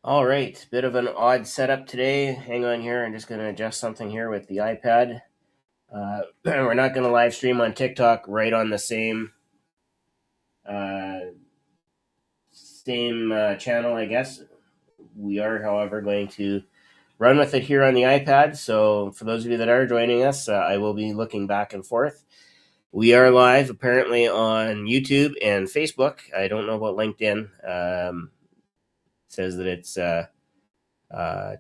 All right, bit of an odd setup today. Hang on here. I'm just going to adjust something here with the iPad. We're not going to live stream on TikTok right on the uh, same channel, I guess. We are, however, going to run with it here on the iPad. So for those of you that are joining us, I will be looking back and forth. We are live apparently on YouTube and Facebook. I don't know about LinkedIn. Says that it's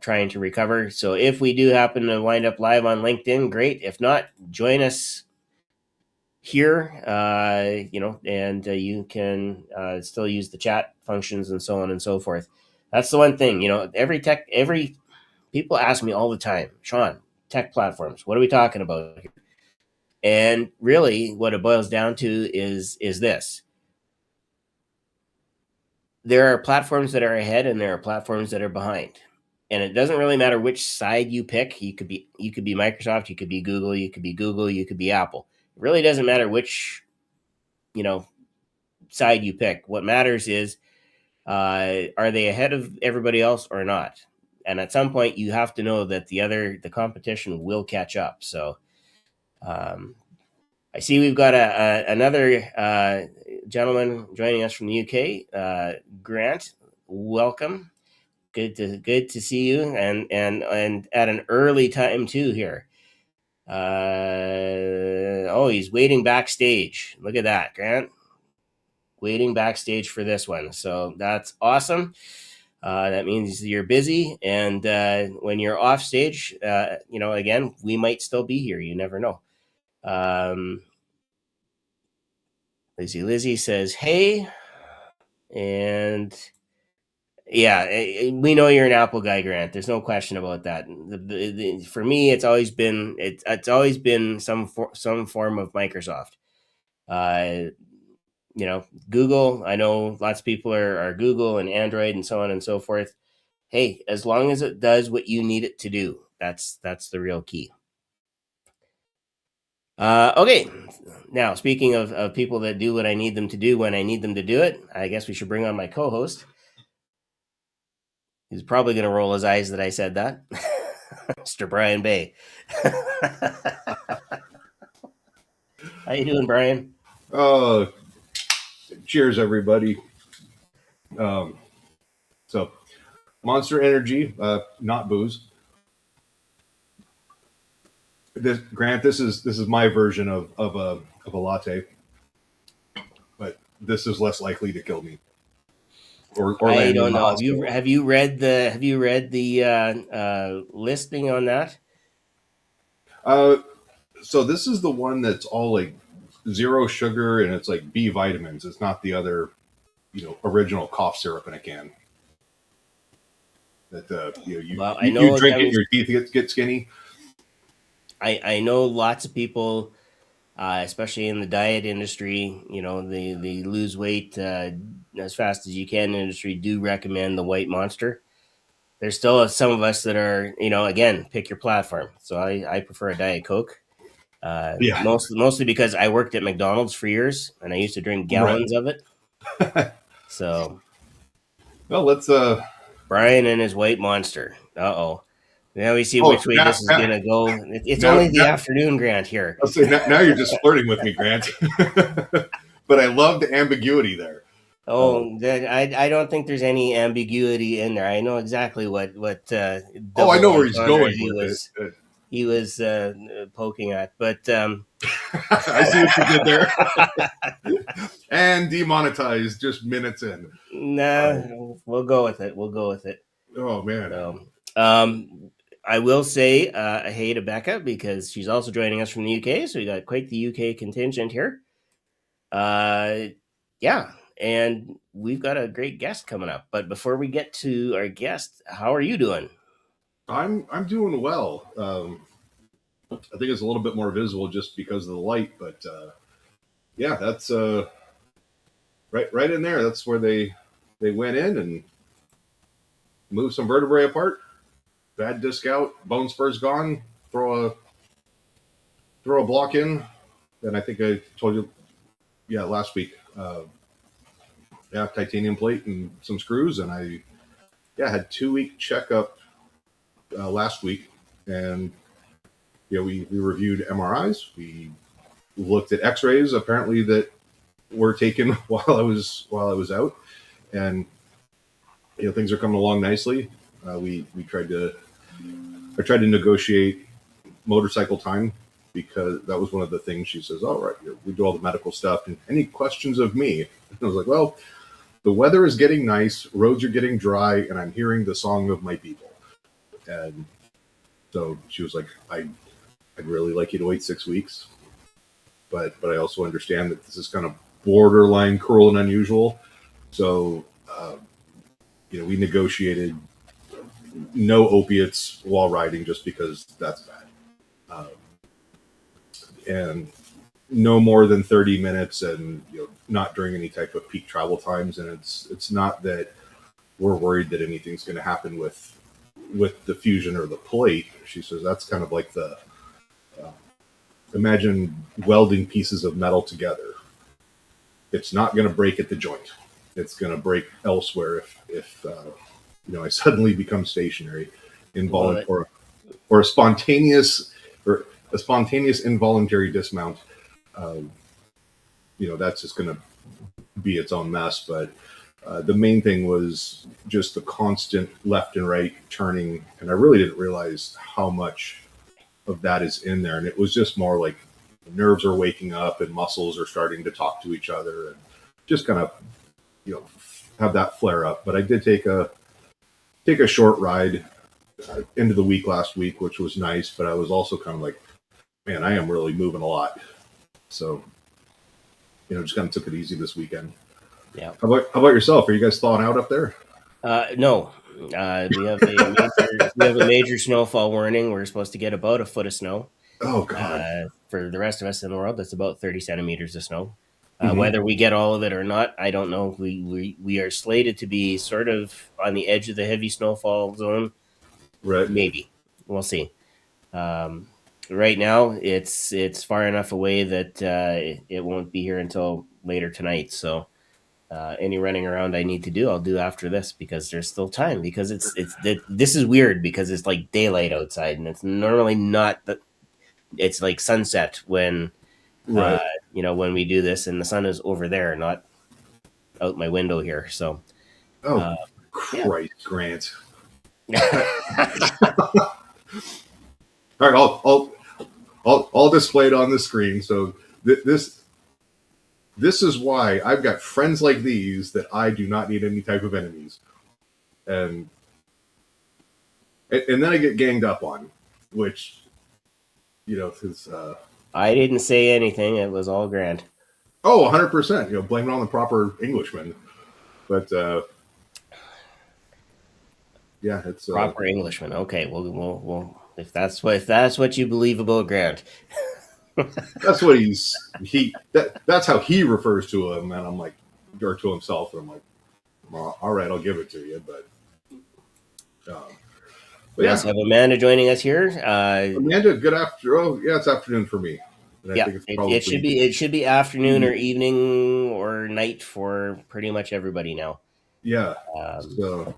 trying to recover. So if we do happen to wind up live on LinkedIn, great. If not, join us here, and you can still use the chat functions and so on and so forth. That's the one thing, every people ask me all the time, Shawn, tech platforms, what are we talking about here? And really what it boils down to is this. There are platforms that are ahead and there are platforms that are behind. And it doesn't really matter which side you pick. You could be Microsoft, you could be Google, you could be Apple. It really doesn't matter which, side you pick. What matters is, are they ahead of everybody else or not? And at some point, you have to know that the competition will catch up. So, I see we've got another gentleman joining us from the UK, Grant. Welcome. Good to see you, and at an early time too here. He's waiting backstage. Look at that, Grant. Waiting backstage for this one. So that's awesome. That means you're busy, and when you're off stage, again, we might still be here. You never know. Lizzie says, "Hey," and yeah, we know you're an Apple guy, Grant. There's no question about that. For me, it's always been some form of Microsoft. Uh, Google. I know lots of people are Google and Android and so on and so forth. Hey, as long as it does what you need it to do, that's the real key. Okay, now speaking of people that do what I need them to do when I need them to do it, I guess we should bring on my co-host. He's probably going to roll his eyes that I said that. Mr. Brian Bay. How you doing, Brian? Cheers, everybody. So, Monster Energy, not booze. Grant, this is my version of a latte, but this is less likely to kill me. Or I land don't in the know. hospital. Have you read the listing on that? So this is the one that's all like zero sugar and it's like B vitamins. It's not the other, original cough syrup in a can. That Well, I you know it drink it, comes. your teeth get skinny. I know lots of people, especially in the diet industry, the lose weight as fast as you can industry do recommend the White Monster. There's still some of us that are, again, pick your platform. So I prefer a Diet Coke. Yeah, Mostly because I worked at McDonald's for years and I used to drink right. gallons of it. So Well, let's Brian and his White Monster. Uh-oh. Now we see Oh, which way this is gonna go. It's now, only the now afternoon, Grant. Here. I'll say now you're just flirting with me, Grant. But I love the ambiguity there. Oh, I don't think there's any ambiguity in there. I know exactly what I double know where he's entendre going with it. he was poking at, but I see what you did there. And demonetized just minutes in. nah, we'll go with it. We'll go with it. Oh man. So, I will say hey to Becca because she's also joining us from the UK. So we got quite the UK contingent here. Yeah, and we've got a great guest coming up. But before we get to our guest, how are you doing? I'm doing well. I think it's a little bit more visible just because of the light, but yeah, that's right in there. That's where they went in and moved some vertebrae apart. Bad disc out, bone spurs gone. Throw a block in, and I think I told you, last week. Titanium plate and some screws, and I yeah, I had 2 week checkup last week, and we reviewed MRIs, we looked at X-rays apparently that were taken while I was out, and things are coming along nicely. We tried to I tried to negotiate motorcycle time because that was one of the things she says. All right, we do all the medical stuff, and any questions of me? And I was like, well, the weather is getting nice, roads are getting dry, and I'm hearing the song of my people. And so she was like, I'd really like you to wait 6 weeks, but I also understand that this is kind of borderline cruel and unusual. So, we negotiated no opiates while riding just because that's bad. Um, and no more than 30 minutes and not during any type of peak travel times. And it's not that we're worried that anything's going to happen with the fusion or the plate. She says that's kind of like the imagine welding pieces of metal together. It's not going to break at the joint. It's going to break elsewhere if I suddenly become stationary, involuntary, or a spontaneous involuntary dismount. That's just going to be its own mess. But the main thing was just the constant left and right turning, and I really didn't realize how much of that is in there. And it was just more like nerves are waking up and muscles are starting to talk to each other, and just kind of have that flare up. But I did take a short ride into the week last week, which was nice. But I was also kind of like, man, I am really moving a lot. So, just kind of took it easy this weekend. Yeah. How about yourself? Are you guys thawing out up there? No. We have a major snowfall warning. We're supposed to get about a foot of snow. Oh God. For the rest of us in the world, that's about 30 centimeters of snow. Mm-hmm. Whether we get all of it or not, I don't know. We are slated to be sort of on the edge of the heavy snowfall zone. Right. Maybe. We'll see. Right now, it's far enough away that it won't be here until later tonight. So any running around I need to do, I'll do after this because there's still time. Because this is weird because it's like daylight outside, and it's normally not. It's like sunset when Right. when we do this, and the sun is over there, not out my window here. So, Oh yeah. Christ, Grant. All right, I'll display it on the screen. So this is why I've got friends like these that I do not need any type of enemies, and then I get ganged up on, which because I didn't say anything. It was all Grant. 100%. Blame it on the proper Englishman, but yeah, it's Proper Englishman. Okay, we'll if that's what you believe about Grant. that's what that's how he refers to him, and I'm like, or to himself, and I'm like, well, all right, I'll give it to you, but We also have Amanda joining us here. Amanda, good afternoon. Oh, yeah, it's afternoon for me. And I think it should be afternoon or evening or night for pretty much everybody now. Yeah. So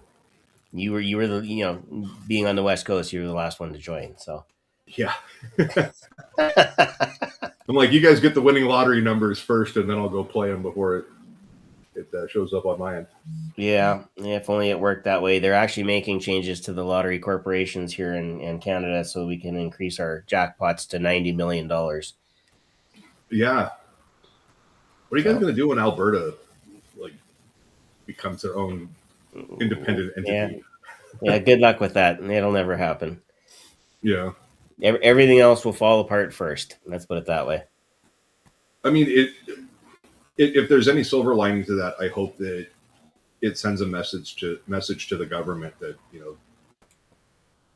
you were the being on the West Coast, you were the last one to join. So yeah. I'm like, you guys get the winning lottery numbers first, and then I'll go play them before it shows up on my end. Yeah, if only it worked that way. They're actually making changes to the lottery corporations here in Canada so we can increase our jackpots to $90 million. Yeah. What are you guys going to do when Alberta becomes their own independent entity? Yeah, good luck with that. It'll never happen. Yeah. Everything else will fall apart first. Let's put it that way. I mean, if there's any silver lining to that, I hope that it sends a message to the government that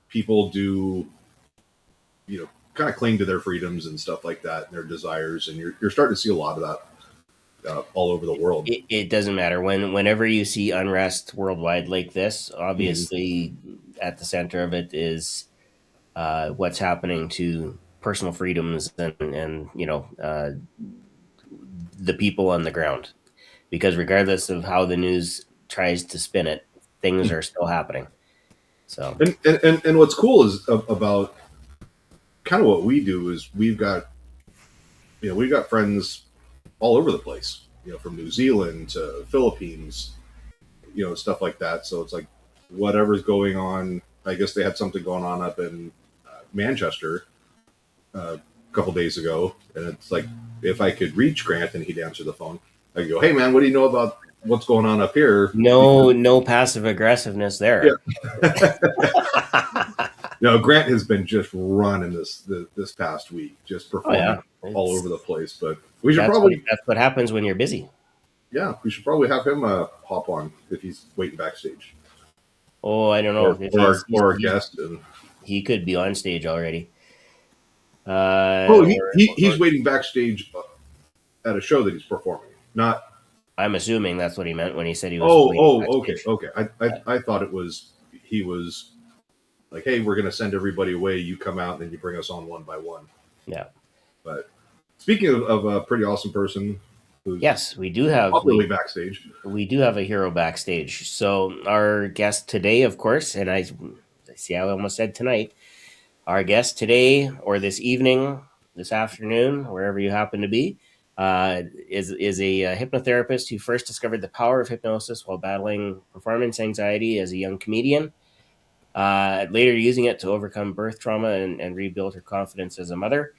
people do kind of cling to their freedoms and stuff like that and their desires, and you're starting to see a lot of that all over the world. It doesn't matter whenever you see unrest worldwide like this. Obviously, at the center of it is what's happening to personal freedoms and the people on the ground. Because regardless of how the news tries to spin it, things are still happening. So, and what's cool is about kind of what we do is we've got friends all over the place, from New Zealand to Philippines, stuff like that. So it's like whatever's going on. I guess they had something going on up in Manchester a couple days ago, and it's like if I could reach Grant and he'd answer the phone, I could go, "Hey man, what do you know about what's going on up here?" no passive aggressiveness there. Yeah. Grant has been just running this past week, just performing all over the place. But we should that's what happens when you're busy. Yeah, we should probably have him hop on if he's waiting backstage. Oh, I don't know. Or our guest. He could be on stage already. He's waiting backstage at a show that he's performing. Not. I'm assuming that's what he meant when he said he was. Okay. I thought it was he was like, hey, we're going to send everybody away. You come out and then you bring us on one by one. Yeah. But speaking of a pretty awesome person. Yes, we do have backstage. We do have a hero backstage. So our guest today, of course, and I see I almost said tonight. Our guest today, or this evening, this afternoon, wherever you happen to be, is a hypnotherapist who first discovered the power of hypnosis while battling performance anxiety as a young comedian. Later using it to overcome birth trauma and rebuild her confidence as a mother.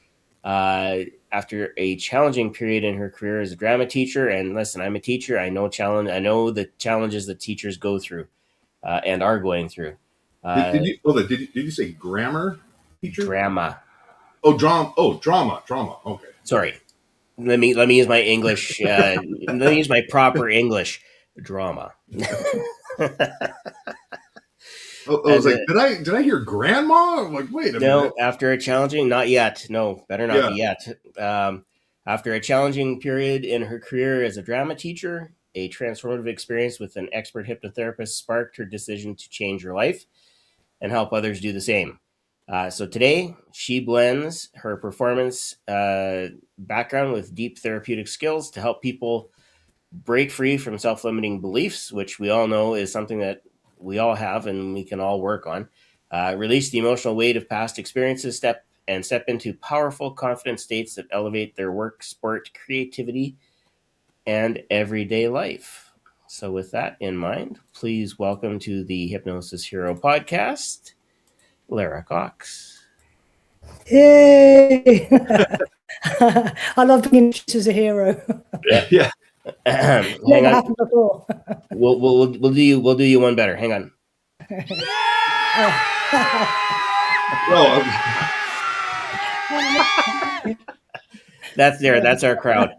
After a challenging period in her career as a drama teacher, and listen, I'm a teacher. I know the challenges that teachers go through and are going through. Did you say grammar teacher? Drama. Oh, drama. Okay. Sorry. Let me use my English. Let me use my proper English. Drama. I was like, did I hear grandma? I'm like, wait a minute. No, after a challenging, not yet. No, better not be yet. After a challenging period in her career as a drama teacher, a transformative experience with an expert hypnotherapist sparked her decision to change her life and help others do the same. So today, she blends her performance background with deep therapeutic skills to help people break free from self-limiting beliefs, which we all know is something that we all have and we can all work on. Release the emotional weight of past experiences, step into powerful, confident states that elevate their work, sport, creativity, and everyday life. So with that in mind, please welcome to the Hypnosis Hero podcast, Lara Cox. Yay! I love being introduced as a hero. Yeah. Hang Never on. happened before. We'll do you one better. Hang on. That's our crowd.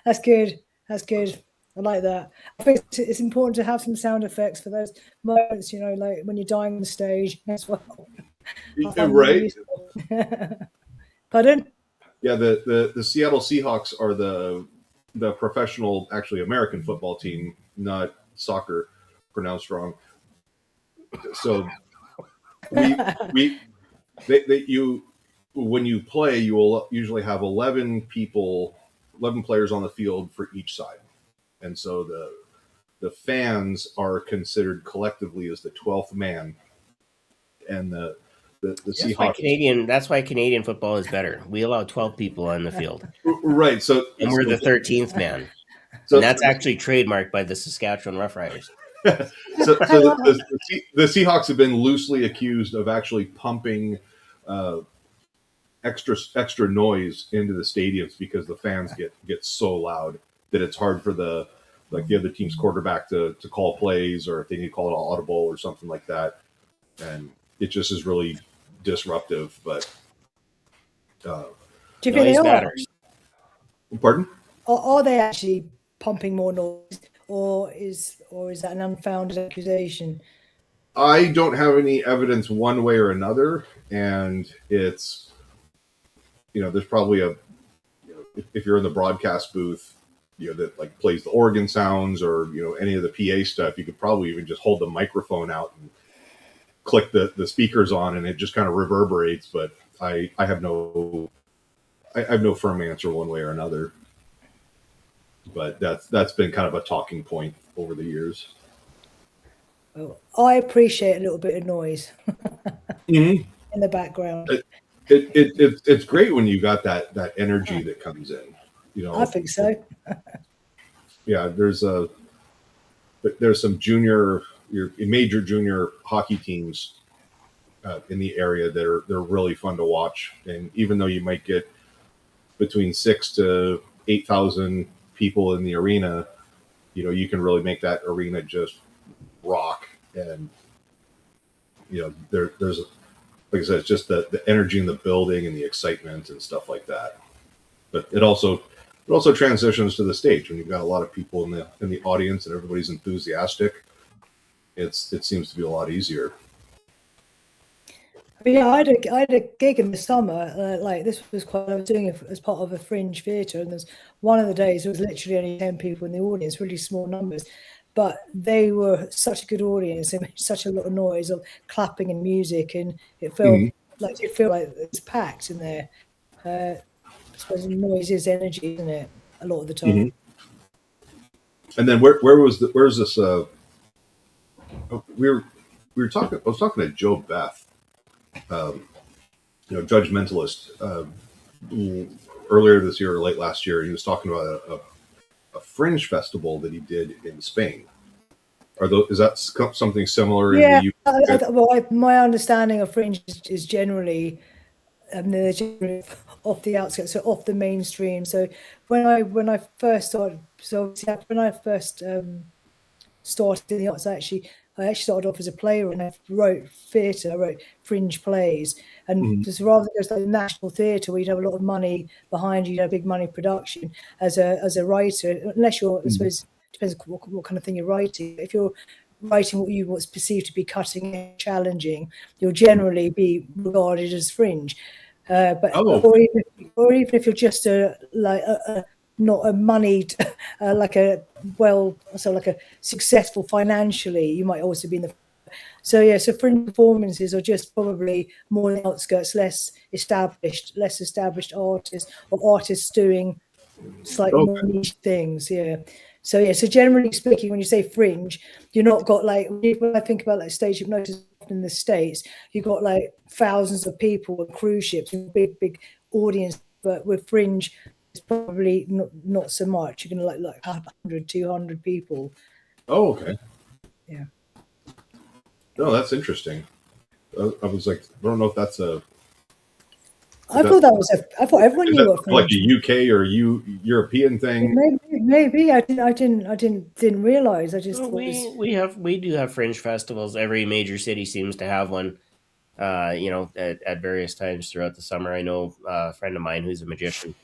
That's good. I like that. I think it's important to have some sound effects for those moments, like when you're dying on the stage as well. Right. Pardon? Yeah, the Seattle Seahawks are the professional, actually American football team, not soccer, pronounced wrong. So when you play, you will usually have 11 players on the field for each side. And so the fans are considered collectively as the 12th man. And the Seahawks. That's why Canadian football is better. We allow 12 people on the field. Right. So and we're the 13th man. So and that's actually trademarked by the Saskatchewan Roughriders. So the Seahawks have been loosely accused of actually pumping extra noise into the stadiums because the fans get so loud that it's hard for the other team's quarterback to call plays, or if they need to call it audible or something like that. And it just is really disruptive. But do you think they matters? Pardon? Are they actually pumping more noise, or is that an unfounded accusation? I don't have any evidence one way or another, and it's there's probably if you're in the broadcast booth, that like plays the organ sounds or any of the PA stuff, you could probably even just hold the microphone out and click the speakers on, and it just kind of reverberates. But I have no firm answer one way or another. But that's been kind of a talking point over the years. Well, I appreciate a little bit of noise Mm-hmm. in the background. It's great when you got that energy that comes in. You know, I think so. yeah. There's some major junior hockey teams in the area that they're really fun to watch. And even though you might get between 6,000 to 8,000 people in the arena, you know, you can really make that arena just rock. And you know, there's like I said, it's just the energy in the building and the excitement and stuff like that. But it also transitions to the stage when you've got a lot of people in the audience and everybody's enthusiastic. It seems to be a lot easier. Yeah, I had a gig in the summer. Like this was I was doing it as part of a fringe theatre, and there's one of the days there was literally only 10 people in the audience, really small numbers, but they were such a good audience. They made such a lot of noise of clapping and music, and it felt like it's packed in there. I suppose noise is energy, isn't it? A lot of the time. Mm-hmm. And then where's this? We were talking. I was talking to Joe Beth, you know, judgmentalist, earlier this year or late last year. He was talking about a fringe festival that he did in Spain. Is that something similar? Yeah. In the UK? Well, my understanding of fringe is generally, they're generally off the outskirts, so off the mainstream. So when I first started, started in the arts, I actually started off as a player, and I wrote theatre. I wrote fringe plays, and just rather than just like national theatre where you'd have a lot of money behind you, a big money production, as a writer, unless you're, I suppose, depends what kind of thing you're writing. If you're writing what's perceived to be cutting edge, challenging, you'll generally be regarded as fringe. Or even if you're just not a moneyed, like a successful financially, you might also be in the. So yeah, so fringe performances are just probably more on the outskirts, less established artists, or artists doing slightly more niche things. Yeah. So yeah, so generally speaking, when you say fringe, you're not got like, when I think about like stage hypnosis in the States, you've got like thousands of people on cruise ships, big audience. But with fringe, it's probably not so much. You're gonna like 100, 200 people. Oh, okay. Yeah. No, that's interesting. I was like, I don't know if that's a. I thought everyone knew what fringe. Like a UK or European thing. Maybe I didn't realize. I just we do have fringe festivals. Every major city seems to have one. You know, at various times throughout the summer. I know a friend of mine who's a magician.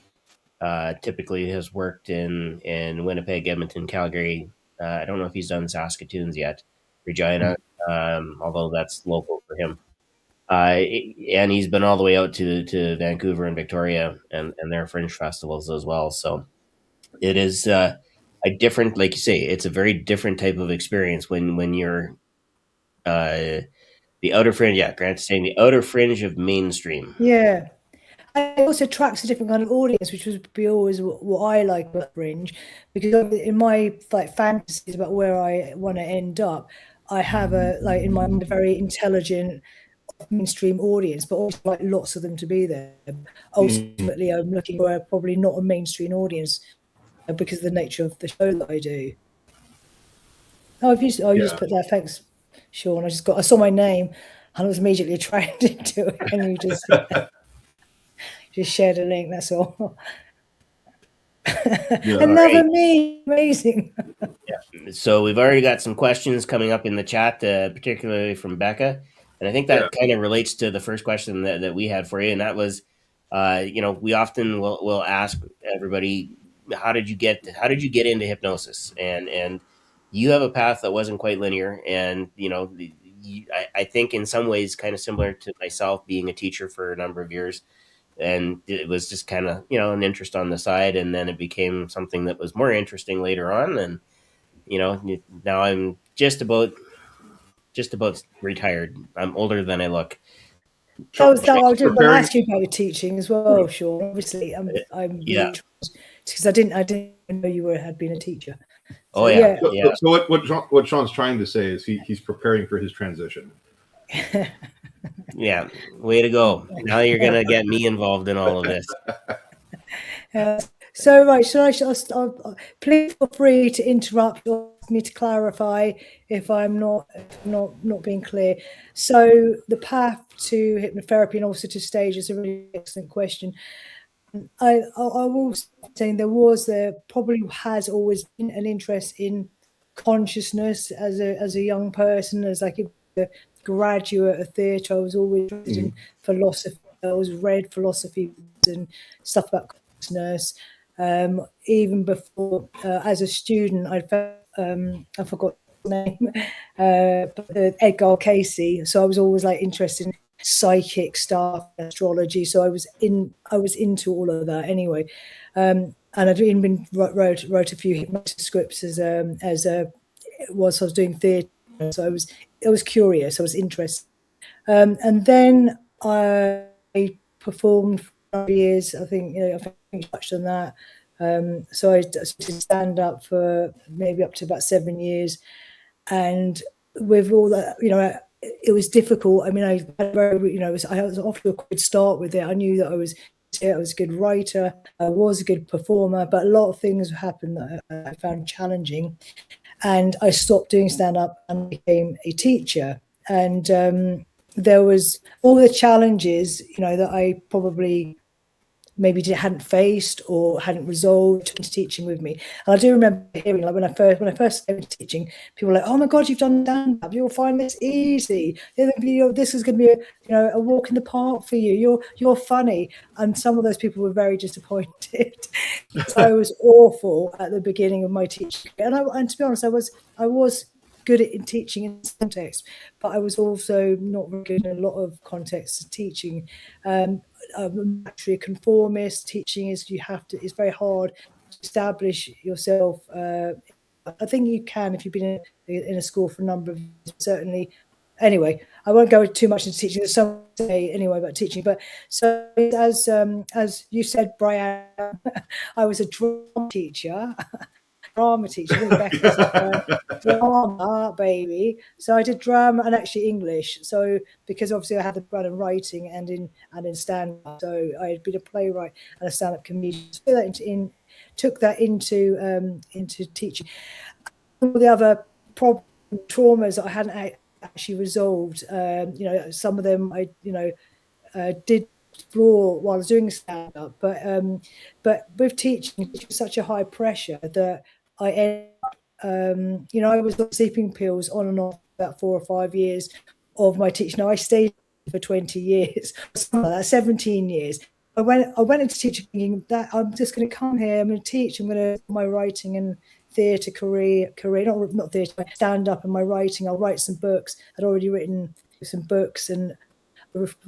Typically has worked in Winnipeg, Edmonton, Calgary. I don't know if he's done Saskatoon's yet, Regina, although that's local for him. And he's been all the way out to Vancouver and Victoria and their fringe festivals as well. So it is a different, like you say, it's a very different type of experience when you're the outer fringe. Yeah, Grant's saying the outer fringe of mainstream. Yeah. It also attracts a different kind of audience, which would be always what I like about fringe, because in my like fantasies about where I want to end up, I have in my mind a very intelligent mainstream audience, but also like lots of them to be there. Ultimately, I'm looking for probably not a mainstream audience because of the nature of the show that I do. You just put that. Thanks, Shawn. I saw my name and I was immediately attracted to it, and you just. Just shared a link, that's all. Another me, amazing. Yeah. So we've already got some questions coming up in the chat, particularly from Becca, and I think that kind of relates to the first question that we had for you, and that was, you know, we often will ask everybody, how did you get into hypnosis, and you have a path that wasn't quite linear, and you know, I think in some ways kind of similar to myself being a teacher for a number of years. And it was just kind of, you know, an interest on the side, and then it became something that was more interesting later on. And you know, now I'm just about retired. I'm older than I look. I was going to ask you about your teaching as well, Shawn. Obviously, I'm yeah, because I didn't know you had been a teacher. Oh yeah, So, yeah, so what Sean's trying to say is he's preparing for his transition. yeah. Way to go! Now you're gonna get me involved in all of this. So right, please feel free to interrupt or ask me to clarify if I'm not being clear. So the path to hypnotherapy and also to stage is a really excellent question. I will say there probably has always been an interest in consciousness as a young person, as like a graduate of theatre. I was always interested in philosophy. I always read philosophy and stuff about consciousness. Even before, as a student, I forgot his name, but Edgar Casey. So I was always like interested in psychic stuff, astrology. So I was into all of that anyway. And I'd even wrote a few hypnosis scripts whilst I was doing theatre. So I was curious. I was interested. And then I performed for years. I think I think you touched on that. So I did stand up for maybe up to about 7 years, and with all that, it was difficult. I mean, I was off to a good start with it. I knew that I was a good writer, I was a good performer, but a lot of things happened that I found challenging, and I stopped doing stand up and became a teacher. And there was all the challenges, that I probably maybe hadn't faced or hadn't resolved into teaching with me. And I do remember hearing, like when I first started teaching, people were like, "Oh my God, you've done stand-up. You'll find this easy. This is going to be a walk in the park for you. You're funny." And some of those people were very disappointed. So I was awful at the beginning of my teaching, and to be honest, I was good at teaching in context, but I was also not very good in a lot of contexts of teaching. I'm actually a conformist. Teaching is it's very hard to establish yourself. I think you can if you've been in a school for a number of years, certainly. Anyway, I won't go too much into teaching. There's some say anyway about teaching, but so as you said, Brian, I was a drama teacher. Drama, baby. So I did drama and actually English. So because obviously I had the background in writing and in stand-up, so I had been a playwright and a stand-up comedian. So took that into teaching. All the other traumas that I hadn't actually resolved. Some of them I did explore while I was doing stand-up, but with teaching, it's such a high pressure that I ended up, I was on sleeping pills on and off about 4 or 5 years of my teaching. Now I stayed for 20 years, 17 years. I went into teaching thinking that I'm just going to come here, I'm going to teach, I'm going to my writing and theatre career, not theatre, stand up and my writing. I'll write some books. I'd already written some books and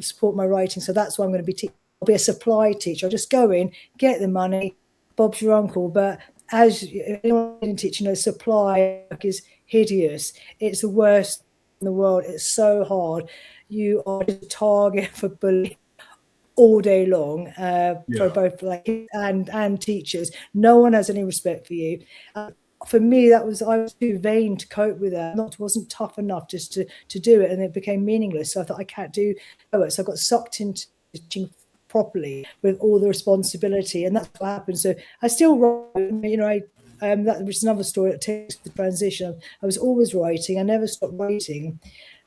support my writing. So that's why I'm going to be teaching. I'll be a supply teacher. I'll just go in, get the money, Bob's your uncle. But as anyone in teaching, supply work is hideous. It's the worst in the world. It's so hard. You are a target for bullying all day long for both and teachers. No one has any respect for you. For me, I was too vain to cope with that. Wasn't tough enough just to do it, and it became meaningless. So I thought I can't do it. So I got sucked into teaching properly with all the responsibility, and that's what happened. So I still write. That was another story that takes the transition. I was always writing. I never stopped writing.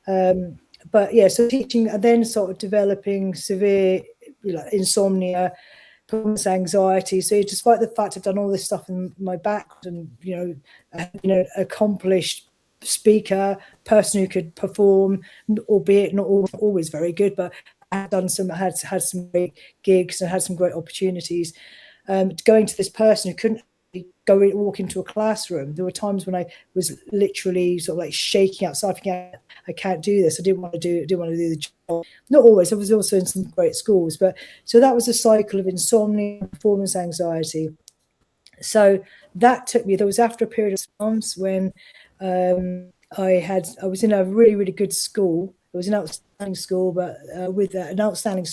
But yeah, so teaching and then sort of developing severe insomnia, anxiety. So despite the fact I've done all this stuff in my back and accomplished speaker, person who could perform, albeit not always very good, but I had some great gigs and had some great opportunities. Going to this person who couldn't walk into a classroom. There were times when I was literally sort of like shaking outside, thinking, I can't do this. I didn't want to do the job. Not always. I was also in some great schools, but so that was a cycle of insomnia, performance anxiety. So that took me. There was after a period of months when I was in a really, really good school. It was an outstanding school, but with an outstanding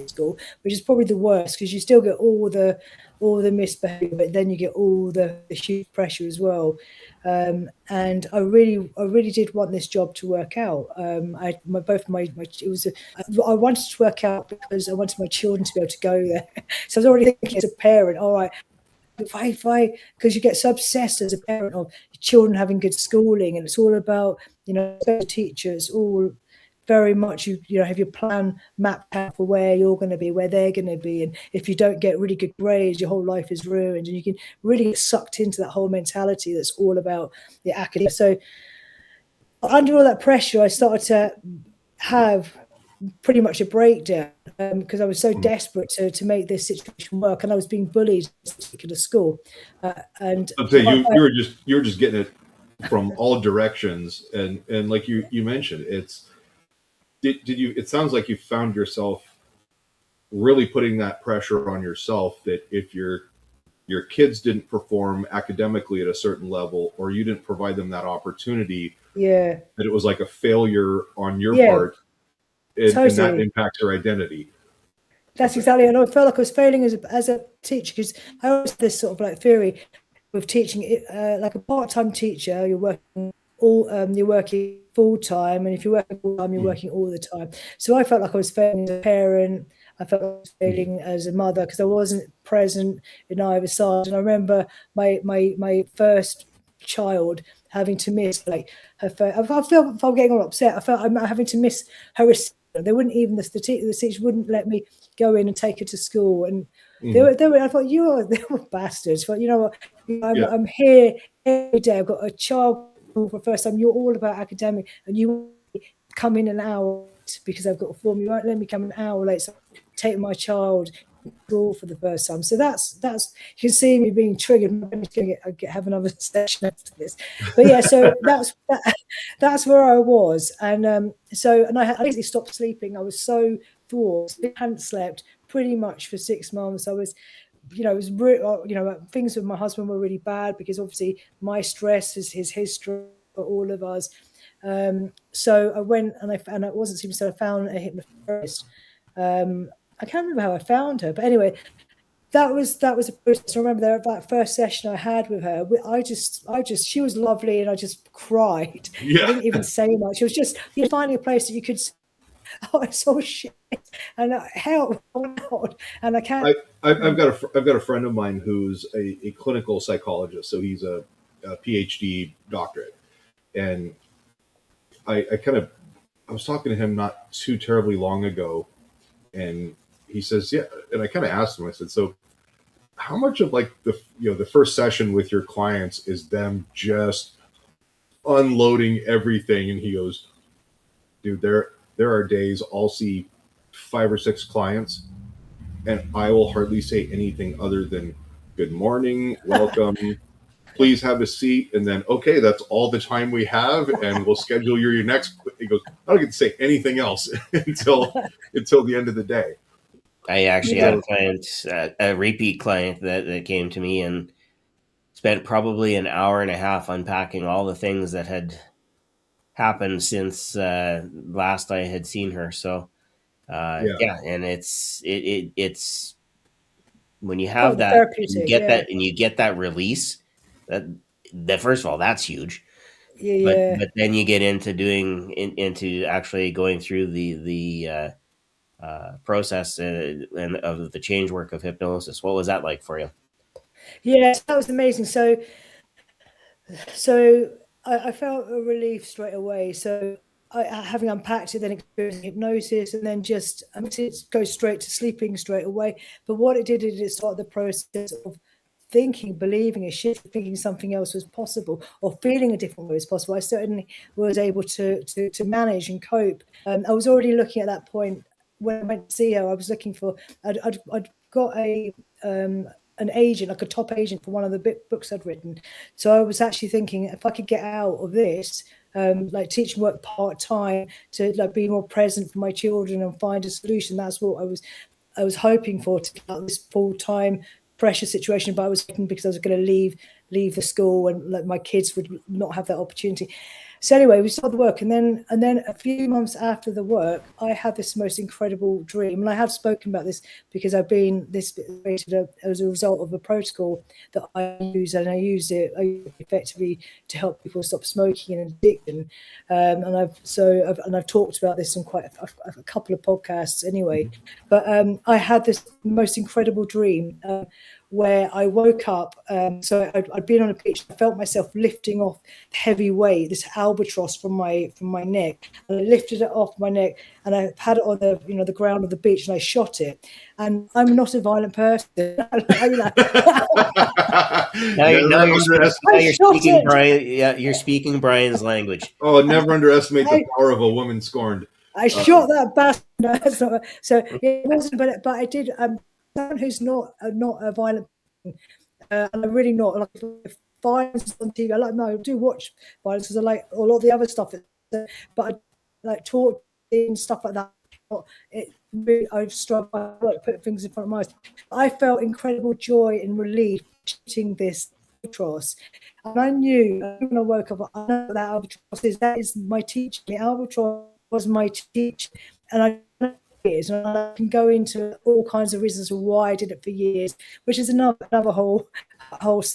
school, which is probably the worst because you still get all the misbehavior, but then you get all the huge pressure as well. And I really did want this job to work out. I wanted to work out because I wanted my children to be able to go there. So I was already thinking as a parent, all right, because you get so obsessed as a parent of your children having good schooling, and it's all about, teachers, all very much, have your plan mapped out for where you're going to be, where they're going to be. And if you don't get really good grades, your whole life is ruined. And you can really get sucked into that whole mentality that's all about the academic. So under all that pressure, I started to have pretty much a breakdown because I was so desperate to make this situation work, and I was being bullied in this particular school. And I'd say you were just getting it from all directions, and like you mentioned, it sounds like you found yourself really putting that pressure on yourself that if your kids didn't perform academically at a certain level, or you didn't provide them that opportunity, that it was like a failure on your part. And that impacts your identity. That's exactly, and I felt like I was failing as a teacher, because I always had this sort of like theory with teaching, like a part-time teacher, you're working full time, and if you're working full time, you're working all the time. So I felt like I was failing as a parent. I felt like I was failing as a mother because I wasn't present in either side. And I remember my first child having to miss like her first. I felt if I'm getting all upset, I felt I'm having to miss her. They wouldn't even, the teacher wouldn't let me go in and take her to school, and they were. I thought they were bastards. But you know what? I'm here every day. I've got a child for the first time. You're all about academic, and you come in an hour because I've got a form. You won't let me come an hour late. So I take my child to school for the first time. So that's you can see me being triggered. I'm going to have another session after this. But yeah, so that's where I was, and I basically stopped sleeping. I was so bored. I hadn't slept pretty much for 6 months. I was, things with my husband were really bad because obviously my stress is his stress for all of us. So I went and it wasn't super. So I found a hypnotist. I can't remember how I found her, but anyway, that was a process. I remember that first session I had with her. She was lovely, and I just cried. Yeah. I didn't even say much. It was just finding a place that you could. Oh, I saw shit, and help, and I can't. I've got a friend of mine who's a clinical psychologist, so he's a PhD doctorate, and I was talking to him not too terribly long ago, and he says, yeah, and I kind of asked him, I said, so how much of like the first session with your clients is them just unloading everything? And he goes, dude, there are days I'll see 5 or 6 clients and I will hardly say anything other than good morning, welcome, please have a seat, and then, okay, that's all the time we have, and we'll schedule your next. He goes, I don't get to say anything else until the end of the day. I actually had a client, a repeat client that came to me and spent probably an hour and a half unpacking all the things that had happened since last I had seen her. So and it's when you have that, you get that release, that first of all, that's huge. But then you get into actually going through the process and of the change work of hypnosis. What was that like for you? Yes, that was amazing. So I felt a relief straight away. So having unpacked it, then experiencing hypnosis, and then just go straight to sleeping straight away. But what it did is it started the process of believing a shift, thinking something else was possible, or feeling a different way was possible. I certainly was able to manage and cope. I was already looking at that point when I went to see her. I was looking for. I'd got an agent, like a top agent for one of the books I'd written. So I was actually thinking, if I could get out of this, like teaching work part-time to like be more present for my children and find a solution. That's what I was hoping for, to get out of this full-time pressure situation. But I was hoping, because I was going to leave leave the school, and like my kids would not have that opportunity. So anyway, we started the work, and then a few months after the work, I had this most incredible dream, and I have spoken about this because I've been as a result of a protocol that I use, and I use it effectively to help people stop smoking and addiction. And I've talked about this in quite a couple of podcasts anyway. But I had this most incredible dream. Where I woke up, so I'd been on a beach. I felt myself lifting off heavy weight, this albatross from my neck, and I lifted it off my neck, and I had it on the ground of the beach, and I shot it. And I'm not a violent person. You're speaking Brian's language. Oh, never underestimate the power of a woman scorned. I shot that bastard. No, that's not, so it wasn't, but I did. Someone who's not a violent person, and I'm really not like if violence on TV. I do watch violence because I like a lot of the other stuff, but I like talk and stuff like that. It really, I've struggled like putting things in front of my eyes. I felt incredible joy and relief shooting this albatross, and I knew when I woke up, I know that albatross is my teacher. The albatross was my teacher, and I can go into all kinds of reasons why I did it for years, which is another whole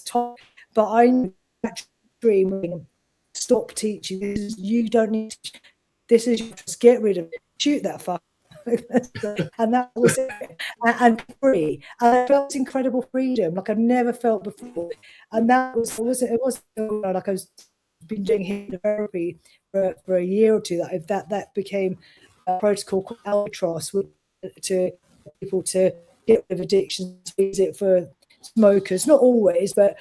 topic. But I knew that dream, stop teaching. You don't need to. This is just get rid of it. Shoot that fuck. And that was it. And free. And I felt incredible freedom like I've never felt before. And that was it wasn't like I was been doing hypnotherapy for a year or two. That became a protocol called Albatross to people to get rid of addictions, use it for smokers, not always, but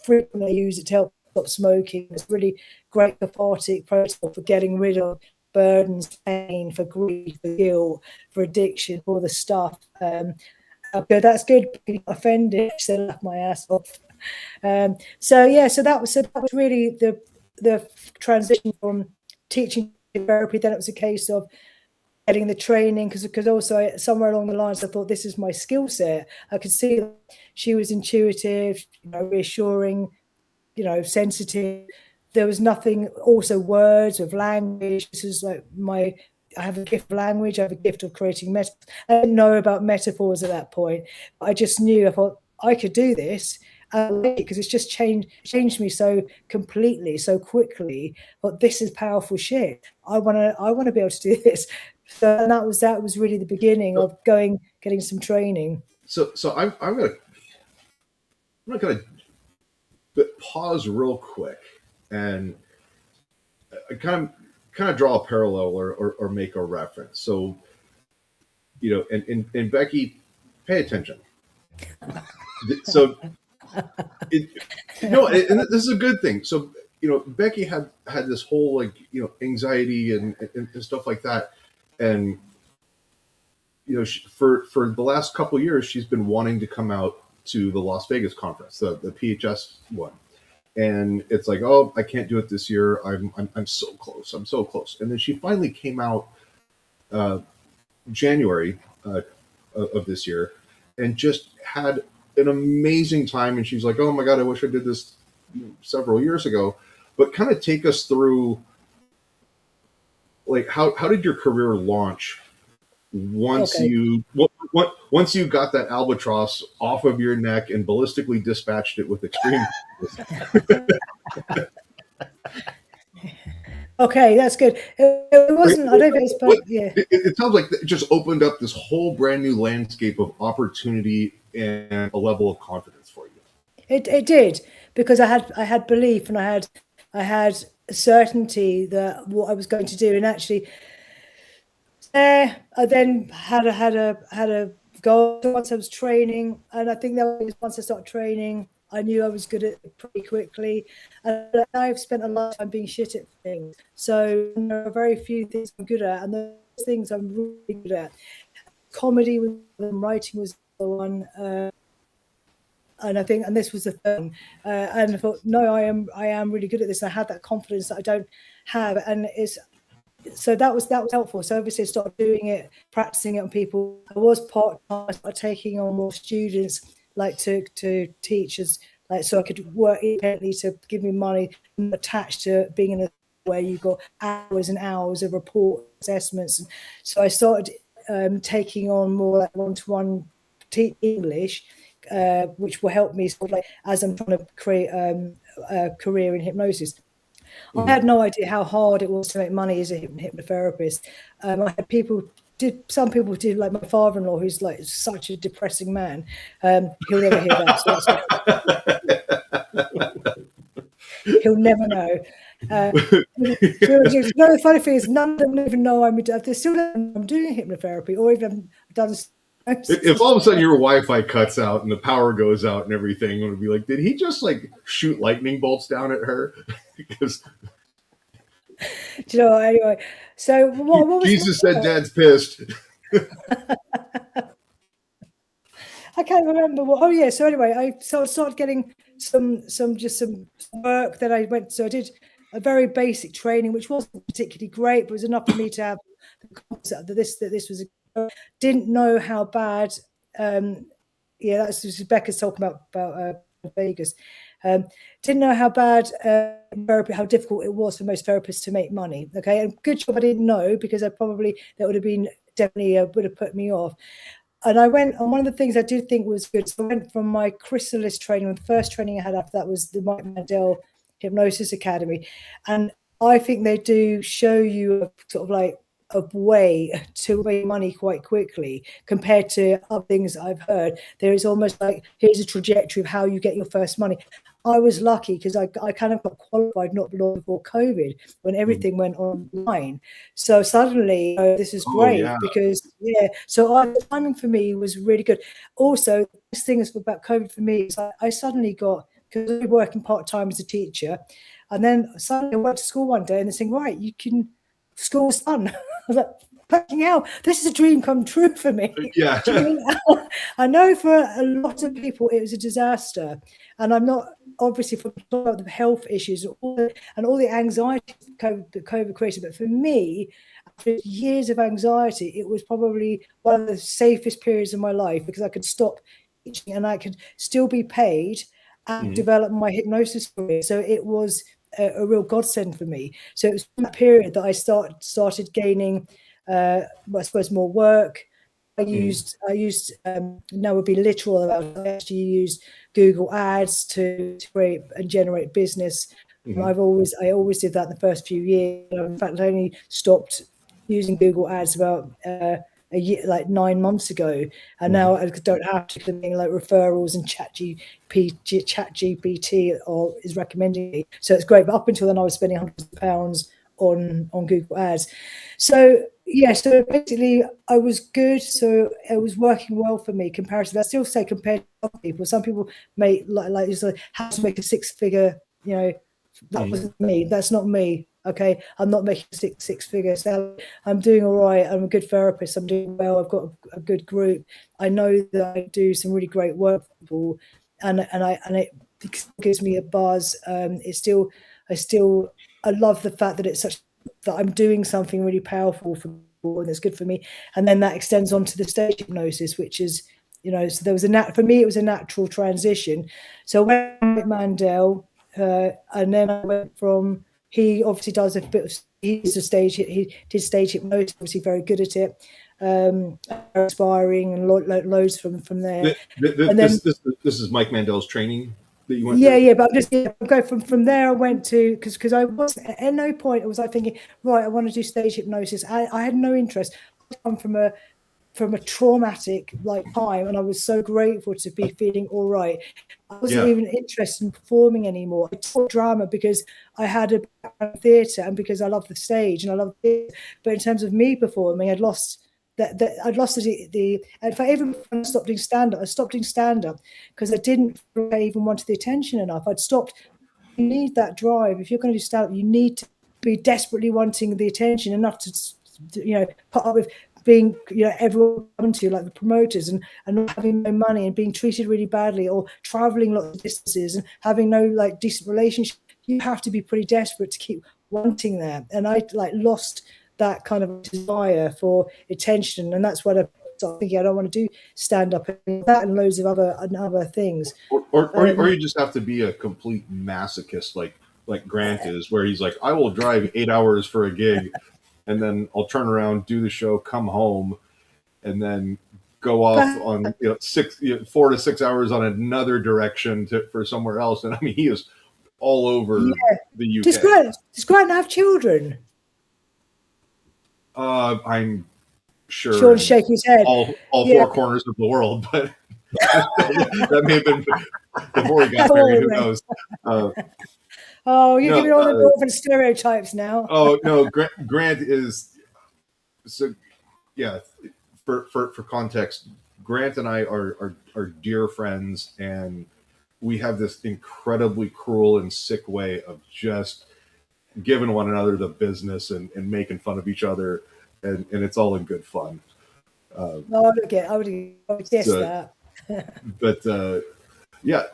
frequently use it to help stop smoking. It's really great cathartic protocol for getting rid of burdens, pain, for grief, for guilt, for addiction, all the stuff. Okay, that's good. Offended, so laugh my ass off. So that was really the transition from teaching therapy. Then it was a case of getting the training, because also somewhere along the lines I thought this is my skill set. I could see that she was intuitive, reassuring, sensitive. There was nothing, also words of language. This is like I have a gift of language. I have a gift of creating metaphors. I didn't know about metaphors at that point, but I just knew. I thought I could do this because it's just changed me so completely, so quickly. But this is powerful shit. I want to be able to do this. So and that was really the beginning of getting some training. So I'm gonna pause real quick and I kind of draw a parallel or make a reference. So, and Becky, pay attention. So, and this is a good thing. So, Becky had this whole anxiety and stuff like that, and for the last couple of years, she's been wanting to come out to the Las Vegas conference, the PHS one. And it's like, oh, I can't do it this year. I'm so close. I'm so close. And then she finally came out January of this year and just had an amazing time. And she's like, oh my God, I wish I did this several years ago. But kind of take us through, like, how did your career launch once you got that albatross off of your neck and ballistically dispatched it with extreme. Okay, that's good. It wasn't. I don't think it's, but yeah. It sounds like it just opened up this whole brand new landscape of opportunity and a level of confidence for you. It did, because I had belief and I had certainty that what I was going to do, and actually. I then had a goal once I was training, and I think that was once I started training, I knew I was good at it pretty quickly. And I've spent a lot of time being shit at things, so there are very few things I'm good at, and those things I'm really good at. Comedy was one, writing was the one, and I think, and this was the thing, and I thought, no, I am really good at this. I had that confidence that I don't have, and so that was helpful. So obviously I started doing it, practicing it on people. I was part-time, I started taking on more students, like to teach as like so I could work independently to give me money, attached to being in a where you got hours and hours of report assessments. And so I started taking on more like one-to-one English, which will help me sort of like as I'm trying to create a career in hypnosis. I had no idea how hard it was to make money as a hypnotherapist. I had some people did, like my father-in-law, who's like such a depressing man. He'll never hear that. He'll never know. The funny thing is, none of them even know they still don't know I'm doing hypnotherapy, or even done. If all of a sudden your Wi-Fi cuts out and the power goes out and everything, it would be like, did he just like shoot lightning bolts down at her? Because do you know what? Anyway, so what was Jesus said Dad's pissed. I can't remember what. Oh yeah. So anyway, I started getting some work that I went. So I did a very basic training, which wasn't particularly great, but was enough for me to have the concept that this was. Didn't know how bad. Yeah, that's Becca's talking about Vegas. Didn't know how bad therapy, how difficult it was for most therapists to make money. Okay, and good job I didn't know, because that would have been definitely would have put me off. And I went on one of the things I did think was good. So I went from my chrysalis training, the first training I had after that was the Mike Mandel Hypnosis Academy. And I think they do show you a sort of like a way to make money quite quickly compared to other things I've heard. There is almost like, here's a trajectory of how you get your first money. I was lucky because I kind of got qualified not long before COVID, when everything went online. So suddenly, this is great because, so the timing for me was really good. Also, this thing is about COVID for me is I suddenly got, because I was working part-time as a teacher, and then suddenly I went to school one day and they're saying, right, you can, school's done. I was like, fucking hell, this is a dream come true for me. Yeah. I know for a lot of people it was a disaster. And I'm not, obviously, for the health issues and all the anxiety that COVID created. But for me, after years of anxiety, it was probably one of the safest periods of my life, because I could stop teaching and I could still be paid and develop my hypnosis career. So it was a real godsend for me. So it was that period that I started gaining, I suppose, more work. I used now would be literal. I actually used Google Ads to create and generate business. I always did that in the first few years. In fact, I only stopped using Google Ads about a year, like 9 months ago, and now I don't have to, like referrals and ChatGPT is recommending me. So it's great. But up until then, I was spending hundreds of pounds on Google Ads. So so basically I was good. So it was working well for me comparatively. I still say compared to other people. Some people make like how to make a six-figure, that wasn't me. That's not me. Okay, I'm not making six figures. I'm doing all right. I'm a good therapist. I'm doing well. I've got a good group. I know that I do some really great work for people, and it gives me a buzz. I love the fact that that I'm doing something really powerful for people, and it's good for me. And then that extends on to the stage hypnosis, which is, so there was for me, it was a natural transition. So when I went Mandel, and then I went from. He obviously does a bit of. He did stage hypnosis. Obviously, very good at it. Inspiring and loads from there. This is Mike Mandel's training that you went. Yeah. But I'm just go from there. I went to because I wasn't at no point was I thinking, right, I want to do stage hypnosis. I had no interest. I come from a traumatic time, and I was so grateful to be feeling all right. I wasn't even interested in performing anymore. I taught drama because I had a background in theatre and because I love the stage and I love theatre. But in terms of me performing, I'd lost that. I'd lost the. If I even stopped doing stand-up, I stopped doing stand-up because I didn't even wanted the attention enough. I'd stopped. You need that drive. If you're going to do stand-up, you need to be desperately wanting the attention enough to, put up with being, everyone coming to you, like the promoters, and not having no money and being treated really badly, or traveling lots of distances and having no decent relationship. You have to be pretty desperate to keep wanting that. And I lost that kind of desire for attention, and that's what start thinking I don't want to do stand up and that and loads of other things. Or you just have to be a complete masochist like Grant is, where he's like, I will drive 8 hours for a gig, and then I'll turn around, do the show, come home, and then go off on 4 to 6 hours on another direction for somewhere else. And I mean, he is all over the UK. Does Grant have children? I'm sure. Sean's shaking his head. All four corners of the world, but that may have been before he got married. Who knows? You're giving all the northern stereotypes now. Oh no, Grant is so. Yeah, for context, Grant and I are dear friends, and we have this incredibly cruel and sick way of just giving one another the business and making fun of each other, and it's all in good fun. I would guess that. But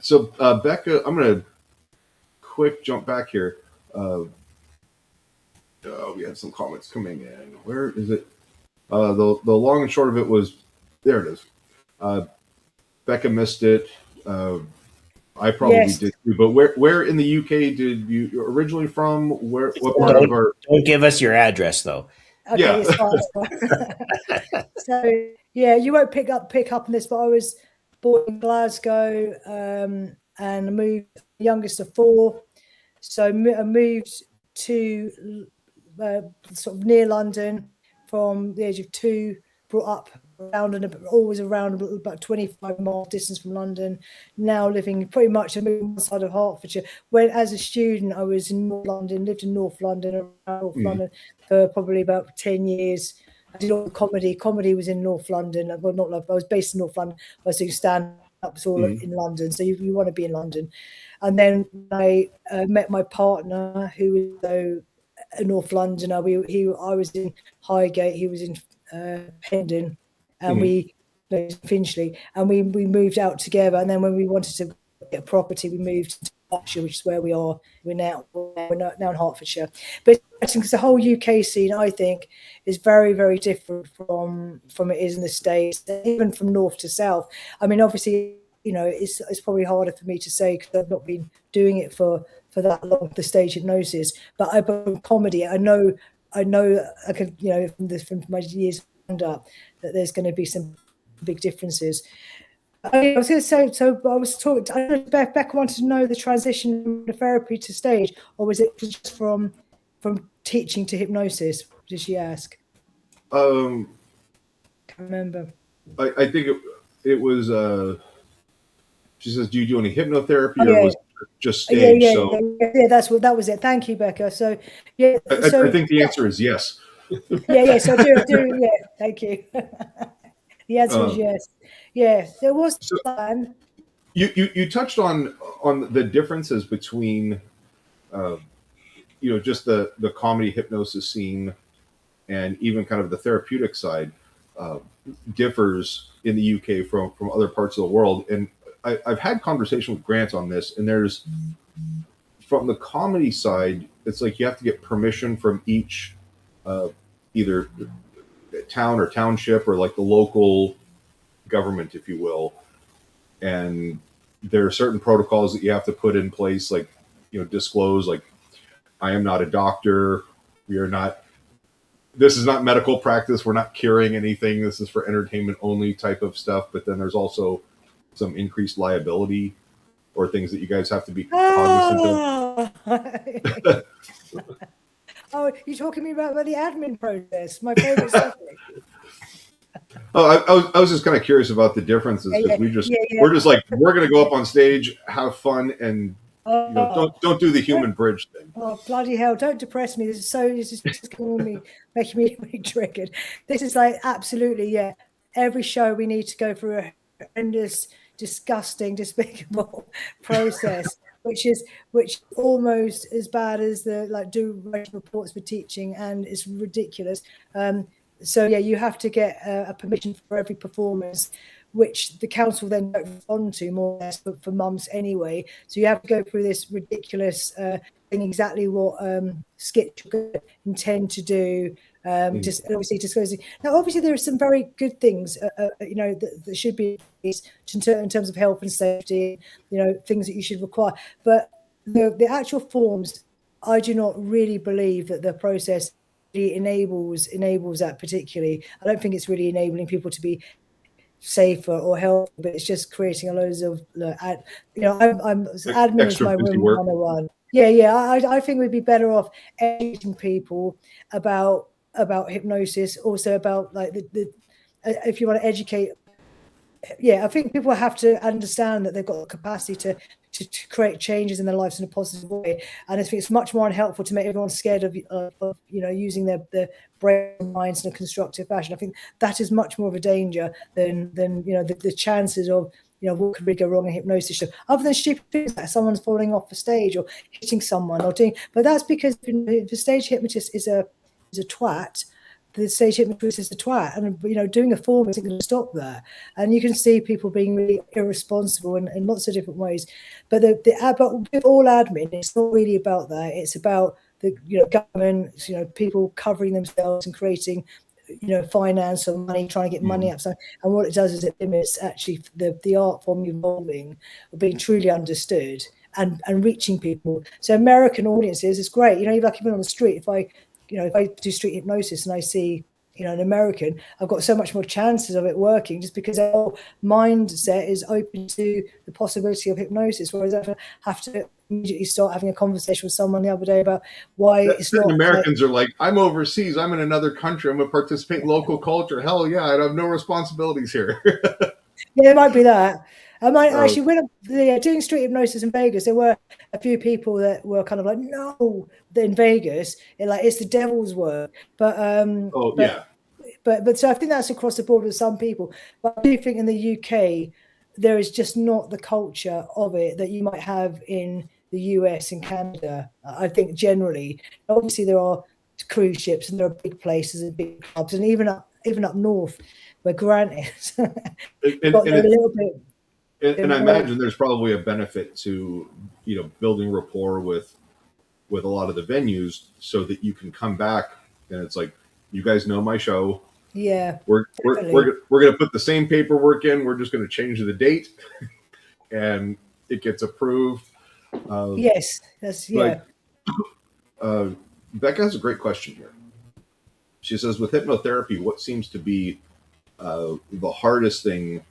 so Becca, I'm gonna quick jump back here. We had some comments coming in. Where is it? The long and short of it was, there it is. Becca missed it. I probably did too. But where in the UK did you originally from? What part of our? Don't give us your address though. Okay, it's fine. So you won't pick up on this, but I was born in Glasgow and moved, youngest of 4. So I moved to sort of near London from the age of 2. Brought up around and always around about 25 mile distance from London. Now living pretty much on one side of Hertfordshire. When as a student, I was in North London, lived in North London, around North London for probably about 10 years. I did all the comedy. Comedy was in North London. Well, not like I was based in North London. I was doing stand-ups all in London. So you want to be in London. And then I met my partner, who was North London. I was in Highgate. He was in Hendon, and we Finchley, and we moved out together. And then when we wanted to get property, we moved to Hertfordshire, which is where we are. We're now in Hertfordshire. But because the whole UK scene, I think, is very, very different from it is in the States, even from north to south. I mean, obviously, it's probably harder for me to say because I've not been doing it for that long, the stage hypnosis. But from comedy, I know I could, from my years up, that there's going to be some big differences. I was going to say, so I was talking. I don't know, Becca wanted to know the transition from therapy to stage, or was it just from teaching to hypnosis? Did she ask? Can't remember. I think it was. She says, "Do you do any hypnotherapy, or was it just stage?" Yeah, that was it. Thank you, Becca. So yeah, I think the answer is yes. Yeah. So do yeah. Thank you. The answer is yes. Yeah, there was time. You touched on the differences between, just the comedy hypnosis scene, and even kind of the therapeutic side differs in the UK from other parts of the world. And I've had conversation with Grant on this, and there's, from the comedy side, it's like you have to get permission from each either town or township or like the local government, if you will. And there are certain protocols that you have to put in place, like, disclose, like, I am not a doctor. This is not medical practice. We're not curing anything. This is for entertainment only type of stuff. But then there's also some increased liability or things that you guys have to be cognizant of. Oh, you're talking to me about the admin process, my favorite subject. I was just kind of curious about the differences, because we're just like, we're going to go up on stage, have fun, and don't do the human bridge thing. Oh, bloody hell! Don't depress me. This is just killing me, making me really triggered. This is like absolutely every show we need to go through a horrendous, disgusting, despicable process. which almost as bad as the writing reports for teaching, and it's ridiculous. So you have to get a permission for every performance, which the council then don't respond to, more or less, for months anyway. So you have to go through this ridiculous exactly what skits you're going to intend to do. Just obviously disclosing. Now, obviously, there are some very good things, you know, that should be in terms of health and safety. You know, things that you should require. But the actual forms, I do not really believe that the process really enables that particularly. I don't think it's really enabling people to be safer or healthy, but it's just creating a loads of, you know, I'm admin is my room 101. Yeah. I think we'd be better off educating people about hypnosis, also about like the if you want to educate. Yeah, I think people have to understand that they've got the capacity to create changes in their lives in a positive way, and I think it's much more unhelpful to make everyone scared of you know, using their brain minds in a constructive fashion. I think that is much more of a danger than you know, the chances of, you know, what could really go wrong in hypnosis show, other than stupid things like someone's falling off the stage or hitting someone or doing. But that's because the stage hypnotist is a twat. The stage hypnotist is a twat, and you know, doing a form isn't going to stop that. And you can see people being really irresponsible in lots of different ways. But but with all admin, it's not really about that. It's about the, you know, government, you know, people covering themselves and creating, you know, finance or money, trying to get money up. So, and what it does is it limits actually the art form evolving or being truly understood and reaching people. So American audiences is great. You know, like even on the street, if I do street hypnosis and I see, you know, an American, I've got so much more chances of it working just because their whole mindset is open to the possibility of hypnosis. Whereas I have to immediately start having a conversation with someone the other day about why it's not. Americans are like, I'm overseas, I'm in another country, I'm going to participate in local culture. Hell yeah, I have no responsibilities here. Yeah, it might be that. I might actually, when doing street hypnosis in Vegas, there were a few people that were kind of like, no, in Vegas, it's the devil's work. But But so I think that's across the board with some people. But I do think in the UK, there is just not the culture of it that you might have in the US and Canada. I think generally, obviously there are cruise ships and there are big places and big clubs, and even up north where Grant is. And I imagine there's probably a benefit to, you know, building rapport with a lot of the venues so that you can come back and it's like, you guys know my show. Yeah, we're going to put the same paperwork in. We're just going to change the date, and it gets approved. Yes, that's yeah. Becca has a great question here. She says, with hypnotherapy, what seems to be the hardest thing,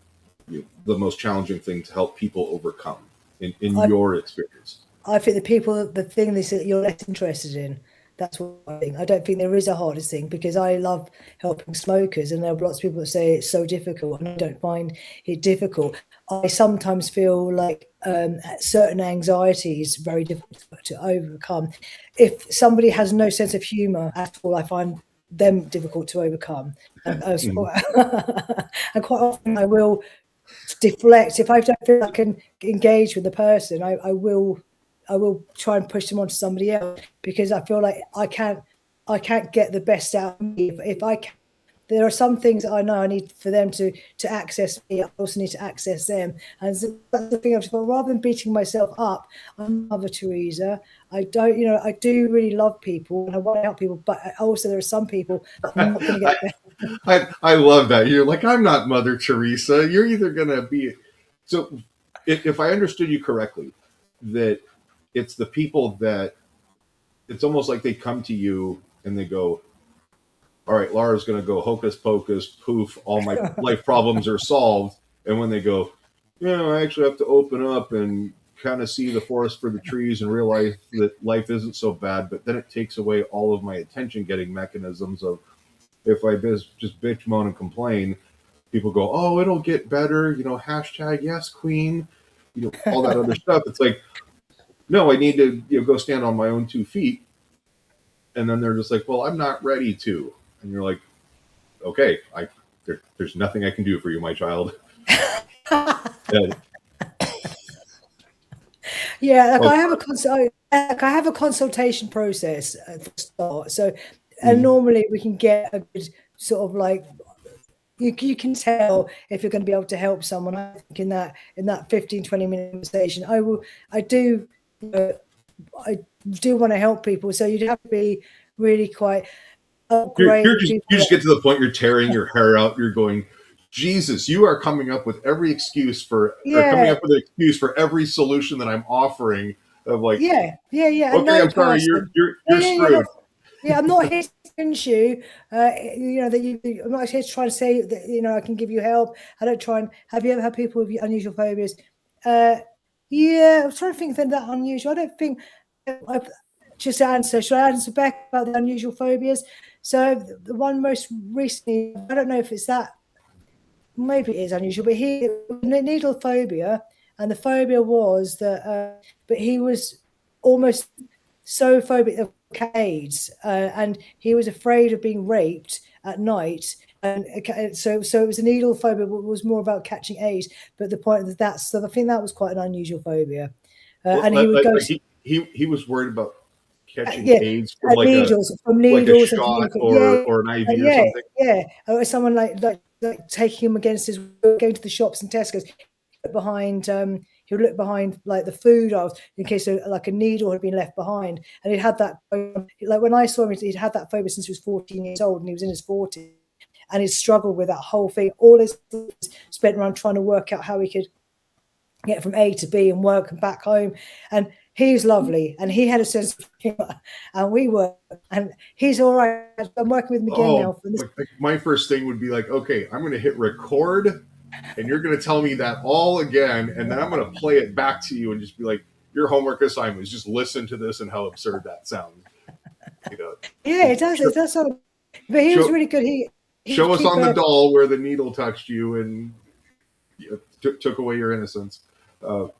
the most challenging thing to help people overcome in your experience? I think the thing that you're less interested in. That's what I think. I don't think there is a hardest thing, because I love helping smokers, and there are lots of people that say it's so difficult, and I don't find it difficult. I sometimes feel like certain anxieties very difficult to overcome. If somebody has no sense of humor at all, I find them difficult to overcome. And quite often I will deflect. If I don't feel I can engage with the person, I will try and push them onto somebody else, because I feel like I can't get the best out of me if I can. There are some things that I know I need for them to access me. I also need to access them, and so that's the thing. Rather than beating myself up, I'm Mother Teresa. I do really love people and I want to help people, but also there are some people I'm not going to get. I love that. You're like, I'm not Mother Teresa. You're either going to be. So, if I understood you correctly, that it's the people that it's almost like they come to you and they go, all right, Lara's going to go hocus pocus, poof, all my life problems are solved. And when they go, I actually have to open up and kind of see the forest for the trees and realize that life isn't so bad. But then it takes away all of my attention getting mechanisms of, if I just bitch, moan, and complain, people go, oh, it'll get better, hashtag yes, queen, all that other stuff. It's like, no, I need to go stand on my own 2 feet. And then they're just like, well, I'm not ready to. And you're like, okay, there's nothing I can do for you, my child. Yeah, I have a consultation process at the start. So, and normally we can get a good sort of like, you can tell if you're going to be able to help someone. I think in that 15-20 minute conversation, I do do want to help people. So you'd have to be really quite you just get to the point you're tearing your hair out. You're going, Jesus, you are coming up with every excuse or coming up with an excuse for every solution that I'm offering. Of like, yeah. Okay, I'm sorry, you're screwed. I'm not here to convince you. I'm not here to try to say that I can give you help. I don't try and. Have you ever had people with unusual phobias? Yeah, I'm trying to think of that unusual. I don't think I've just answer. Should I answer back about the unusual phobias? So the one most recently, I don't know if it's that. Maybe it is unusual, but he needle phobia, and the phobia was that. But he was almost so phobic of AIDS, and he was afraid of being raped at night. And so it was a needle phobia, but it was more about catching AIDS. But the point of that, so I think that was quite an unusual phobia. And he would go. He was worried about catching yeah, AIDS from needles, like a shot or an IV or something. Yeah, or someone like taking him against his will, going to the shops and Tesco's behind. He would look behind like the food aisles in case like a needle had been left behind, and he'd had that. Like when I saw him, he'd had that phobia since he was 14 years old, and he was in his 40s, and he'd struggled with that whole thing. All his spent around trying to work out how he could get from A to B and work and back home. And he's lovely, and he had a sense of humor, and we were, and he's all right. I'm working with him again now. My first thing would be like, okay, I'm going to hit record, and you're going to tell me that all again, and then I'm going to play it back to you and just be like, your homework assignment is just listen to this and how absurd that sounds. Yeah, it does. It does sound. But he was really good. He show us on the doll where the needle touched you and took away your innocence. But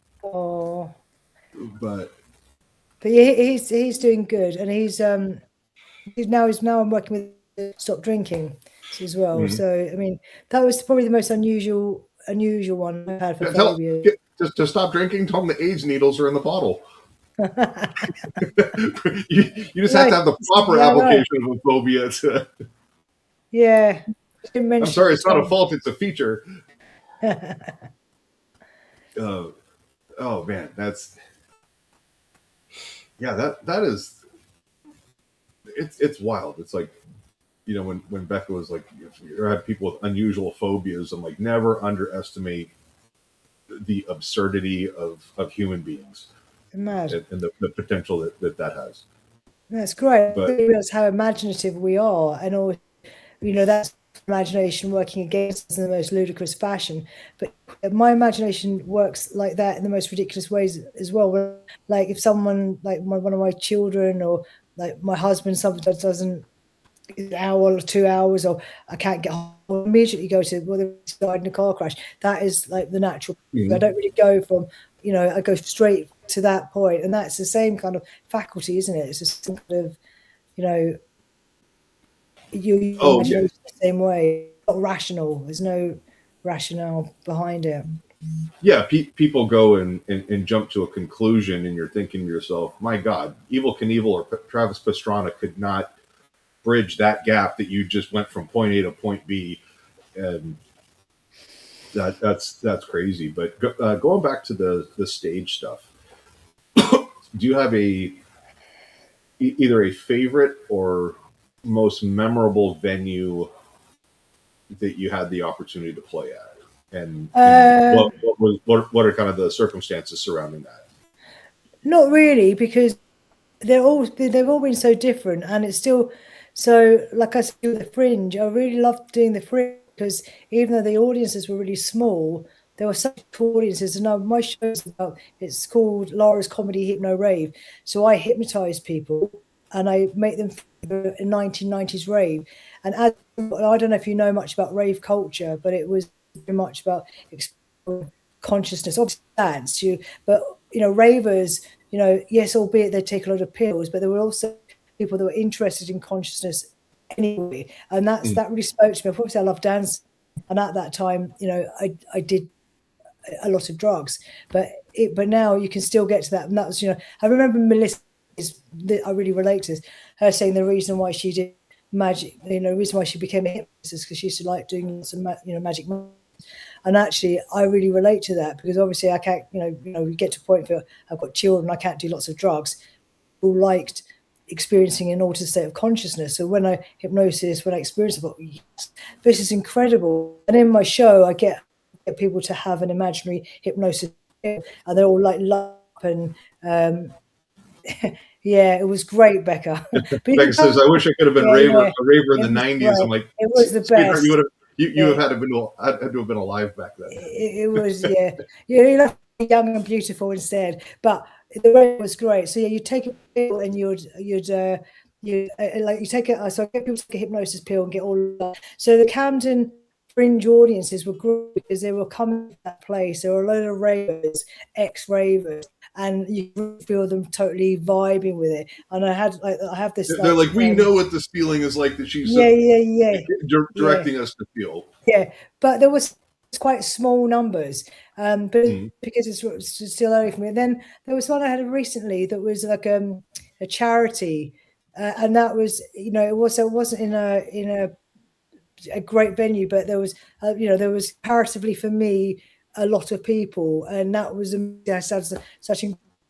yeah, he's doing good, and he's now I'm working with Stop Drinking as well. Mm-hmm. So I mean, that was probably the most unusual one I've had for phobia. Just to stop drinking, tell them the AIDS needles are in the bottle. you just have to have the proper application of a phobia to. Yeah. I'm sorry, it's not a fault, it's a feature. Oh man, that is it's wild. It's like, when Becca was like, you had people with unusual phobias, I'm like, never underestimate the absurdity of human beings and the potential that has. That's great. But that's how imaginative we are, and all that's imagination working against us in the most ludicrous fashion. But my imagination works like that in the most ridiculous ways as well. Like if someone, like one of my children or like my husband, sometimes doesn't an hour or 2 hours, or I can't get home, I'll immediately go to whether it's died in a car crash. That is like the natural. Mm-hmm. I don't really go from, I go straight to that point, and that's the same kind of faculty, isn't it? It's just kind of, you the same way. Not rational. There's no rationale behind it. Yeah, people go and jump to a conclusion, and you're thinking to yourself, my God, Evel Knievel or Travis Pastrana could not bridge that gap that you just went from point A to point B, and that's crazy. But going back to the stage stuff, do you have either a favorite or most memorable venue that you had the opportunity to play at, and what are kind of the circumstances surrounding that? Not really, because they've all been so different, and it's still so. Like I said, with the Fringe, I really loved doing the Fringe because even though the audiences were really small, there were such audiences. And my show's it's called Lara's Comedy Hypno Rave. So I hypnotize people and I make them feel a 1990s rave. And I don't know if you know much about rave culture, but it was very much about consciousness. Obviously, dance, but ravers, yes, albeit they take a lot of pills, but there were also people that were interested in consciousness anyway, and that really spoke to me. Obviously, I love dance, and at that time, I did a lot of drugs, but now you can still get to that. And that was, I remember Melissa. I really relate to this. Her saying the reason why she did magic, the reason why she became a hypnotist is because she used to like doing lots of magic. And actually, I really relate to that, because obviously I can't, we get to a point where I've got children, I can't do lots of drugs. People liked experiencing an altered state of consciousness. So when I experienced, I thought, yes, this is incredible. And in my show, I get people to have an imaginary hypnosis, and they're all like up and yeah, it was great, Becca. Becca says, "I wish I could have been a raver in the '90s." Great. I'm like, it was the best. You have had to have been alive back then. It was, yeah. You look young and beautiful instead, but the way was great. So yeah, you take a pill and you take it. So I get people to take a hypnosis pill and get all of that. So the Camden Fringe audiences were great because they were coming to that place. There were a load of ravers, ex-ravers, and you feel them totally vibing with it. And I have this. They're like, we know what this feeling is like that she's directing us to feel. Yeah, but there was quite small numbers, but because it's still early for me. And then there was one I had recently that was like a charity, and that was, it wasn't in a great venue, but there was there was comparatively for me a lot of people, and that was such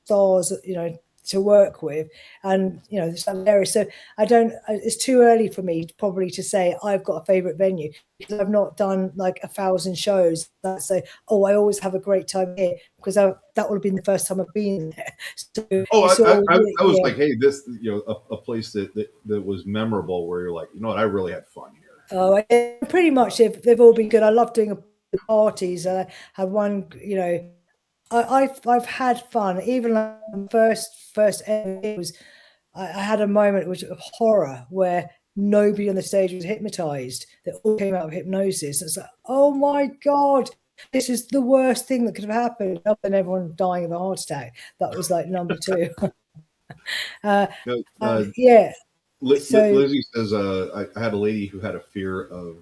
stars to work with, and it's hilarious. So it's too early for me probably to say I've got a favorite venue, because I've not done like 1,000 shows that say, oh, I always have a great time here, because that would have been the first time I've been there. So I was like, hey, this a place that was memorable, where you're like, what, I really had fun here. Oh, pretty much they've all been good. I love doing parties. I had one, I've had fun. Even like first ever was, I had a moment which of horror where nobody on the stage was hypnotized. They all came out of hypnosis. It's like, oh my God, this is the worst thing that could have happened. Other than everyone dying of a heart attack. That was like number 2. Yeah. Lizzie says, I had a lady who had a fear of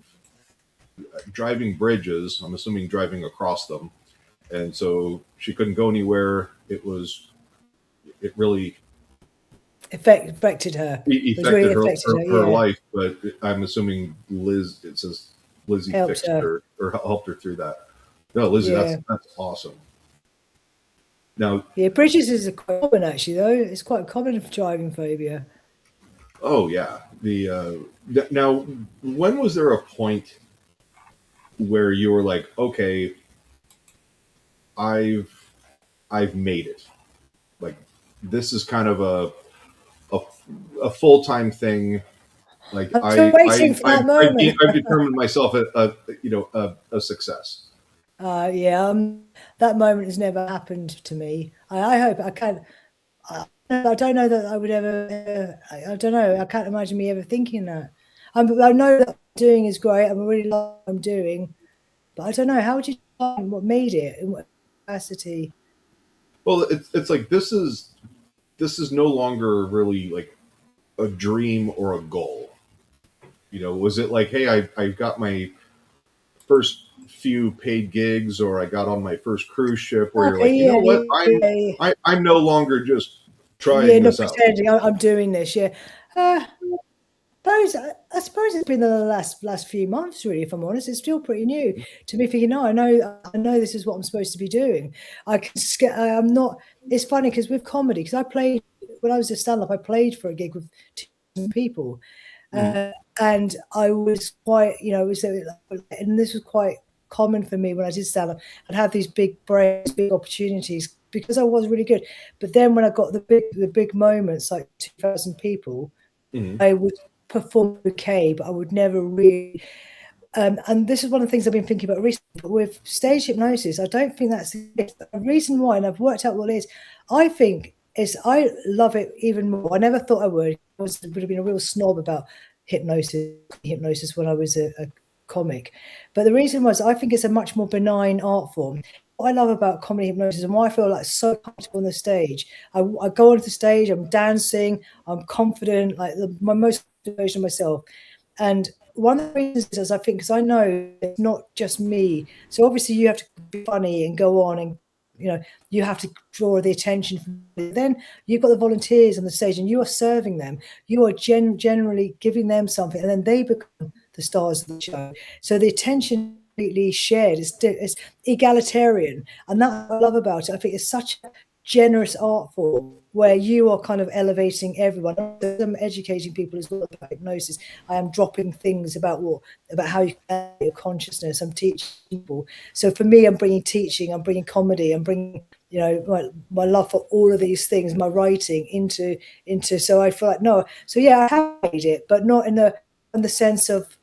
driving bridges. I'm assuming driving across them. And so she couldn't go anywhere. It really affected her. Her life. But I'm assuming it says Lizzie fixed her or helped her through that. No, Lizzie, that's awesome. Now, bridges is quite common actually, though. It's quite common for driving phobia. Oh yeah. Now, when was there a point where you were like, okay, I've made it. Like, this is kind of a full-time thing. Like, I've determined myself a success. That moment has never happened to me. I hope I can. I don't know that I would ever. I don't know. I can't imagine me ever thinking that. I know that what I'm doing is great. I really love what I'm doing, but I don't know. How would you find what made it? In what capacity? Well, it's like this is no longer really like a dream or a goal. Was it like, hey, I got my first few paid gigs, or I got on my first cruise ship, where you're like, what? I'm no longer just trying this out. Pretending I'm doing this. I suppose it's been the last few months, really. If I'm honest, it's still pretty new to me. Thinking, no, I know this is what I'm supposed to be doing. I'm not. It's funny because with comedy, because I played when I was a stand-up, I played for a gig with 2 people, and I was quite, and this was quite common for me when I did stand-up. I'd have these big breaks, big opportunities, because I was really good. But then when I got the big moments, like 2,000 people, I would perform okay, but I would never really. And this is one of the things I've been thinking about recently. But with stage hypnosis, I don't think that's the reason why, and I've worked out what it is. I think I love it even more. I never thought I would. I would have been a real snob about hypnosis when I was a comic. But the reason was, I think it's a much more benign art form. What I love about comedy hypnosis, and why I feel like so comfortable on the stage, I go onto the stage, I'm dancing, I'm confident, like my most version of myself. And one of the reasons is, I think, because I know it's not just me. So obviously you have to be funny and go on, and you have to draw the attention. Then you've got the volunteers on the stage, and you are serving them. You are generally giving them something, and then they become the stars of the show. So the attention completely shared. It's egalitarian, and that's what I love about it. I think it's such a generous art form where you are kind of elevating everyone. I'm educating people as well about hypnosis. I am dropping things about how you can your consciousness. I'm teaching people. So for me, I'm bringing teaching, I'm bringing comedy, I'm bringing my love for all of these things, my writing into. So I feel like no. So yeah, I have made it, but not in the sense of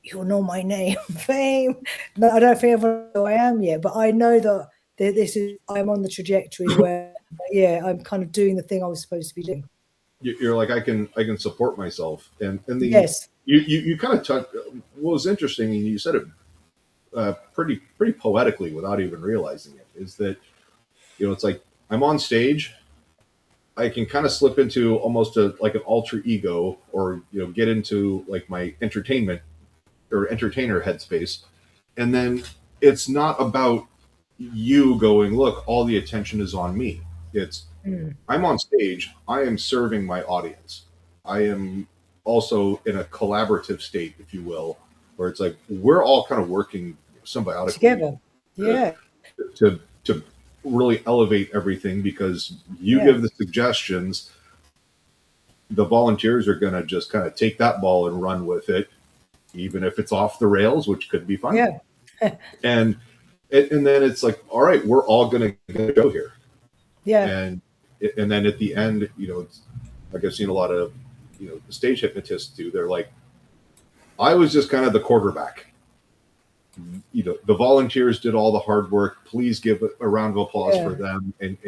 you'll know my name, fame. No, I don't think everyone knows who I am yet, but I know that I'm on the trajectory where, yeah, I'm kind of doing the thing I was supposed to be doing. You're like, I can support myself, and yes, you kind of touched. What was interesting, and you said it pretty poetically without even realizing it, is that it's like I'm on stage. I can kind of slip into almost like an alter ego, or get into like my entertainment or entertainer headspace, and then it's not about you going, look, all the attention is on me. It's I'm on stage, I am serving my audience. I am also in a collaborative state, if you will, where it's like we're all kind of working symbiotically together. Yeah. To really elevate everything, because you give the suggestions, the volunteers are going to just kind of take that ball and run with it, even if it's off the rails, which could be fun. Yeah. and then it's like, all right, we're all going to go here. Yeah. And then at the end, it's like I've seen a lot of stage hypnotists do. They're like, I was just kind of the quarterback. The volunteers did all the hard work. Please give a round of applause for them. And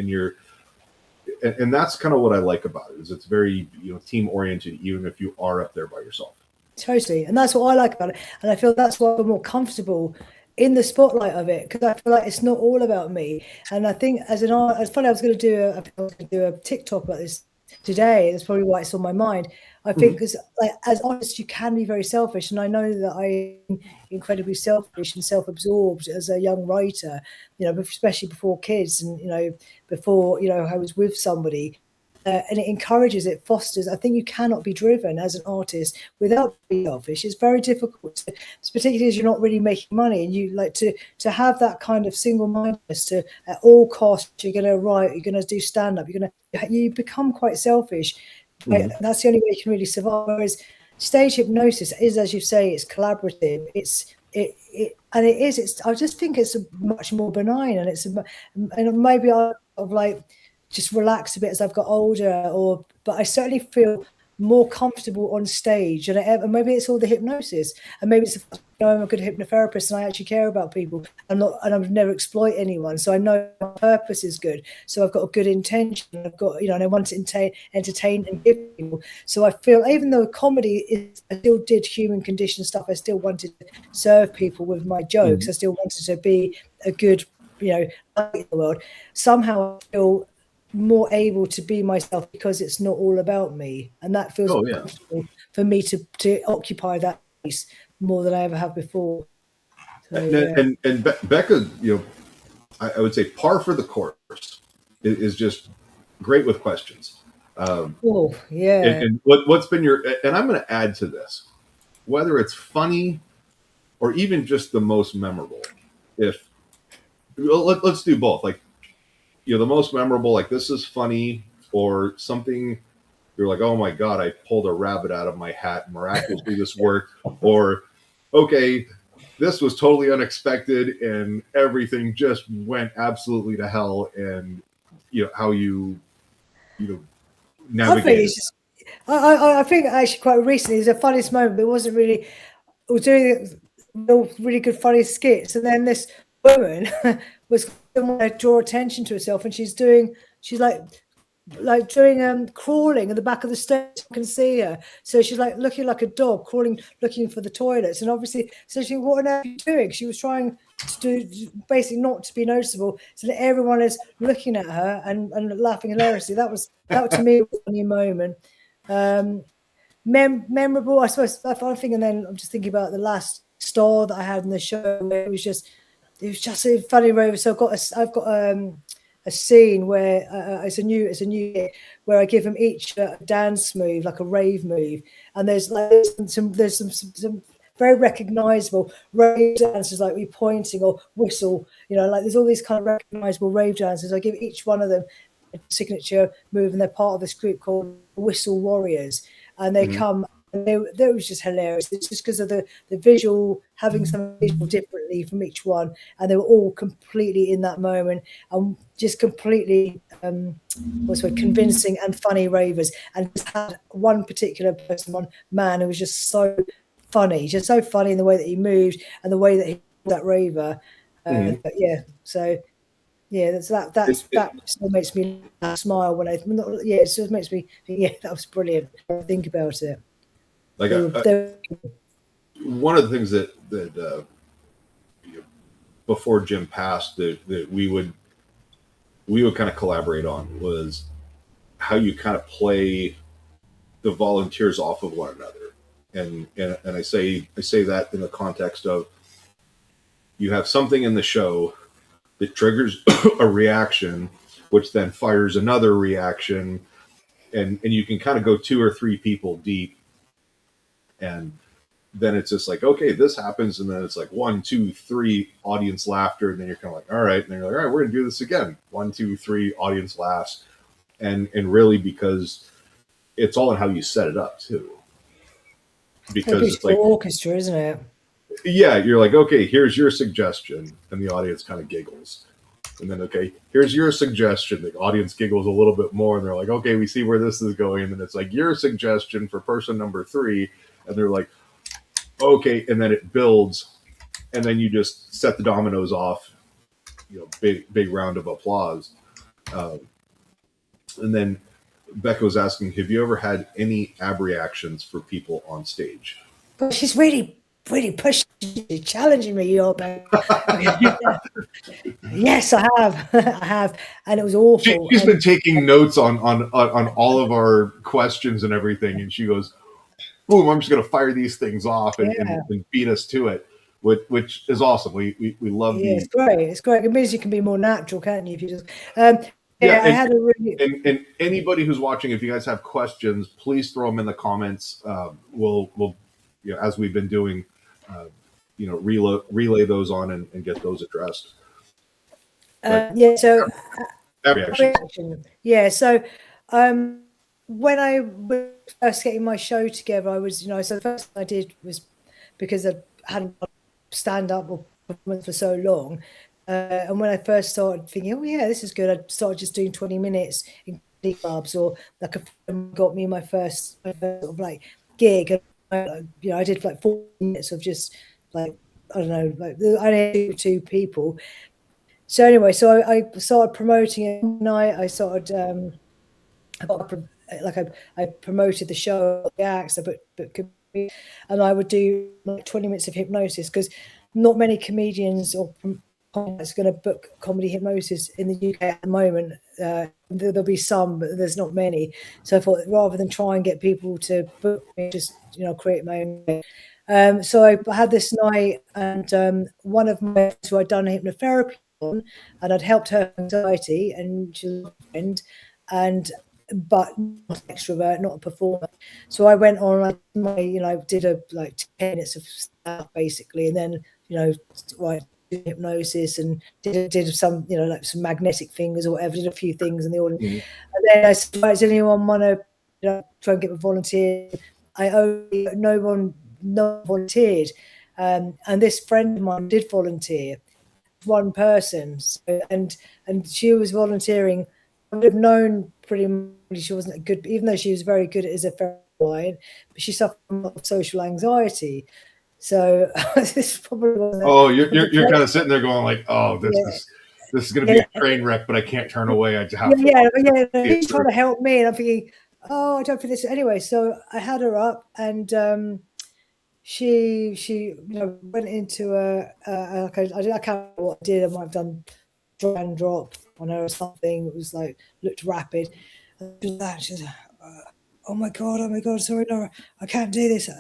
that's kind of what I like about it, is it's very team oriented, even if you are up there by yourself. Totally. And that's what I like about it. And I feel that's why I'm more comfortable in the spotlight of it, because I feel like it's not all about me. And I think as an art, it's funny, I was going to do a TikTok about this today. That's probably why it's on my mind. I think because as artists, you can be very selfish. And I know that I'm incredibly selfish and self-absorbed as a young writer, especially before kids and, before, I was with somebody. And it encourages, it fosters. I think you cannot be driven as an artist without being selfish. It's very difficult, particularly as you're not really making money, and you like to have that kind of single-mindedness. To at all costs, you're going to write, you're going to do stand-up, you become quite selfish. That's the only way you can really survive. Whereas stage hypnosis is, as you say, it's collaborative. I just think it's much more benign, and maybe I've just relaxed a bit as I've got older, but I certainly feel more comfortable on stage, and maybe it's all the hypnosis, and maybe it's I'm a good hypnotherapist and I actually care about people. I would never exploit anyone, so I know my purpose is good. So I've got a good intention. I've got and I want to entertain and give people. So I feel, even though comedy I still did human condition stuff, I still wanted to serve people with my jokes. I still wanted to be a good light in the world. Somehow I feel more able to be myself because it's not all about me, and that feels comfortable for me to occupy that space more than I ever have before. So, and Becca, I would say par for the course is just great with questions. And what's been and I'm going to add to this, whether it's funny or even just the most memorable. Let's do both. Like, the most memorable, like, this is funny, or something you're like, oh my God, I pulled a rabbit out of my hat, miraculously this worked, or okay, this was totally unexpected and everything just went absolutely to hell, and how you navigate. I think actually quite recently is the funniest moment, but it wasn't really. We were doing really good funny skits, and then this woman was going to draw attention to herself, and she's like doing crawling in the back of the stage. I can see her, so she's like looking like a dog crawling, looking for the toilets, and obviously, so she, what on earth are you doing? She was trying to do basically not to be noticeable, so that everyone is looking at her and laughing hilariously. That to me was a funny moment. Memorable, I suppose. That's one thing, and then I'm just thinking about the last star that I had in the show, where it was just a funny rover. So I've got a scene where it's a new year, where I give them each a dance move, like a rave move, and there's some very very recognizable rave dancers, like we pointing or whistle, like there's all these kind of recognizable rave dancers. I give each one of them a signature move, and they're part of this group called Whistle Warriors, and they come. And they was just hilarious. It's just because of the visual, having some visual differently from each one, and they were all completely in that moment and just completely convincing and funny ravers. And just had one particular person, one man, who was just so funny in the way that he moved and the way that he was that raver. So that still makes me smile when it still makes me think, that was brilliant. Think about it. Like one of the things that before Jim passed that we would kind of collaborate on was how you kind of play the volunteers off of one another, and I say that in the context of you have something in the show that triggers a reaction, which then fires another reaction, and you can kind of go 2 or 3 people deep. And then it's just like, okay, this happens. And then it's like 1, 2, 3 audience laughter. And then you're kind of like, all right. And then you're like, all right, we're going to do this again. 1, 2, 3 audience laughs. And really, because it's all in how you set it up too. Because it's like orchestra, isn't it? Yeah. You're like, okay, here's your suggestion. And the audience kind of giggles. And then, okay, here's your suggestion. The audience giggles a little bit more. And they're like, okay, we see where this is going. And then it's like your suggestion for person number 3. And they're like, okay, and then it builds, and then you just set the dominoes off, big round of applause. And then Becca was asking, have you ever had any ab reactions for people on stage? Well, she's really, really pushing, challenging me, Yes, I have, and it was awful. She's been taking notes on all of our questions and everything, and she goes, boom, I'm just going to fire these things off and beat us to it, which is awesome. We love these. It's great. It means you can be more natural, can't you? If you just, I had a really... And anybody who's watching, if you guys have questions, please throw them in the comments. We'll as we've been doing, relay those on and get those addressed. So reaction. So when I was first getting my show together, I was, so the first thing I did was, because I hadn't stand-up or performance for so long, and when I first started thinking, oh yeah, this is good, I started just doing 20 minutes in clubs, or like a friend got me my first sort of like gig, and I did like 4 minutes of just like, I don't know, like I only 2 people. So anyway, so I started promoting it. I started, I promoted the show, the acts, and I would do like 20 minutes of hypnosis, because not many comedians or comics are going to book comedy hypnosis in the UK at the moment. There'll be some, but there's not many. So I thought, rather than try and get people to book me, just create my own. So I had this night, and one of my friends who I'd done hypnotherapy on, and I'd helped her anxiety, and she was a friend, but not an extrovert, not a performer. So I went on, did a 10 minutes of stuff basically, and then hypnosis, and did some like some magnetic fingers or whatever, did a few things in the audience. And then I said, does anyone want to try and get a volunteer? No one volunteered, and this friend of mine did volunteer, one person, and she was volunteering. I would have known pretty much she wasn't good, even though she was very good as a therapist, but she suffered from a lot of social anxiety. So this probably wasn't. Oh, you're kind of sitting there going like, oh, this is going to be a train wreck, but I can't turn away. I have to. He's trying to help me, and I'm thinking, oh, I don't feel this anyway. So I had her up, and she went into I can't remember what I did. I might have done drag and drop on her or something. It was like, looked rapid. And she's like, oh my god, sorry, Laura, I can't do this.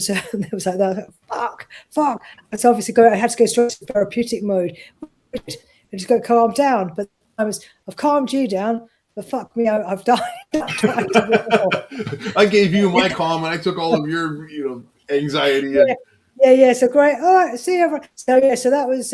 So it was like that. Fuck. It's obviously I had to go straight to therapeutic mode and just go calm down. But I've calmed you down, but fuck me, I've died. I gave you my calm, and I took all of your anxiety. Yeah. Yeah. So great. All right. See you. So yeah. So that was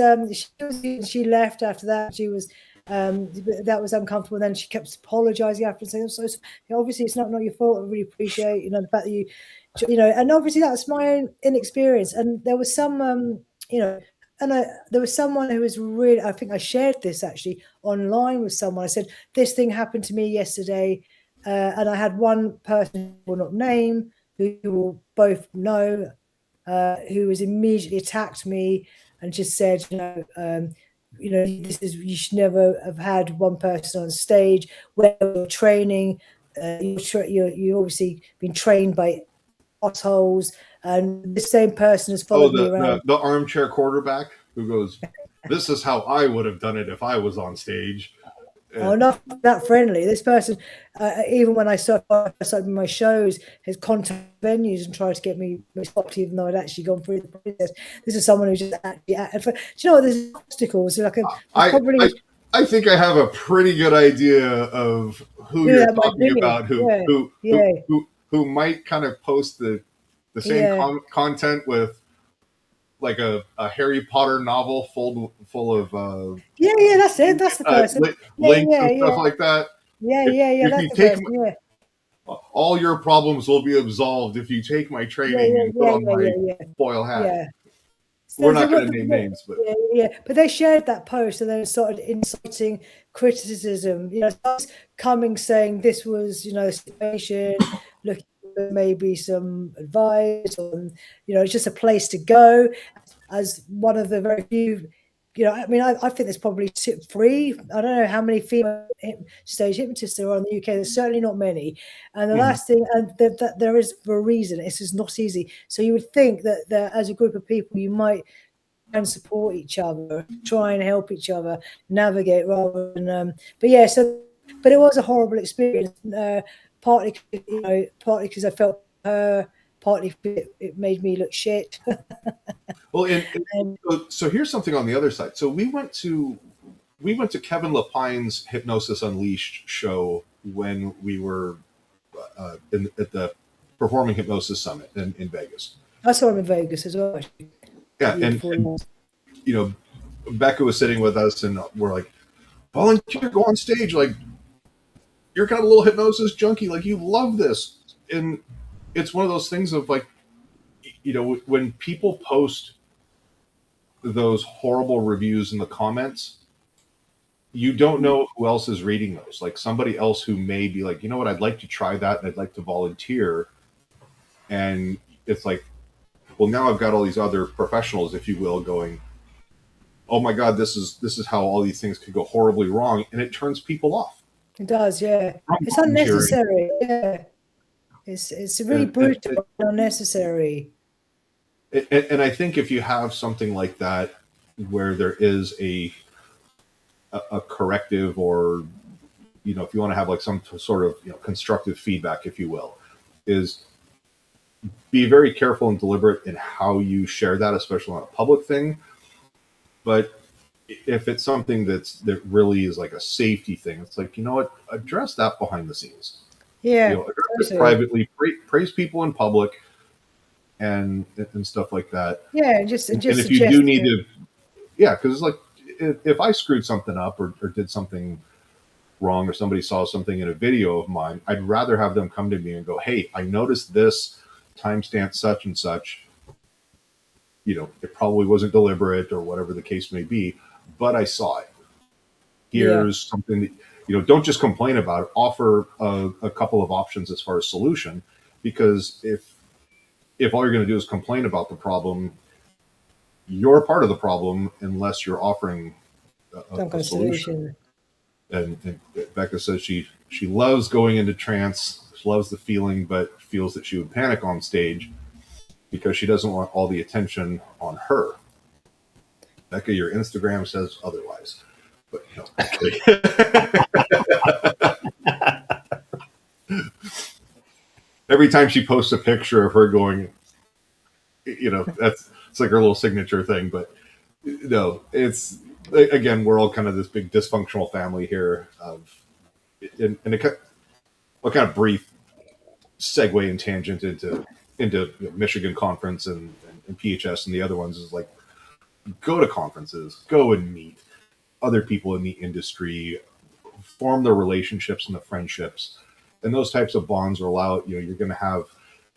she left after that. She was that was uncomfortable. Then she kept apologizing after and saying, obviously it's not your fault. I really appreciate the fact that and obviously that's my own inexperience. And there was some and there was someone who was really, I think I shared this actually online with someone. I said, this thing happened to me yesterday. And I had one person who will not name, who will both know, who was immediately attacked me and just said, you should never have had one person on stage where you're training. You're obviously been trained by assholes, and the same person has followed me around. The armchair quarterback who goes, "This is how I would have done it if I was on stage." Oh, not that friendly. This person, even when I started my shows, has contacted venues and tried to get me stopped, even though I'd actually gone through the process. This is someone who just actually. Do you know what? There's obstacles. I think I have a pretty good idea of who you're talking about. Who might kind of post the same content with like a Harry Potter novel full of that's it. That's the person. Links and stuff like that. If that's the person. All your problems will be absolved if you take my training and put on my foil hat. Yeah. So we're not going to name names, but but they shared that post and then started inciting criticism. Coming saying this was a situation, looking for maybe some advice on it's just a place to go. As one of the very few, I think there's probably 3. I don't know how many female stage hypnotists there are in the UK. There's certainly not many. And the last thing, and that there is for a reason. It's just not easy. So you would think that as a group of people, you might try and support each other, try and help each other navigate rather than. But it was a horrible experience. Partly because I felt her. Partly it made me look shit. Well, so here's something on the other side. So we went to Kevin Lepine's Hypnosis Unleashed show when we were at the Performing Hypnosis Summit in Vegas. I saw him in Vegas as well. Yeah, and Becca was sitting with us, and we're like, volunteer, go on stage, like you're kind of a little hypnosis junkie, like you love this, and it's one of those things of like, when people post those horrible reviews in the comments, you don't know who else is reading those. Like somebody else who may be like, you know what, I'd like to try that and I'd like to volunteer. And it's like, well, now I've got all these other professionals, if you will, going, oh my God, this is how all these things could go horribly wrong. And it turns people off. It does, yeah. It's unnecessary. Yeah. It's really brutal and unnecessary. And I think if you have something like that where there is a corrective, or if you want to have like some sort of constructive feedback, if you will, is be very careful and deliberate in how you share that, especially on a public thing. But if it's something that really is like a safety thing, it's like, address that behind the scenes. Yeah, address it privately, praise people in public, and stuff like that. Yeah, just and if you do need to, because it's like if I screwed something up or did something wrong, or somebody saw something in a video of mine, I'd rather have them come to me and go, hey, I noticed this, timestamp such and such. It probably wasn't deliberate or whatever the case may be, but I saw it. Here's something that, don't just complain about it. Offer a couple of options as far as solution, because if all you're going to do is complain about the problem, you're part of the problem unless you're offering a solution. And Becca says she loves going into trance, she loves the feeling, but feels that she would panic on stage because she doesn't want all the attention on her. Becca, your Instagram says otherwise. But every time she posts a picture of her going, it's like her little signature thing. But no, it's, again, we're all kind of this big dysfunctional family here. And what kind of brief segue and tangent into into Michigan Conference and PHS and the other ones is like, go to conferences, go and meet other people in the industry, form the relationships and the friendships, and those types of bonds will allow, you're going to have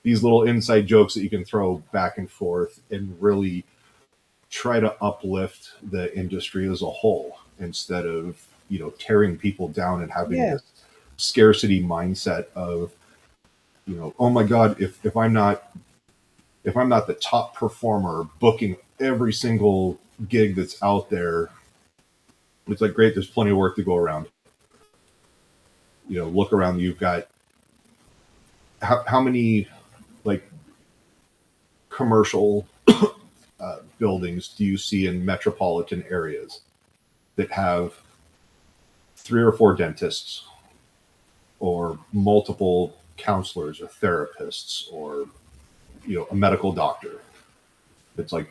these little inside jokes that you can throw back and forth and really try to uplift the industry as a whole instead of, tearing people down and having this scarcity mindset of, oh my God, if I'm not the top performer booking every single gig that's out there, it's like, great, there's plenty of work to go around. Look around, you've got how many like commercial buildings do you see in metropolitan areas that have 3 or 4 dentists or multiple counselors or therapists or a medical doctor? It's like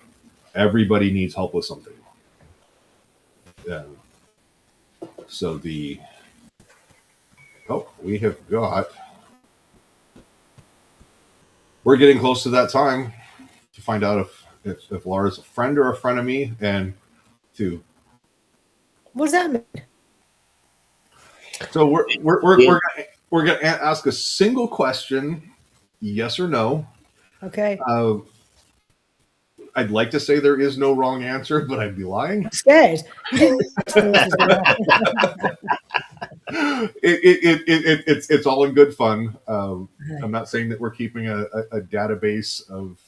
everybody needs help with something. So we have got, we're getting close to that time to find out if Lara's a friend or a frenemy, and to what does that mean? So we're gonna ask a single question, yes or no. Okay. I'd like to say there is no wrong answer, but I'd be lying. I'm scared. It's all in good fun. I'm not saying that we're keeping a database of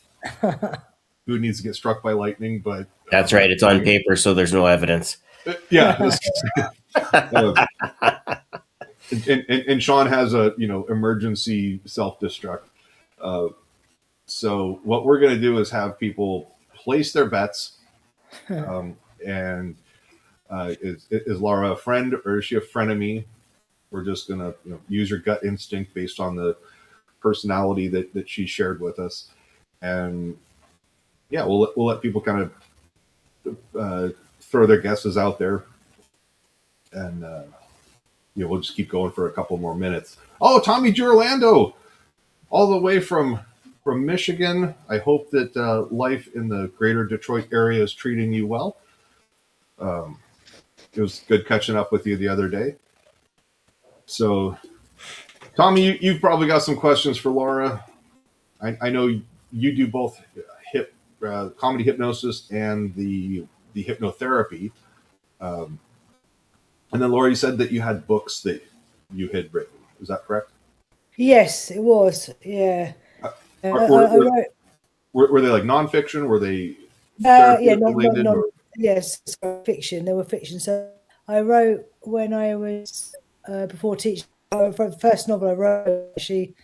who needs to get struck by lightning, but that's right. It's on paper, so there's no evidence. Yeah. And Shawn has a emergency self-destruct. So what we're going to do is have people place their bets. And is Lara a friend or is she a frenemy? We're just going to use your gut instinct based on the personality that she shared with us. And yeah, we'll let people kind of throw their guesses out there. And we'll just keep going for a couple more minutes. Oh, Tommy Girolando, all the way from Michigan. I hope that life in the greater Detroit area is treating you well. It was good catching up with you the other day. So, Tommy, you've probably got some questions for Lara. I know you do both comedy hypnosis and the hypnotherapy. And then, Lara, you said that you had books that you had written. Is that correct? Yes, it was. Yeah. Were they like nonfiction? Were they? Yes, fiction. They were fiction. So I wrote when I was before teaching. For the first novel I wrote, she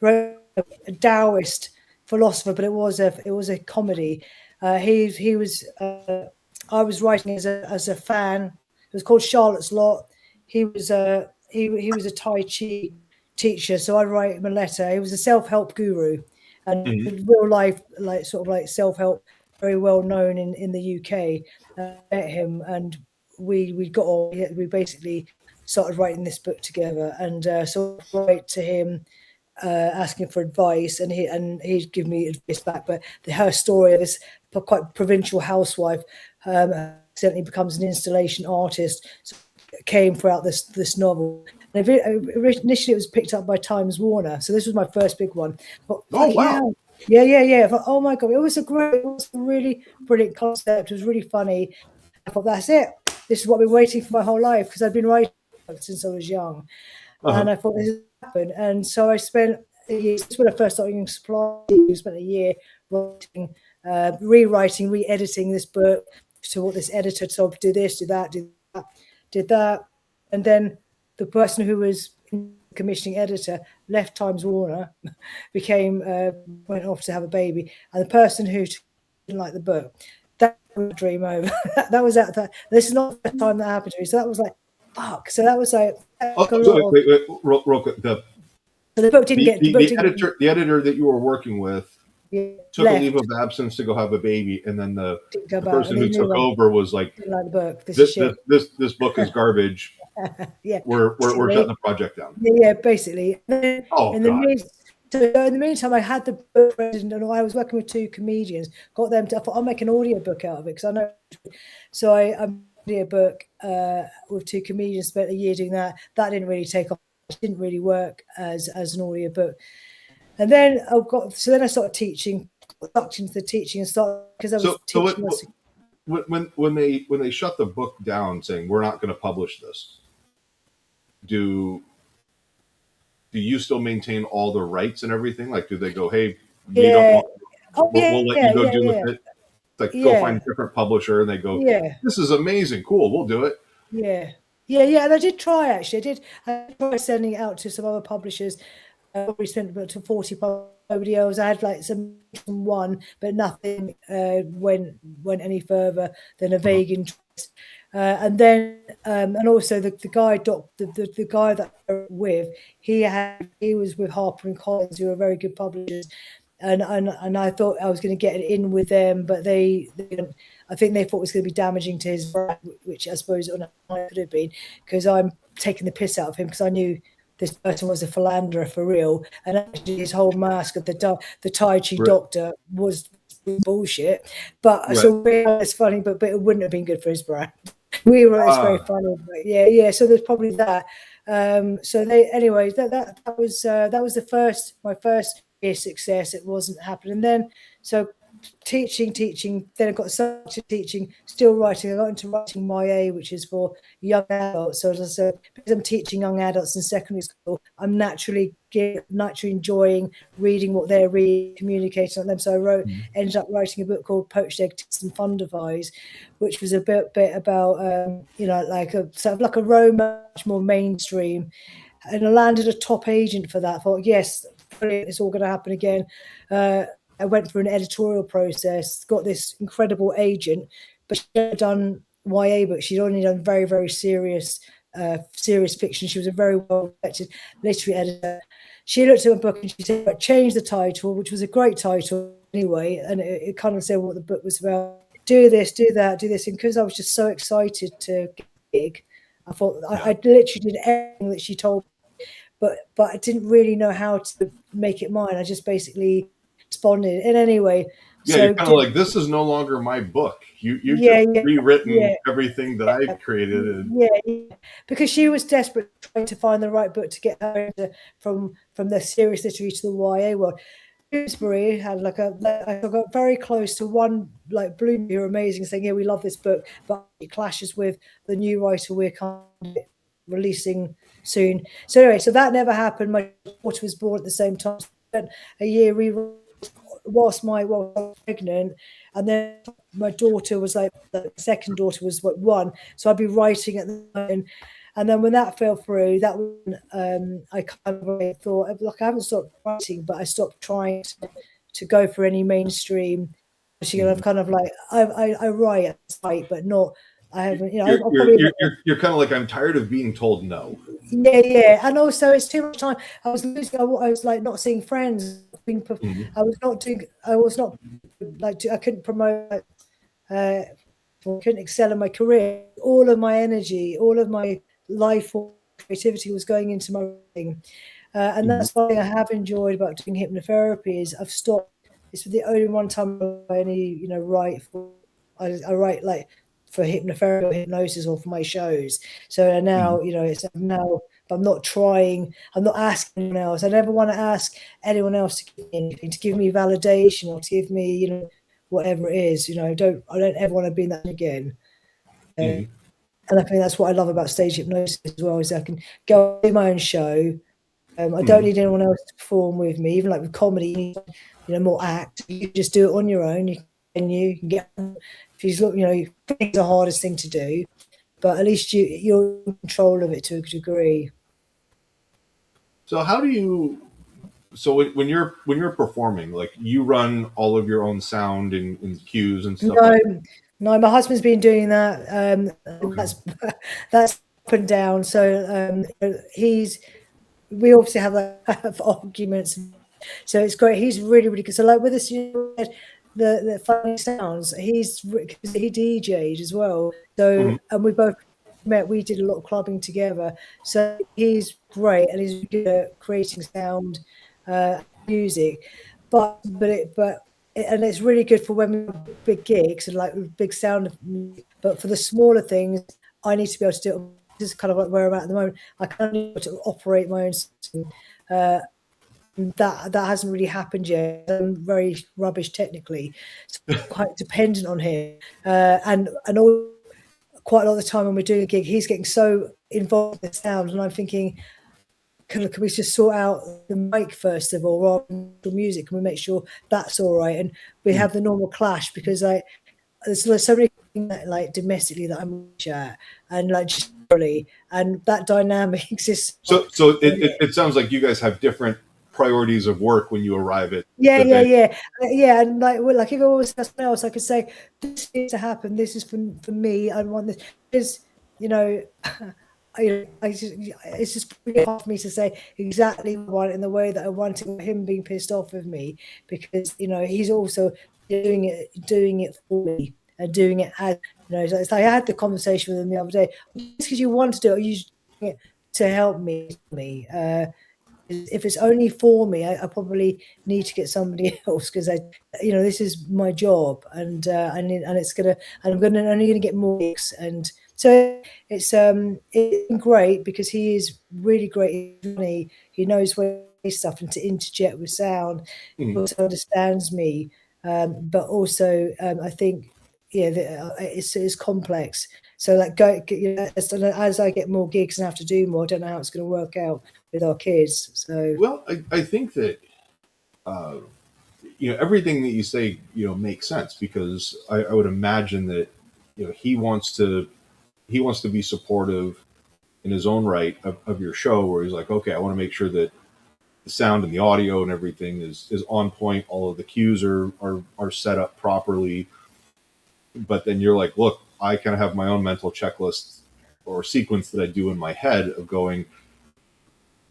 wrote a Taoist philosopher, but it was a comedy. He was. I was writing as a fan. It was called Charlotte's Lot. He was a Tai Chi teacher, so I write him a letter. He was a self-help guru, and real life, sort of self-help, very well known in the UK. Met him, and we basically started writing this book together. And so I write to him, asking for advice, and he'd give me advice back. But her story of this quite provincial housewife accidentally becomes an installation artist. So it came throughout this novel. And initially, it was picked up by Times Warner. So this was my first big one. But, wow! Yeah. I thought, oh my God, it was a really brilliant concept. It was really funny. I thought, that's it. This is what I've been waiting for my whole life, because I've been writing since I was young. And I thought this would happen. And so I spent a year, this is when I first started using supply. I spent a year writing, rewriting, re-editing this book to what this editor told, do this, do that, did that. And then the person who was commissioning editor left Times Warner, went off to have a baby. And the person who didn't like the book, that was a dream over. that was out. This is not the time that happened to me. So that was like, fuck. So that was like. Wait, real quick. The book didn't get the editor that you were working with took a leave of absence to go have a baby, and then the person who took over was like, the book. This book is garbage. Yeah, we're shutting the project down. Yeah, basically. Oh, God. So in the meantime, I had the book ready, and I was working with 2 comedians. Got them to. I thought I'll make an audio book out of it because I know. So I made a book with 2 comedians. Spent a year doing that. That didn't really take off. It didn't really work as an audio book. And then then I started teaching, sucked into the teaching and started because I was teaching. When they shut the book down, saying we're not going to publish this, do you still maintain all the rights and everything? Like, do they go, hey, we don't want, we'll let you go do with it? Like, go find a different publisher, and they go, this is amazing, cool, we'll do it. And I did try, actually. I tried sending it out to some other publishers. I probably spent about 40 nobody else. I had like some one, but nothing went any further than a vague interest. And then and also the guy the guy that I was with, he was with Harper and Collins, who are very good publishers. And I thought I was going to get it in with them, but I think they thought it was going to be damaging to his brand, which I suppose I could have been, because I'm taking the piss out of him because I knew this person was a philanderer for real, and actually his whole mask of the Tai Chi doctor was bullshit. But so it's funny, but it wouldn't have been good for his brand. It's very funny, but so there's probably that. So anyways, that was my first year success. It wasn't happening then. So teaching, then I got such a teaching, still writing. I got into writing YA, which is for young adults. So because I'm teaching young adults in secondary school, I'm naturally enjoying reading what they're reading, communicating on them. So I ended up writing a book called Poached Egg Tits and Fun Device, which was a bit about like a sort of like a romance, more mainstream. And I landed a top agent for that. I thought, yes, brilliant, it's all going to happen again. I went through an editorial process, got this incredible agent, but she had done YA books. She'd only done very, very serious fiction. She was a very well-respected literary editor. She looked at my book and she said, change the title, which was a great title anyway, and it kind of said what the book was about. Do this, do that, do this. And because I was just so excited to get big, I thought I literally did everything that she told me, but I didn't really know how to make it mine. I just basically responded in any way. Yeah, so you're kind of like, this is no longer my book. You've just rewritten everything that I created. Because she was desperate trying to find the right book to get her from the serious literary to the YA world. Dewsbury had I got very close to one, like Bloom, you're amazing, saying, yeah, we love this book, but it clashes with the new writer we're kind of releasing soon. So anyway, so that never happened. My daughter was born at the same time. Spent a year whilst I was pregnant, and then my daughter was like, the second daughter was 1, so I'd be writing at the moment. And then when that fell through, that one I kind of thought, like, I haven't stopped writing, but I stopped trying to go for any mainstream. I'm kind of like, I write, but not. I haven't, You're kind of like, I'm tired of being told no. Yeah, and also it's too much time. I was like not seeing friends. I was not like, I couldn't promote. I couldn't excel in my career. All of my energy, all of my life or creativity was going into my writing, and that's one thing I have enjoyed about doing hypnotherapy is I've stopped. It's the only one time I only write for. I write like for hypnotherapy or hypnosis or for my shows. So now it's now. But I'm not trying. I'm not asking anyone else. I never want to ask anyone else to give me anything, to give me validation or to give me whatever it is. I don't ever want to be in that again. And I think that's what I love about stage hypnosis as well, is I can go do my own show. I don't need anyone else to perform with me. Even like with comedy, you need, more act. You can just do it on your own. You can get. If you look, it's the hardest thing to do, but at least you're in control of it to a degree. So how do you? So when you're performing, like, you run all of your own sound and cues and stuff. No, my husband's been doing that. That's up and down. So we obviously have arguments. So it's great. He's really, really good. So like with this, the funny sounds, he DJ'd as well. So and we both met. We did a lot of clubbing together. So he's great, and he's good at creating sound. music, but and it's really good for when we have big gigs and like big sound of music. But for the smaller things, I need to be able to do it. This is kind of like where I'm at the moment. I kind of need to operate my own system. That hasn't really happened yet. I'm very rubbish technically, so I'm quite dependent on him. And all, quite a lot of the time when we're doing a gig, he's getting so involved in the sound, and I'm thinking, can we just sort out the mic first of all, rather than the music? Can we make sure that's all right? And we have the normal clash because there's so many things that, like domestically, that I'm at, and like just really, and that dynamic exists. So it sounds like you guys have different priorities of work when you arrive at yeah, and like if it was something else, I could say this needs to happen. This is for me. I want this because it's just really hard for me to say exactly what I want in the way that I want it, him being pissed off with me, because he's also doing it for me and doing it as it's like I had the conversation with him the other day. Just because you want to do it, you doing it to help me. If it's only for me, I probably need to get somebody else, because this is my job, and I'm only gonna get more gigs, and so it's been great because he is really great. He knows where stuff and to interject with sound. He also understands me, but also I think it's complex. So like as I get more gigs and have to do more, I don't know how it's going to work out with our kids. So well, I think that everything that you say makes sense, because I would imagine that he wants to be supportive in his own right of your show, where he's like, okay, I want to make sure that the sound and the audio and everything is on point, all of the cues are set up properly. But then you're like, look, I kind of have my own mental checklist or sequence that I do in my head of going,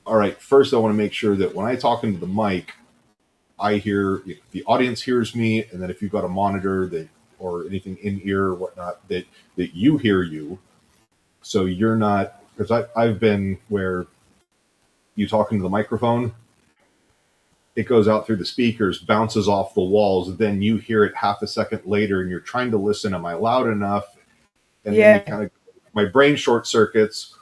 all right, first I want to make sure that when I talk into the mic, I hear, the audience hears me, and then if you've got a monitor that or anything in ear or whatnot, that you hear you. So you're not, because I've been where you talk into the microphone, it goes out through the speakers, bounces off the walls, then you hear it half a second later, and you're trying to listen, am I loud enough? And then you kind of, my brain short circuits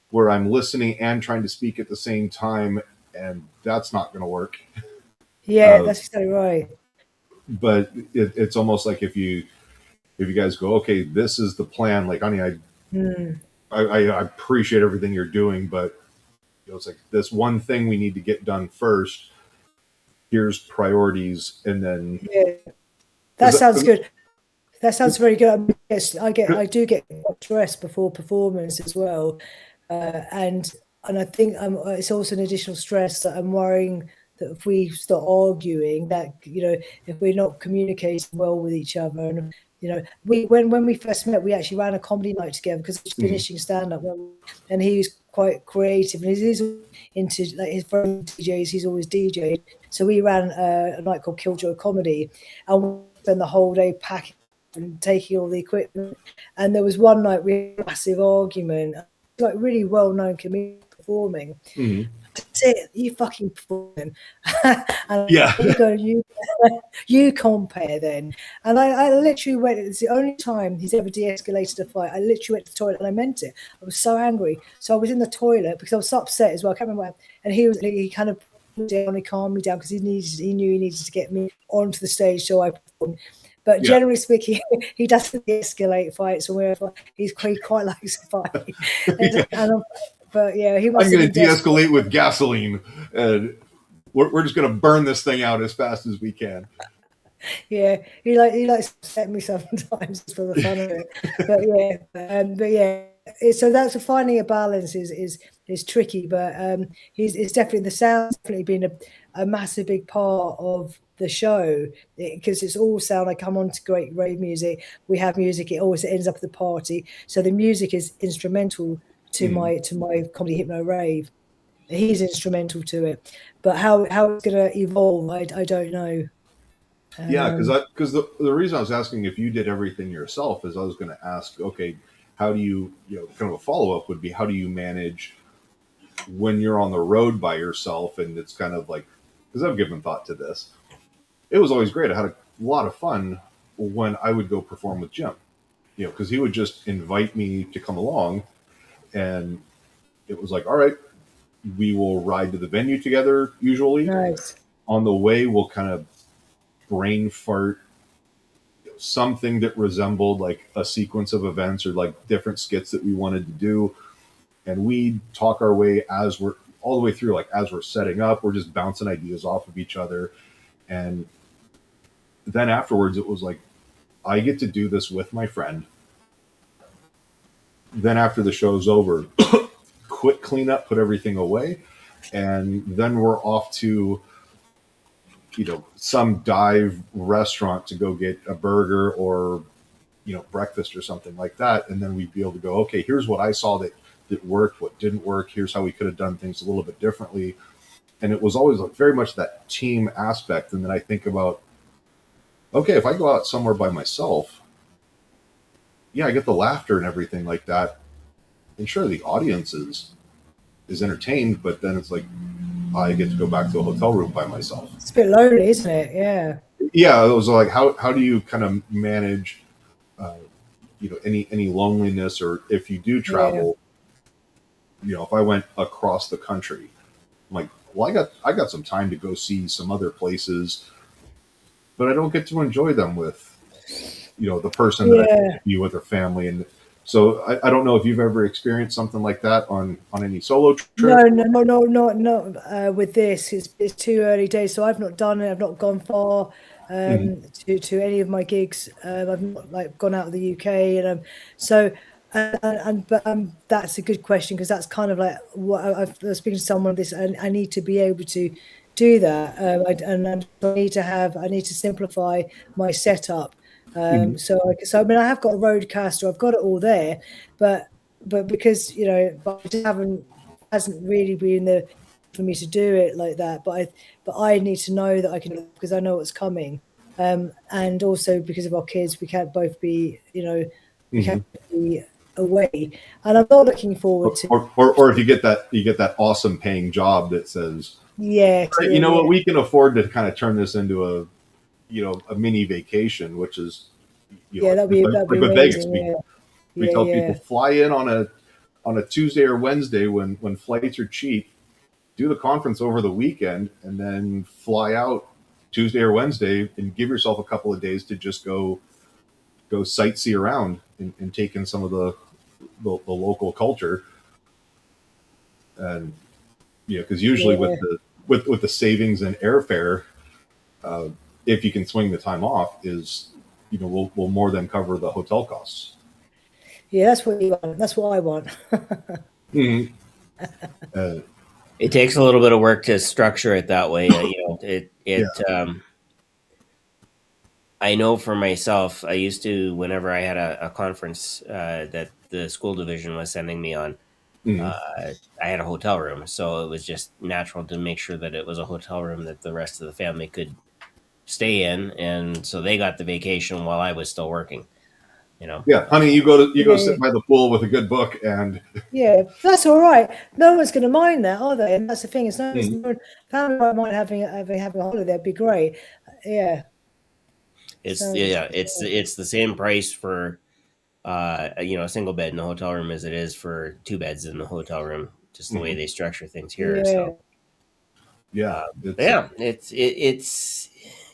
where I'm listening and trying to speak at the same time, and that's not going to work. Yeah, that's exactly right. But it's almost like if you guys go, okay, this is the plan. Like, honey, I appreciate everything you're doing, but it's like this one thing we need to get done first. Here's priorities, and then that sounds good. That sounds very good. I do get stressed before performance as well, and I think it's also an additional stress that I'm worrying that if we start arguing, that if we're not communicating well with each other, and when we first met, we actually ran a comedy night together because he was finishing stand up, and he was quite creative, and he's into like his friend DJs. He's always DJed, so we ran a night called Killjoy Comedy, and we spent the whole day packing and taking all the equipment. And there was one night we had a massive argument, like really well-known comedian performing. That's it, you fucking performing. And you compare then. And I literally went, it's the only time he's ever de-escalated a fight. I literally went to the toilet, and I meant it. I was so angry. So I was in the toilet because I was so upset as well. I can't remember what, and he kind of put down, he calmed me down because he knew he needed to get me onto the stage so I performed. But generally speaking, he doesn't de-escalate fights, or wherever he quite likes to fight. But yeah, he must. I'm going to de-escalate with gasoline, and we're just going to burn this thing out as fast as we can. Yeah, he likes to upset me sometimes for the fun of it. But yeah, so that's finding a balance is tricky. But it's definitely, the sound's definitely been a massive big part of the show, because it's all sound. I come on to great rave music. We have music. It always ends up at the party. So the music is instrumental to my comedy hypno rave. He's instrumental to it. But how it's going to evolve, I don't know. Because the reason I was asking if you did everything yourself is I was going to ask, okay, how do you kind of a follow-up would be, how do you manage when you're on the road by yourself, and it's kind of like because I've given thought to this. It was always great. I had a lot of fun when I would go perform with Jim, because he would just invite me to come along, and it was like, all right, we will ride to the venue together. Usually, Nice. on the way, we'll kind of brain fart something that resembled like a sequence of events or like different skits that we wanted to do, and we talk our way as we're all the way through, like as we're setting up, we're just bouncing ideas off of each other. And then afterwards it was like, I get to do this with my friend. Then after the show's over, quick cleanup, put everything away, and then we're off to some dive restaurant to go get a burger or breakfast or something like that. And then we'd be able to go, okay, here's what I saw that worked, what didn't work, here's how we could have done things a little bit differently. And it was always like very much that team aspect. And then I think about, okay, if I go out somewhere by myself, I get the laughter and everything like that, and sure, the audience is entertained, but then it's like I get to go back to a hotel room by myself. It's a bit lonely, isn't it? Yeah. Yeah, it was like, how do you kind of manage any loneliness, or if you do travel, if I went across the country, I'm like, well, I got some time to go see some other places, but I don't get to enjoy them with the person that I get to be with, or family. And so I don't know if you've ever experienced something like that on any solo trip. No. With this, it's too early days, so I've not done it. I've not gone far to any of my gigs. I've not gone out of the UK, and but that's a good question, because that's kind of like what I was speaking to someone this, and I need to be able to do that, I need to simplify my setup. So I mean, I have got a Rodecaster, I've got it all there, but because but I just hasn't really been there for me to do it like that. But I need to know that I can, because I know what's coming, and also because of our kids, we can't both be we can't be away, and I'm not looking forward to. Or if you get that awesome paying job that says, what, we can afford to kind of turn this into a mini vacation, which is that'd be Vegas. amazing. We tell people, fly in on a Tuesday or Wednesday when flights are cheap, do the conference over the weekend, and then fly out Tuesday or Wednesday and give yourself a couple of days to just go sightsee around and take in some of the local culture. And because usually with the savings and airfare, if you can swing the time off, is will more than cover the hotel costs. Yeah, that's what you want. That's what I want. It takes a little bit of work to structure it that way. I know for myself, I used to, whenever I had a conference that the school division was sending me on, I had a hotel room. So it was just natural to make sure that it was a hotel room that the rest of the family could stay in. And so they got the vacation while I was still working. Yeah, honey, you go sit by the pool with a good book, and that's all right. No one's going to mind that, are they? And that's the thing. It's no family might mind having a holiday. That'd be great. Yeah. It's the same price for a single bed in the hotel room as it is for two beds in the hotel room. Just the way they structure things here. So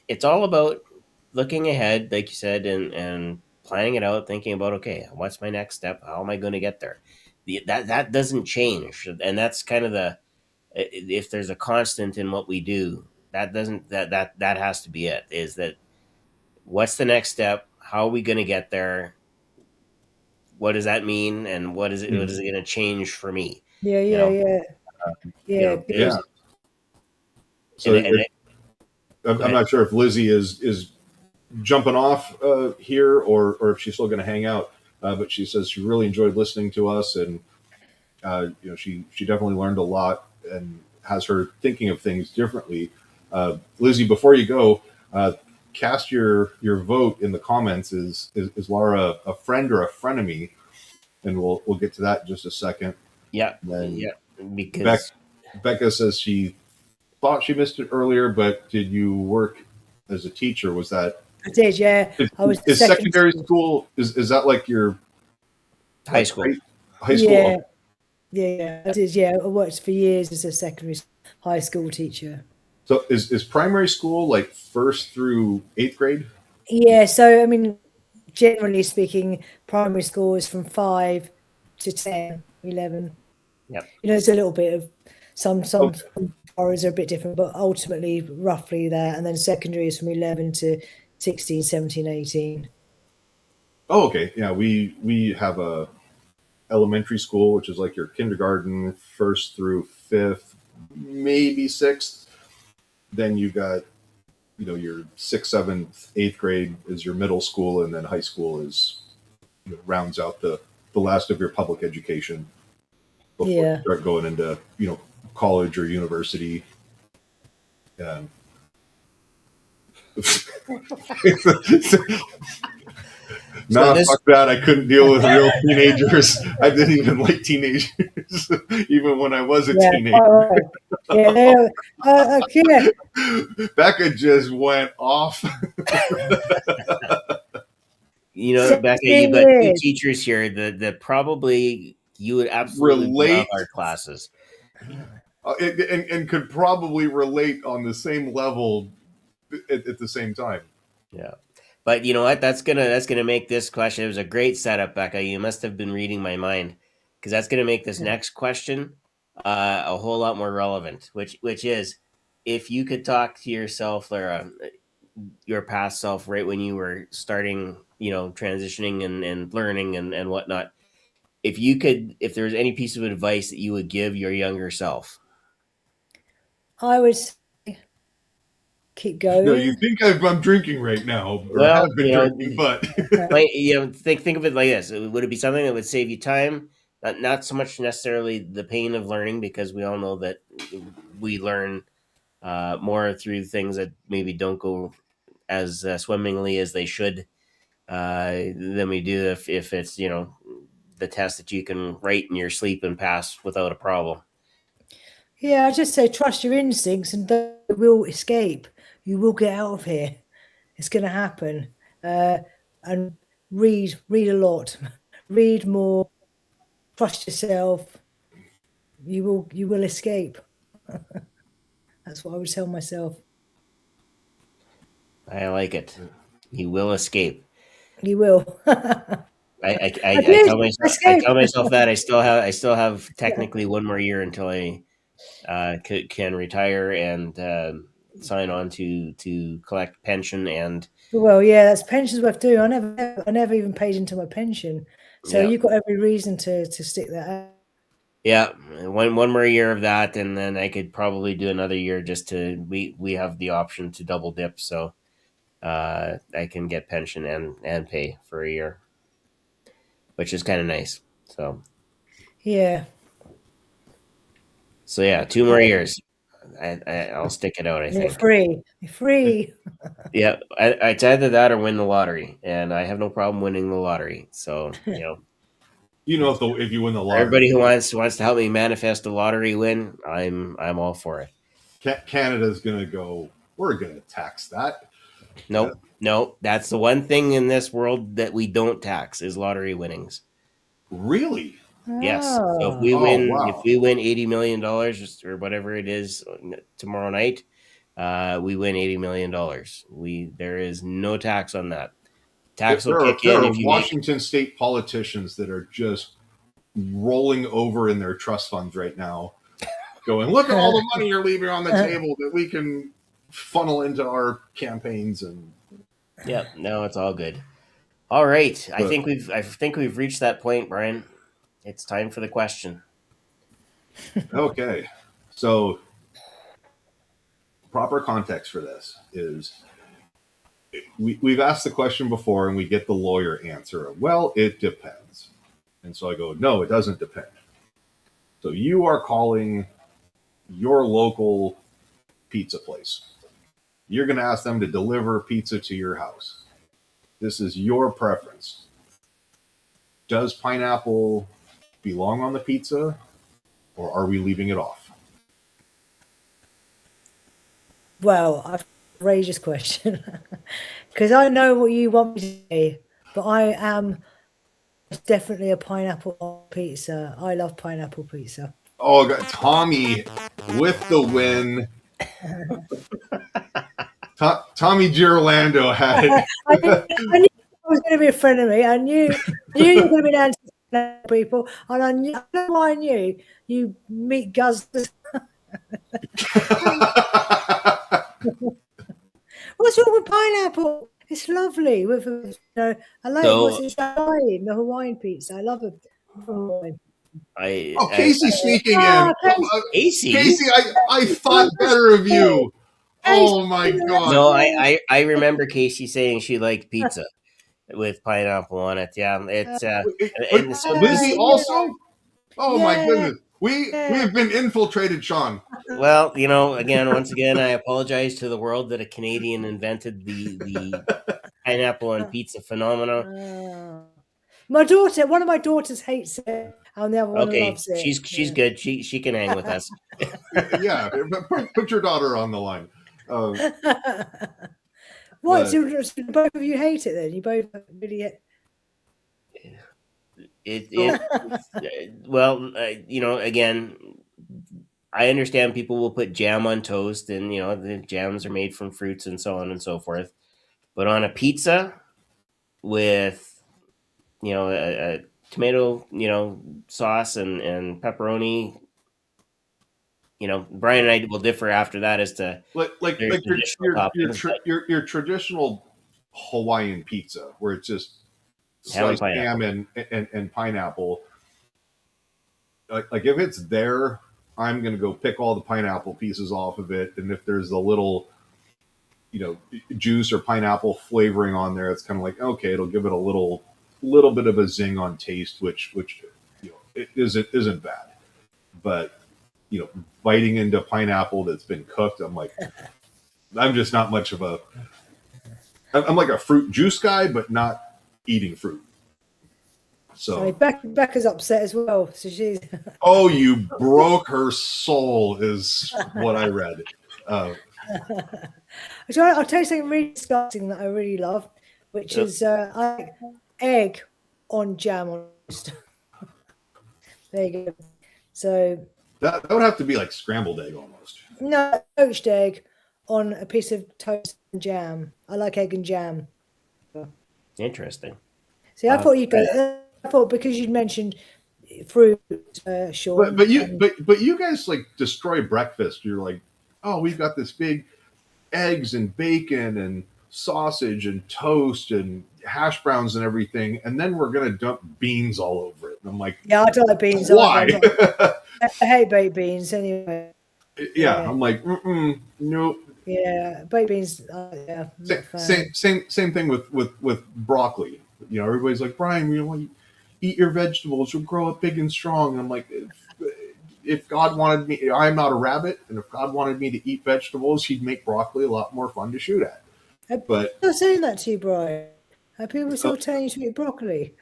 it's all about looking ahead, like you said, and planning it out, thinking about, okay, what's my next step? How am I going to get there? That doesn't change, and that's kind of if there's a constant in what we do, that has to be it. Is that what's the next step? How are we going to get there? What does that mean? And what is it going to change for me? So I'm not sure if Lizzie is jumping off here, or if she's still going to hang out. But she says she really enjoyed listening to us, and she definitely learned a lot and has her thinking of things differently. Lizzie, before you go, cast your vote in the comments. Is Lara a friend or a frenemy? And we'll get to that in just a second. Yeah. Then because Becca says she thought she missed it earlier, but did you work as a teacher? Was that? I did, yeah. I was Is secondary school, is that like your High school. High school? Yeah, I did. Yeah, I worked for years as a secondary high school teacher. So is primary school like 1st through 8th grade? Yeah, so I mean, generally speaking, primary school is from 5 to 10, 11. Yep. You know, it's a little bit of some boroughs are a bit different, but ultimately roughly there. And then secondary is from 11 to 16, 17, 18. Oh, okay. Yeah, we have a elementary school, which is like your kindergarten, 1st through 5th, maybe 6th. Then you got, your 6th, 7th, 8th grade is your middle school, and then high school is rounds out the last of your public education before you start going into college or university. And fuck that. I couldn't deal with real teenagers. I didn't even like teenagers, even when I was a teenager. Becca just went off. Becca, you've got two teachers here that probably you would absolutely love our classes. And could probably relate on the same level at the same time. Yeah. But you know what? That's gonna make this question. It was a great setup, Becca. You must have been reading my mind, because that's gonna make this next question a whole lot more relevant. Which is, if you could talk to yourself, Lara, your past self, right when you were starting, transitioning and learning and whatnot. If there was any piece of advice that you would give your younger self, I would say keep going. No, you think I'm drinking right now, or have been drinking, but think of it like this: would it be something that would save you time? Not so much necessarily the pain of learning, because we all know that we learn more through things that maybe don't go as swimmingly as they should than we do if it's the test that you can write in your sleep and pass without a problem. Yeah, I just say trust your instincts, and they will escape. You will get out of here. It's going to happen. And read a lot, read more, trust yourself. You will escape. That's what I would tell myself. I like it. You will escape. You will. I tell myself that I still have technically one more year until I can retire and sign on to collect pension. And well, yeah, that's pension's worth doing. I never even paid into my pension, so you've got every reason to stick that out. Yeah, one more year of that, and then I could probably do another year just to we have the option to double dip, so I can get pension and pay for a year, which is kind of nice. So yeah. So yeah, 2 more years. I'll stick it out. I think you're free. Yeah, it's either that or win the lottery, and I have no problem winning the lottery. So if you win the lottery, everybody who wants to help me manifest a lottery win, I'm all for it. Canada's gonna go. We're gonna tax that. Nope. That's the one thing in this world that we don't tax is lottery winnings. Really? Yes. So if we win $80 million or whatever it is tomorrow night, we win $80 million. There is no tax on that. Tax will kick in if you Washington state politicians that are just rolling over in their trust funds right now, going, "Look at all the money you're leaving on the table that we can funnel into our campaigns." And no, it's all good. All right, I think we've reached that point, Brian. It's time for the question. Okay, so proper context for this is we've asked the question before, and we get the lawyer answer. Well, it depends. And so I go, no, it doesn't depend. So you are calling your local pizza place. You're going to ask them to deliver pizza to your house. This is your preference. Does pineapple belong on the pizza, or are we leaving it off? Well, I've raised this question because I know what you want me to say, but I am definitely a pineapple on pizza. I love pineapple pizza. Oh, God, Tommy with the win. Tommy Girolando had it. I knew I was going to be a frenemy. I knew you were going to be an anti people, and I don't know why I knew you meat guzzlers. What's wrong with pineapple? It's lovely. With I like what's in Hawaiian, the Hawaiian pizza. I love it. Casey sneaking in. Casey, I thought better of you. Oh my God. No, I remember Casey saying she liked pizza with pineapple on it. Yeah, it's Lizzie also. Oh my goodness, we have been infiltrated, Shawn. Well, once again, I apologize to the world that a Canadian invented the pineapple on pizza phenomenon. My daughter, one of my daughters hates it, and the other one loves it. She's good. She can hang with us. Yeah, put your daughter on the line. What? So both of you hate it then? You both really hate again, I understand people will put jam on toast, and the jams are made from fruits and so on and so forth. But on a pizza with a tomato sauce and pepperoni, Brian and I will differ after that as to your traditional Hawaiian pizza where it's just sliced ham and pineapple. Like if it's there, I'm gonna go pick all the pineapple pieces off of it, and if there's a little juice or pineapple flavoring on there, it's kind of like, okay, it'll give it a little bit of a zing on taste, which it isn't bad. But biting into pineapple that's been cooked, I'm just not much of I'm like a fruit juice guy, but not eating fruit. So Becca's upset as well. So she's oh, you broke her soul is what I read. I'll tell you something really disgusting that I really love, which is I like egg on jam on toast. There you go. So that would have to be like scrambled egg almost. No, poached egg on a piece of toast and jam. I like egg and jam. Interesting. See, I thought I thought because you'd mentioned fruit, Shawn. But you guys like destroy breakfast. You're like, oh, we've got this big eggs and bacon and sausage and toast and hash browns and everything, and then we're gonna dump beans all over it. And I'm like, yeah, I don't like beans. Why? I hate baked beans anyway. Yeah, I'm like, nope. Yeah, baked beans. Yeah. Same thing with broccoli. Everybody's like, Brian, you eat your vegetables, you'll grow up big and strong. And I'm like, if God wanted me, I'm not a rabbit, and if God wanted me to eat vegetables, He'd make broccoli a lot more fun to shoot at. But I'm not saying that to you, Brian. Are people still telling you to eat broccoli?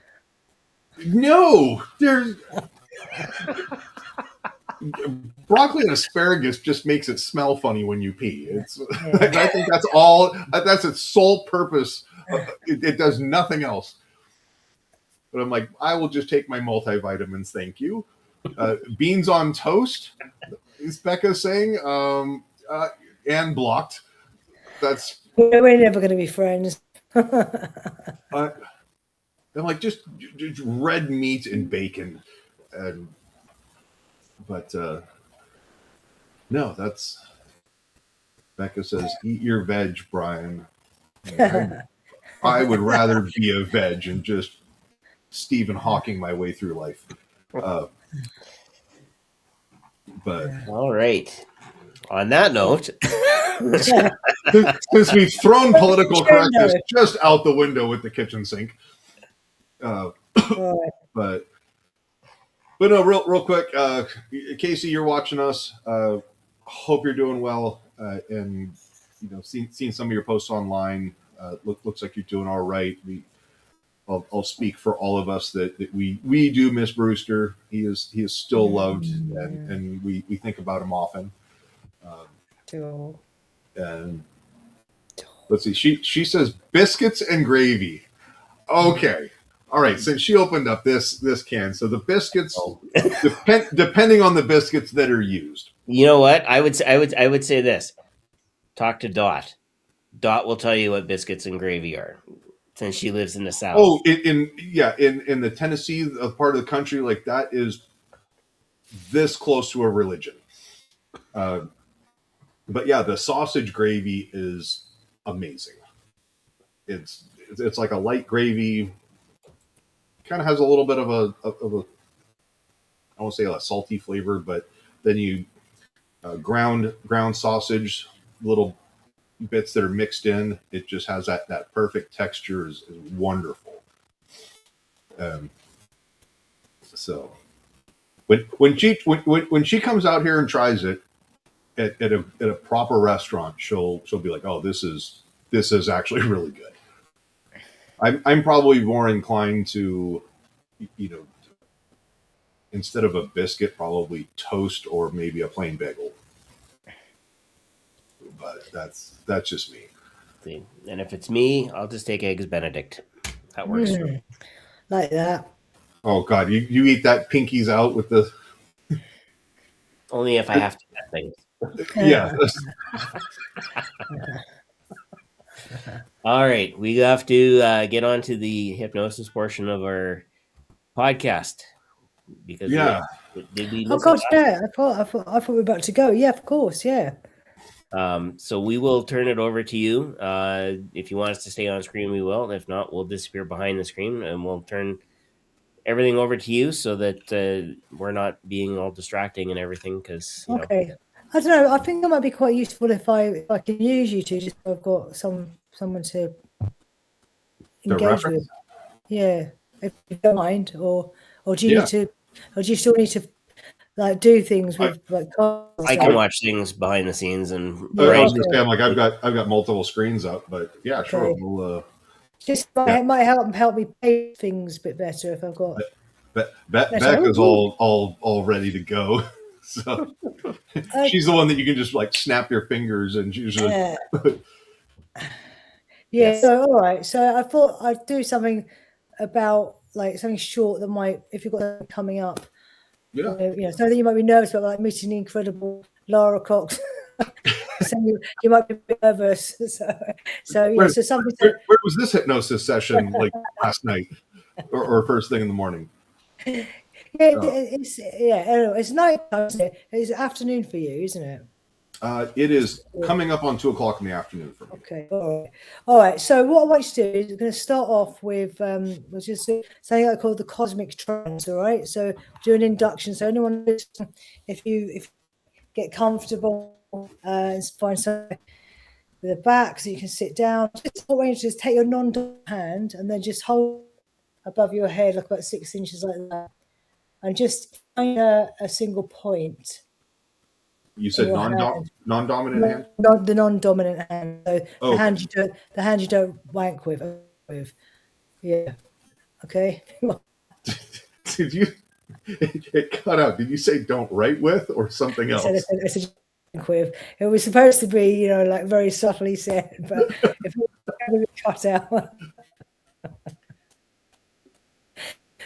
No, there's broccoli and asparagus just makes it smell funny when you pee. I think that's all. That's its sole purpose. It does nothing else. But I'm like, I will just take my multivitamins, thank you. Beans on toast, is Becca saying, and blocked. That's. We're never going to be friends. I'm like, just red meat and bacon. But no, that's. Becca says, eat your veg, Brian. I would rather be a veg and just Stephen Hawking my way through life. But all right. On that note, since we've thrown political correctness just out the window with the kitchen sink, but no, real quick, Casey, you're watching us. Hope you're doing well, and seeing some of your posts online. Looks like you're doing all right. I'll speak for all of us that we do miss Brewster. He is still loved, and we think about him often. And let's see, she says biscuits and gravy. Okay. All right. Since she opened up this can, so the biscuits, depending on the biscuits that are used. You know what? I would say this. Talk to Dot. Dot will tell you what biscuits and gravy are, since she lives in the South. Oh, in the Tennessee part of the country, like that is this close to a religion. But yeah, the sausage gravy is amazing. It's like a light gravy. Kind of has a little bit of a I won't say a salty flavor, but then you ground sausage, little bits that are mixed in. It just has that perfect texture. Is wonderful. So when she comes out here and tries it at a proper restaurant, she'll be like, oh, this is actually really good. I'm probably more inclined to, instead of a biscuit, probably toast or maybe a plain bagel. But that's just me. See, and if it's me, I'll just take eggs Benedict. That works for me. Like that. Oh God, you eat that pinkies out with the. Only if I have to get things. Yeah. All right, we have to get on to the hypnosis portion of our podcast because did we? Oh gosh, yeah. I thought we were about to go. Yeah, of course, yeah. So we will turn it over to you. If you want us to stay on screen, we will. If not, we'll disappear behind the screen and we'll turn everything over to you so that we're not being all distracting and everything. Because okay, I don't know. I think it might be quite useful if I can use you to just so I've got someone to engage with. Yeah, if you don't mind, or do you need to, or do you still need to like do things with like? I can watch things behind the scenes and. I was gonna say, I'm like I've got multiple screens up, but yeah, sure. We'll, it might help me pay things a bit better if I've got. Beck is all ready to go. So she's the one that you can just like snap your fingers and usually. Yeah. So all right. So I thought I'd do something about like something short that might, if you've got something coming up. Yeah. Something you might be nervous about, like meeting the incredible Lara Cox. So you might be a bit nervous. So something. Where was this hypnosis session like last night, or first thing in the morning? It's nighttime, isn't it? It's afternoon for you, isn't it? It is coming up on 2:00 in the afternoon for me. Okay, all right. So what I want you to do is we're going to start off with let's just do something I call the cosmic trance. All right. So do an induction. So anyone, if you get comfortable and find something with a back so you can sit down. Just take your non-dominant hand and then just hold above your head like about 6 inches like that, and just find a single point. You said non-dominant hand? The non-dominant hand. So the hand you don't wank with. Yeah. Okay. Did you? It cut out. Did you say don't write with or something else? I said with. It was supposed to be, like very subtly said, but if it was cut out.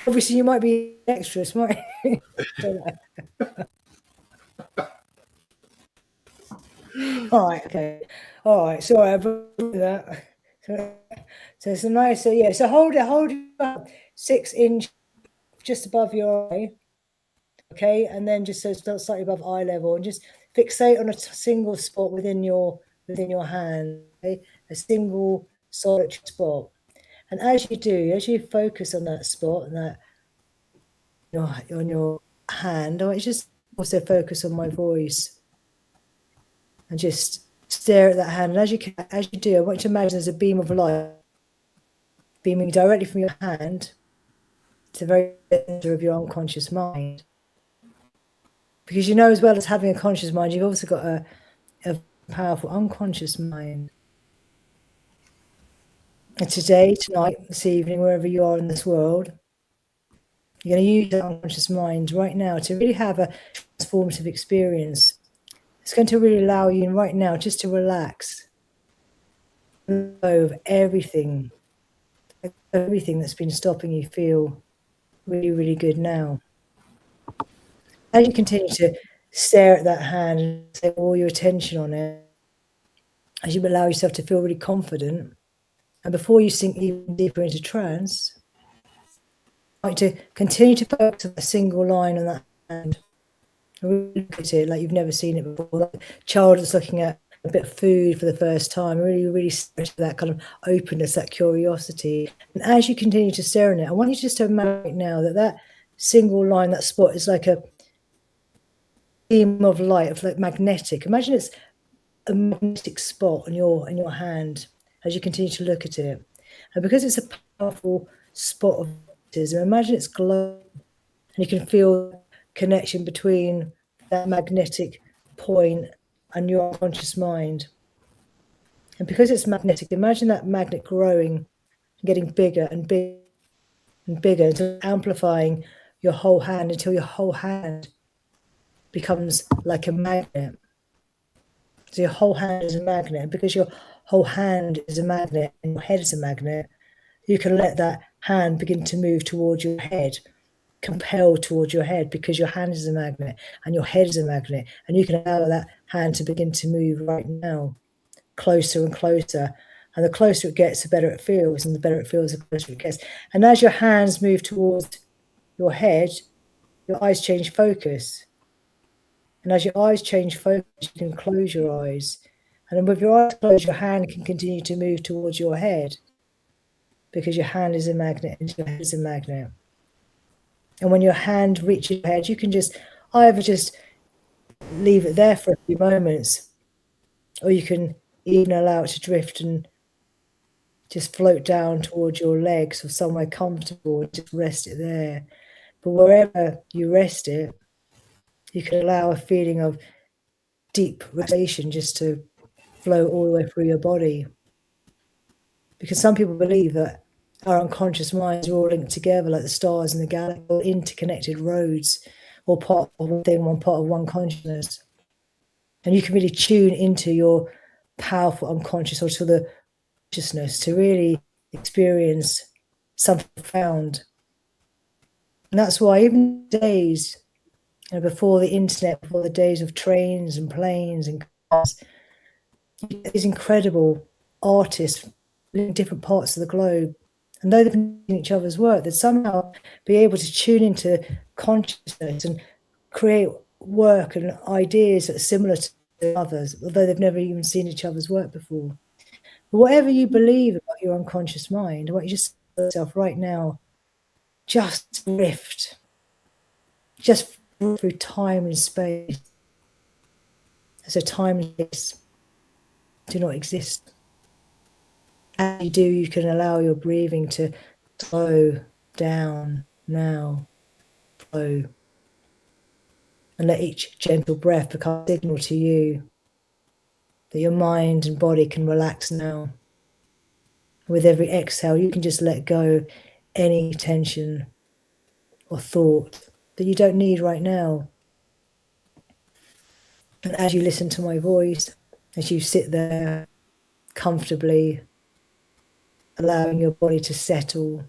Obviously, you might be extras, might you? All right, okay. All right, sorry, I brought that. So it's a nice, so hold it up 6 inches just above your eye, okay, and then just so it's slightly above eye level, and just fixate on a single spot within your hand, okay? A single solitary spot. And as you focus on that spot and that on your hand, I want you to just also focus on my voice and just stare at that hand. And as you do, I want you to imagine there's a beam of light beaming directly from your hand to the very center of your unconscious mind. Because as well as having a conscious mind, you've also got a powerful unconscious mind. And today, tonight, this evening, wherever you are in this world, you're going to use that unconscious mind right now to really have a transformative experience. It's going to really allow you right now just to relax, let go of everything that's been stopping you feel really, really good now. As you continue to stare at that hand and set all your attention on it, as you allow yourself to feel really confident, and before you sink even deeper into trance, I'd like to continue to focus on a single line on that hand. Really look at it like you've never seen it before. Like a child that's looking at a bit of food for the first time, really, really stare at that kind of openness, that curiosity. And as you continue to stare at it, I want you just to imagine right now that that single line, that spot, is like a beam of light, of like magnetic. Imagine it's a magnetic spot on your hand as you continue to look at it. And because it's a powerful spot of magnetism, imagine it's glowing, and you can feel connection between that magnetic point and your unconscious mind. And because it's magnetic, imagine that magnet growing, getting bigger and bigger and bigger, until amplifying your whole hand, until your whole hand becomes like a magnet. So your whole hand is a magnet. And because your whole hand is a magnet and your head is a magnet, you can let that hand begin to move towards your head, compelled towards your head, because your hand is a magnet and your head is a magnet. And you can allow that hand to begin to move right now, closer and closer. And the closer it gets, the better it feels. And the better it feels, the closer it gets. And as your hands move towards your head, your eyes change focus. And as your eyes change focus, you can close your eyes. And then with your eyes closed, your hand can continue to move towards your head, because your hand is a magnet and your head is a magnet. And when your hand reaches your head, you can just either just leave it there for a few moments, or you can even allow it to drift and just float down towards your legs or somewhere comfortable and just rest it there. But wherever you rest it, you can allow a feeling of deep relaxation just to flow all the way through your body. Because some people believe that our unconscious minds are all linked together like the stars in the galaxy, all interconnected roads, or part of one thing, one part of one consciousness. And you can really tune into your powerful unconscious, or to the consciousness, to really experience something profound. And that's why even days, before the internet, before the days of trains and planes and cars, these incredible artists in different parts of the globe, and though they've seen each other's work, they'd somehow be able to tune into consciousness and create work and ideas that are similar to others, although they've never even seen each other's work before. But whatever you believe about your unconscious mind, I want you to just tell yourself right now, just drift, just through time and space. So time and space do not exist. As you do, you can allow your breathing to slow down now, flow. And let each gentle breath become a signal to you that your mind and body can relax now. With every exhale, you can just let go of any tension or thought that you don't need right now. And as you listen to my voice, as you sit there comfortably, allowing your body to settle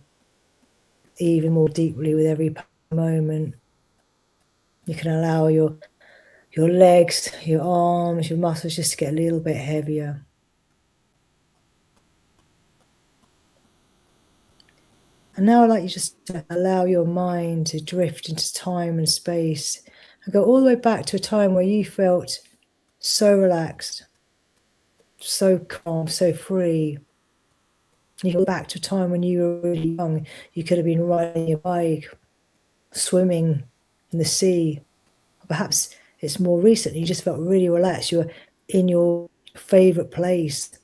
even more deeply with every moment, you can allow your legs, your arms, your muscles just to get a little bit heavier. And now I'd like you just to allow your mind to drift into time and space and go all the way back to a time where you felt so relaxed, so calm, so free. You go back to a time when you were really young. You could have been riding your bike, swimming in the sea. Or perhaps it's more recent. You just felt really relaxed. You were in your favorite place,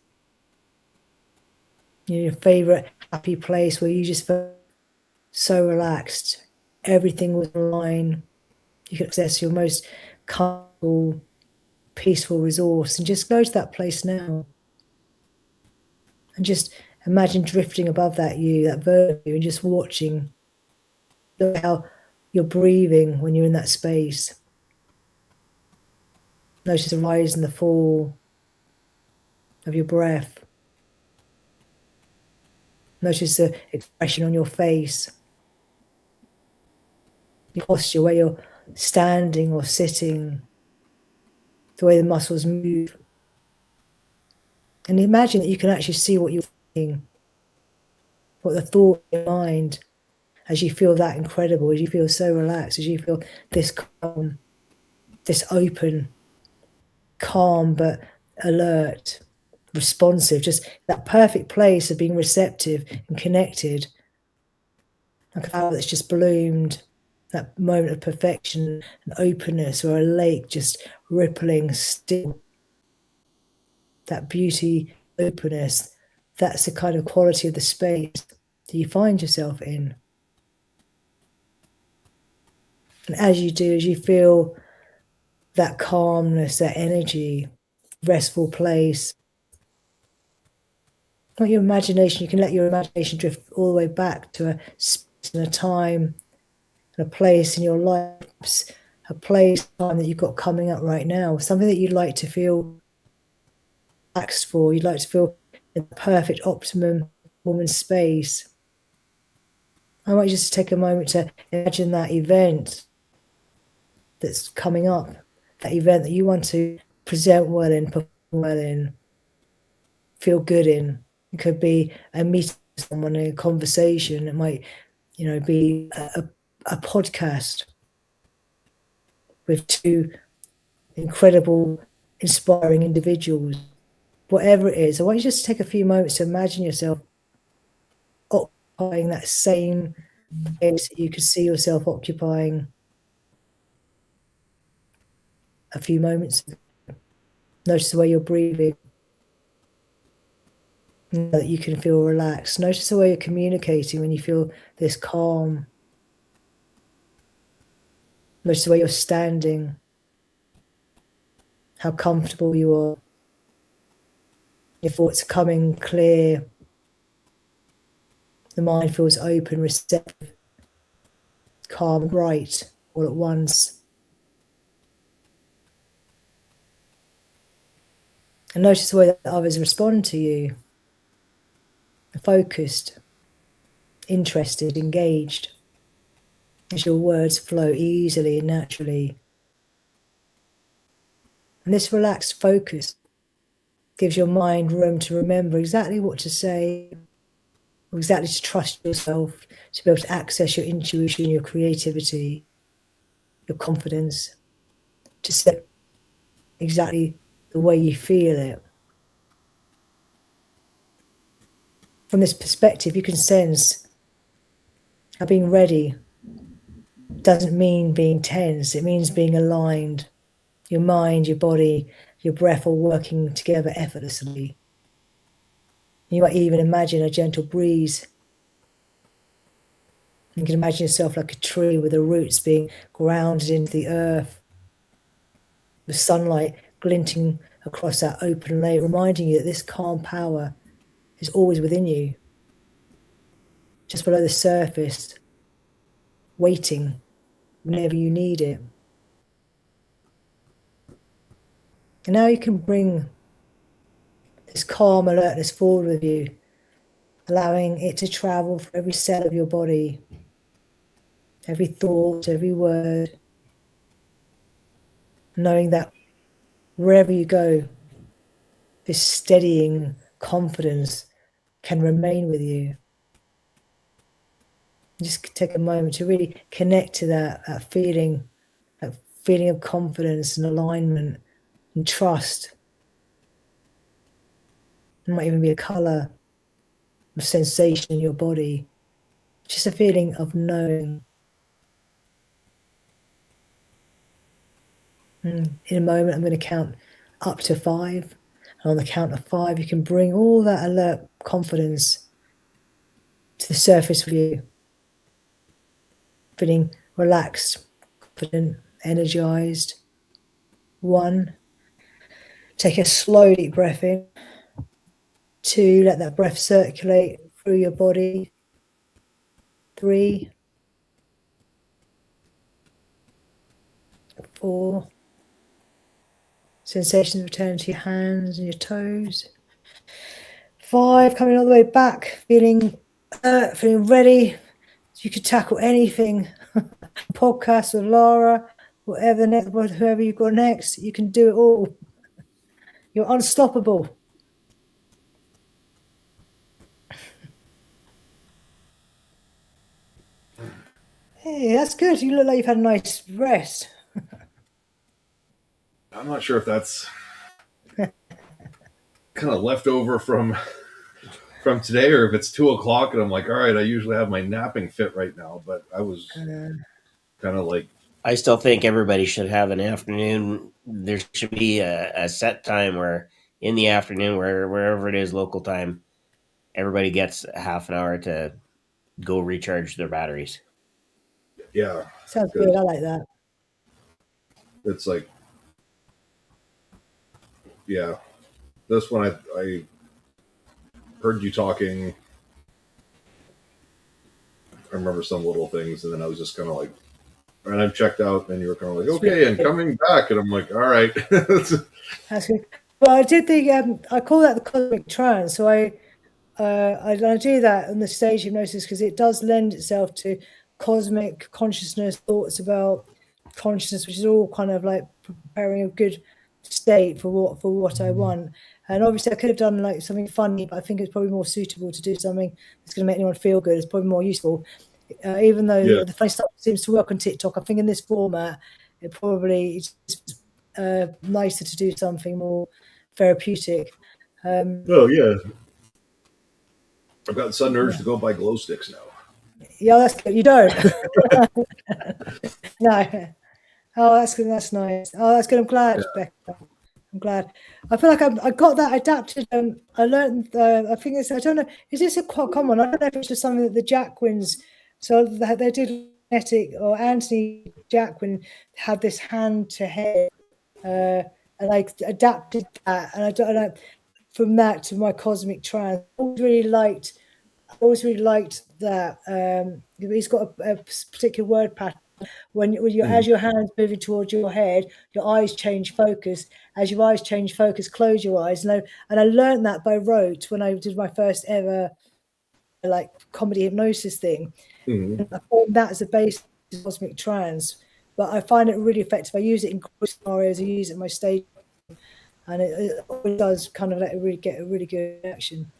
your favorite happy place, where you just felt so relaxed. Everything was in line. You could access your most comfortable, peaceful resource, and just go to that place now. And just imagine drifting above that version of you, and just watching. Look how you're breathing when you're in that space. Notice the rise and the fall of your breath. Notice the expression on your face, your posture, where you're standing or sitting, the way the muscles move. And imagine that you can actually see what you're thinking, what the thought in your mind, as you feel that incredible, as you feel so relaxed, as you feel this calm, this open, calm but alert, responsive, just that perfect place of being receptive and connected, like a flower that's just bloomed, that moment of perfection and openness, or a lake just rippling still, that beauty, openness, that's the kind of quality of the space that you find yourself in. And as you do, as you feel that calmness, that energy, restful place, not your imagination, you can let your imagination drift all the way back to a space and a time and a place in your life, a place, time that you've got coming up right now, something that you'd like to feel relaxed for, you'd like to feel in the perfect optimum woman space. I want you just to take a moment to imagine that event that's coming up, that event that you want to present well in, perform well in, feel good in. It could be a meeting with someone, a conversation. It might, be a podcast with two incredible, inspiring individuals. Whatever it is, I want you just to take a few moments to imagine yourself occupying that same space that you could see yourself occupying a few moments ago. Notice the way you're breathing, that you can feel relaxed. Notice the way you're communicating when you feel this calm. Notice the way you're standing, how comfortable you are. Your thoughts are coming clear. The mind feels open, receptive, calm, bright, all at once. And notice the way that others respond to you. Focused, interested, engaged, as your words flow easily and naturally. And this relaxed focus gives your mind room to remember exactly what to say, or exactly to trust yourself, to be able to access your intuition, your creativity, your confidence, to say exactly the way you feel it. From this perspective, you can sense how being ready doesn't mean being tense, it means being aligned. Your mind, your body, your breath all working together effortlessly. You might even imagine a gentle breeze. You can imagine yourself like a tree with the roots being grounded into the earth, with sunlight glinting across that open lake, reminding you that this calm power is always within you, just below the surface, waiting whenever you need it. And now you can bring this calm alertness forward with you, allowing it to travel through every cell of your body, every thought, every word, knowing that wherever you go, this steadying confidence can remain with you. Just take a moment to really connect to that feeling of confidence and alignment and trust. It might even be a color, a sensation in your body, just a feeling of knowing. In a moment, I'm going to count up to 5. And on the count of 5, you can bring all that alert confidence to the surface with you. Feeling relaxed, confident, energized. 1, take a slow deep breath in. 2, let that breath circulate through your body. 3, 4, Sensations return to your hands and your toes. 5, coming all the way back, feeling ready. You could tackle anything. Podcast with Lara, whoever you got next, you can do it all. You're unstoppable. Hey, that's good. You look like you've had a nice rest. I'm not sure if that's kind of left over from today, or if it's 2:00 and I'm like, all right, I usually have my napping fit right now, but I was kind of like, I still think everybody should have an afternoon. There should be a set time where in the afternoon, wherever it is, local time, everybody gets a half an hour to go recharge their batteries. yeah, Sounds good. I like that. it's like, yeah, this one I heard you talking. I remember some little things, and then I was just kind of like, and I checked out, and you were kind of like, okay, and coming back, and I'm like, all right. That's good. Well, I did the I call that the cosmic trance. So I do that on the stage hypnosis because it does lend itself to cosmic consciousness, thoughts about consciousness, which is all kind of like preparing a good state for what I want. And obviously I could have done like something funny, but I think it's probably more suitable to do something that's going to make anyone feel good. It's probably more useful. Even though the funny stuff seems to work on TikTok, I think in this format, it probably is nicer to do something more therapeutic. Oh, yeah. I've got a sudden urge to go buy glow sticks now. Yeah, that's good. You don't? No. Oh, that's good. That's nice. Oh, that's good. I'm glad, Becca. I'm glad. I feel like I got that adapted. I learned. I think it's. I don't know. Is this a quite common? I don't know if it's just something that the Jacquins. So they did genetic, or Anthony Jacquin had this hand to head, and I adapted that, and I don't know from that to my cosmic trance. I always really liked that. He's got a particular word pattern. As your hands moving towards your head, your eyes change focus. As your eyes change focus, close your eyes. And I learned that by rote when I did my first ever like comedy hypnosis thing. I formed that as a base of cosmic trance. But I find it really effective. I use it in scenarios. I use it in my stage, and it always does kind of let it really get a really good reaction.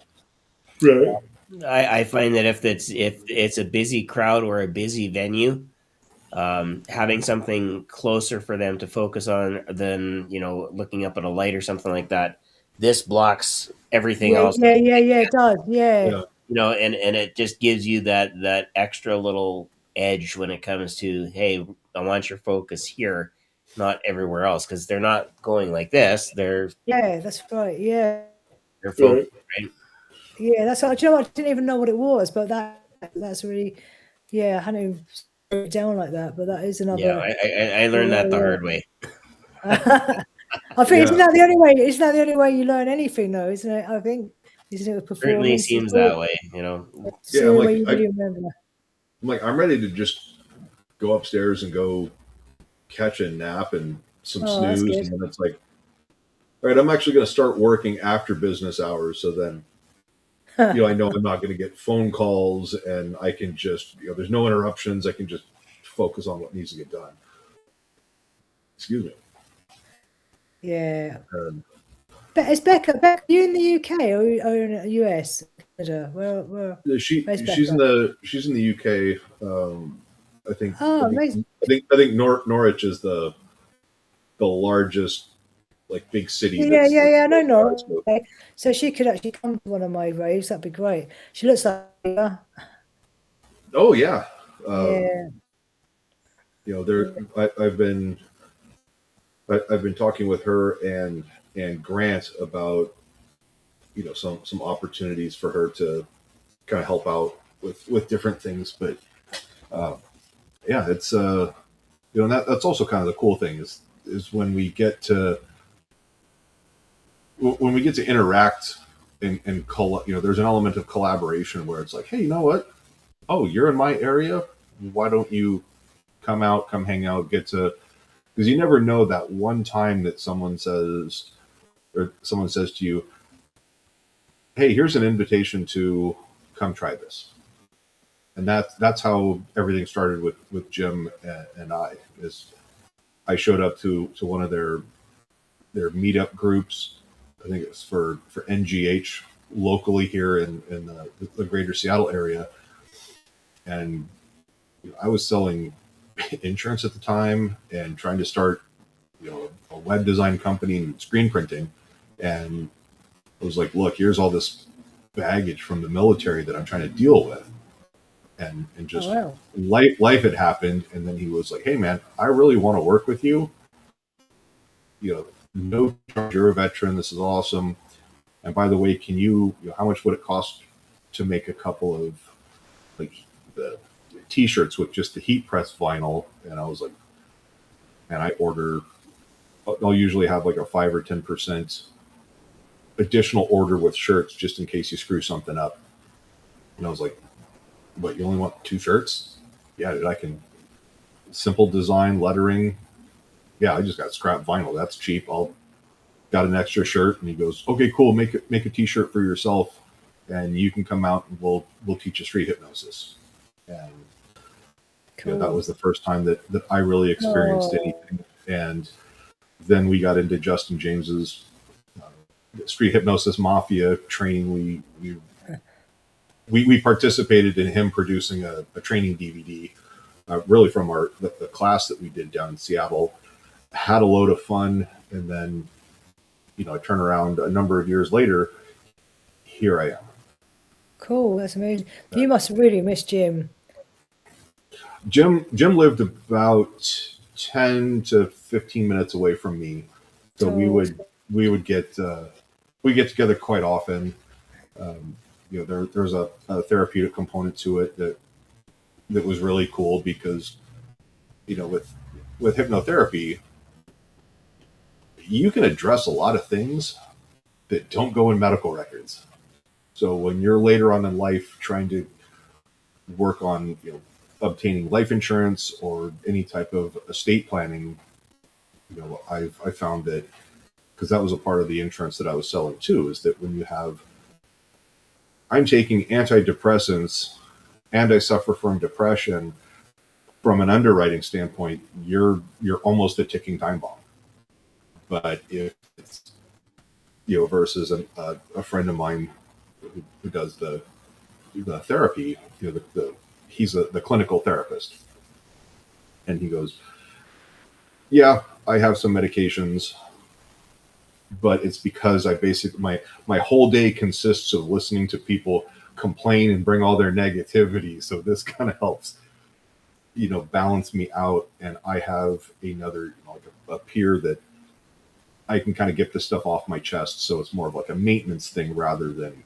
Right. I find that if it's a busy crowd or a busy venue, having something closer for them to focus on than looking up at a light or something like that, this blocks everything else. Yeah, it does. Yeah. And it just gives you that extra little edge when it comes to, hey, I want your focus here, not everywhere else, because they're not going like this. That's right. Yeah, they're focused, right? Yeah, that's what. Do you know what? I didn't even know what it was, but that's really, I hadn't even wrote it down like that. But that is another. Yeah, I learned that the hard way. I think isn't that the only way? Isn't that the only way you learn anything, though? Isn't it? I think isn't it with performance? Certainly seems that way. It's the only way you really remember. I'm like, I'm ready to just go upstairs and go catch a nap and some snooze, and then it's like, all right, I'm actually going to start working after business hours, so then. I know I'm not going to get phone calls, and I can just, there's no interruptions. I can just focus on what needs to get done. Excuse me. Yeah. But is Becca, you in the UK or in the US? Where she's in the UK. I think. Oh, amazing. I think Norwich is the largest. Like big city. I know Nora. Okay. So she could actually come to one of my raves. That'd be great. She looks like her. Oh yeah. I've been talking with her and Grant about some opportunities for her to kind of help out with different things, but it's that's also kind of the cool thing is when we get to interact and there's an element of collaboration where it's like, hey, you know what? Oh, you're in my area. Why don't you come hang out, get to because you never know that one time that someone says to you, hey, here's an invitation to come try this. And that's how everything started with Jim and I. Is I showed up to one of their meetup groups. I think it's for NGH locally here in the greater Seattle area. And I was selling insurance at the time and trying to start, a web design company and screen printing. And I was like, look, here's all this baggage from the military that I'm trying to deal with. And just life had happened. And then he was like, hey man, I really want to work with you. No charge, you're a veteran. This is awesome. And by the way, can how much would it cost to make a couple of like the t-shirts with just the heat press vinyl? And I was like, man, I'll usually have like a 5 or 10% additional order with shirts just in case you screw something up. And I was like, what, you only want 2 shirts? Yeah, dude, I can simple design, lettering. Yeah, I just got scrap vinyl. That's cheap. I'll got an extra shirt. And he goes, okay, cool. Make a t-shirt for yourself and you can come out and we'll teach you street hypnosis. And cool. That was the first time that I really experienced anything. And then we got into Justin James's street hypnosis mafia training. We participated in him producing a training DVD, really from the class that we did down in Seattle. Had a load of fun, and then I turn around a number of years later, here I am. Cool, that's amazing. You must really miss Jim. Jim lived about 10 to 15 minutes away from me, so we would get together quite often. There's a therapeutic component to it that was really cool because with hypnotherapy you can address a lot of things that don't go in medical records. So when you're later on in life trying to work on obtaining life insurance or any type of estate planning, I found that, because that was a part of the insurance that I was selling too, is that when I'm taking antidepressants and I suffer from depression, from an underwriting standpoint, you're almost a ticking time bomb. But if it's versus a friend of mine who does the therapy, he's the clinical therapist, and he goes, yeah, I have some medications, but it's because I basically my whole day consists of listening to people complain and bring all their negativity. So this kind of helps, balance me out. And I have another, like a peer that I can kind of get this stuff off my chest. So it's more of like a maintenance thing rather than,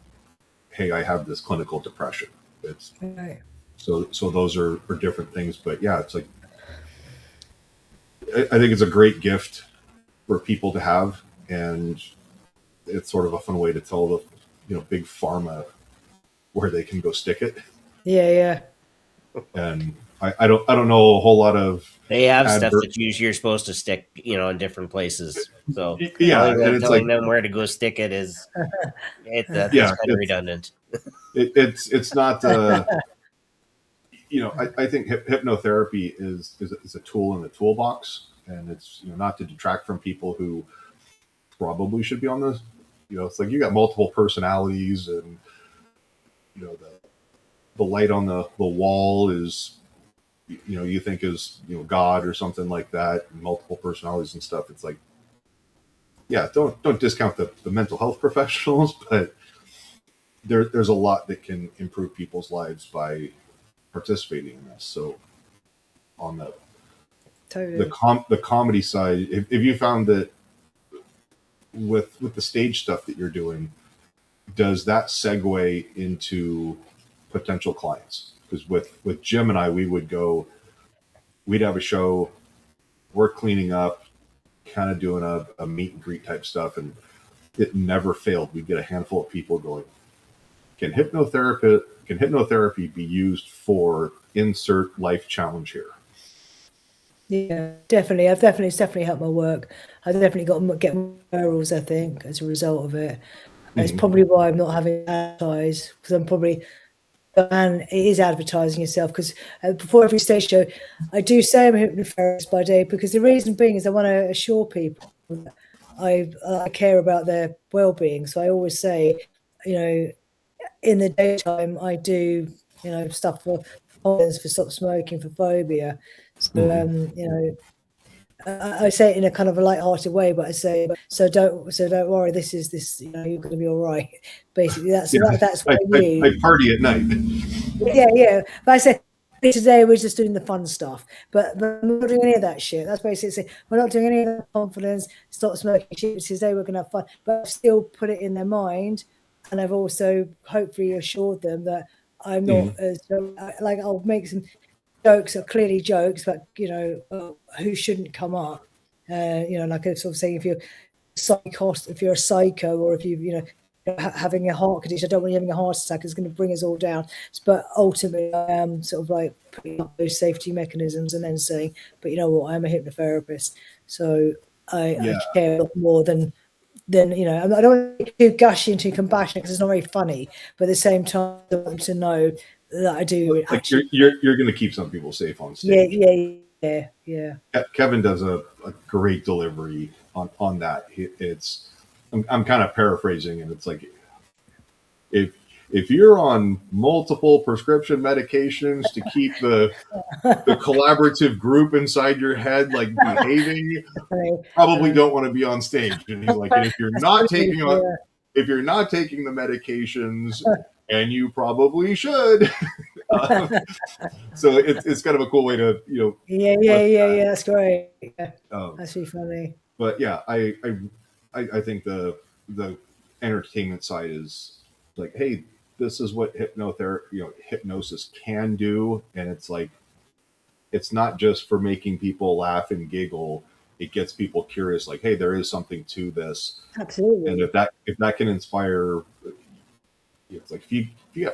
hey, I have this clinical depression. It's right. So those are different things. But yeah, it's like, I think it's a great gift for people to have. And it's sort of a fun way to tell the, big pharma where they can go stick it. Yeah. And I don't know a whole lot of. They have stuff that you're supposed to stick, in different places. So yeah, and telling them where to go stick it is, that's kind of redundant. It's not. I think hypnotherapy is a tool in the toolbox, and it's not to detract from people who probably should be on this. It's like you got multiple personalities, and the light on the wall is you think is God or something like that, and multiple personalities and stuff. It's like, yeah, don't discount the mental health professionals, but there's a lot that can improve people's lives by participating in this. So on the comedy side, if you found that with the stage stuff that you're doing, does that segue into potential clients? Because with Jim and I, we'd have a show, we're cleaning up, kind of doing a meet and greet type stuff, and it never failed. We'd get a handful of people going, can hypnotherapy be used for insert life challenge here? Yeah, definitely. It's definitely helped my work. I definitely got get referrals, I think, as a result of it. It's probably why I'm not having to advertise, because I'm probably, and it is advertising yourself, because before every stage show, I do say I'm a hypnotherapist by day, because the reason being is I want to assure people that I care about their well-being. So I always say, in the daytime, I do, stuff for stop smoking, for phobia. So, I say it in a kind of a light-hearted way, but I say, so don't worry. You're going to be all right. Basically, that's what I use. I party at night. Yeah. But I said today we're just doing the fun stuff, but we're not doing any of that shit. That's basically it. We're not doing any of that confidence, stop smoking shit. Today we're gonna have fun, but I've still put it in their mind, and I've also hopefully assured them that I'm not as like, I'll make some jokes are clearly jokes, but who shouldn't come up. Like I sort of saying, if you're if you're a psycho, or if having a heart condition, I don't want you having a heart attack, it's going to bring us all down. But ultimately, I am sort of like putting up those safety mechanisms, and then saying, but you know what, I'm a hypnotherapist, so I care a lot more than I don't want to be too gushy and too compassionate, because it's not very funny. But at the same time, I want them to know that I do. Like you're going to keep some people safe on stage. Yeah. Kevin does a great delivery on that. I'm kind of paraphrasing, and it's like, if you're on multiple prescription medications to keep the collaborative group inside your head like behaving, probably don't want to be on stage. And he's like, and if you're not taking the medications, and you probably should. So it's kind of a cool way to Yeah, that's great. Yeah. That's really funny. But yeah, I think the entertainment side is like, hey, this is what hypnosis can do, and it's like, it's not just for making people laugh and giggle. It gets people curious, like, hey, there is something to this. Absolutely. And if that can inspire, it's like, can you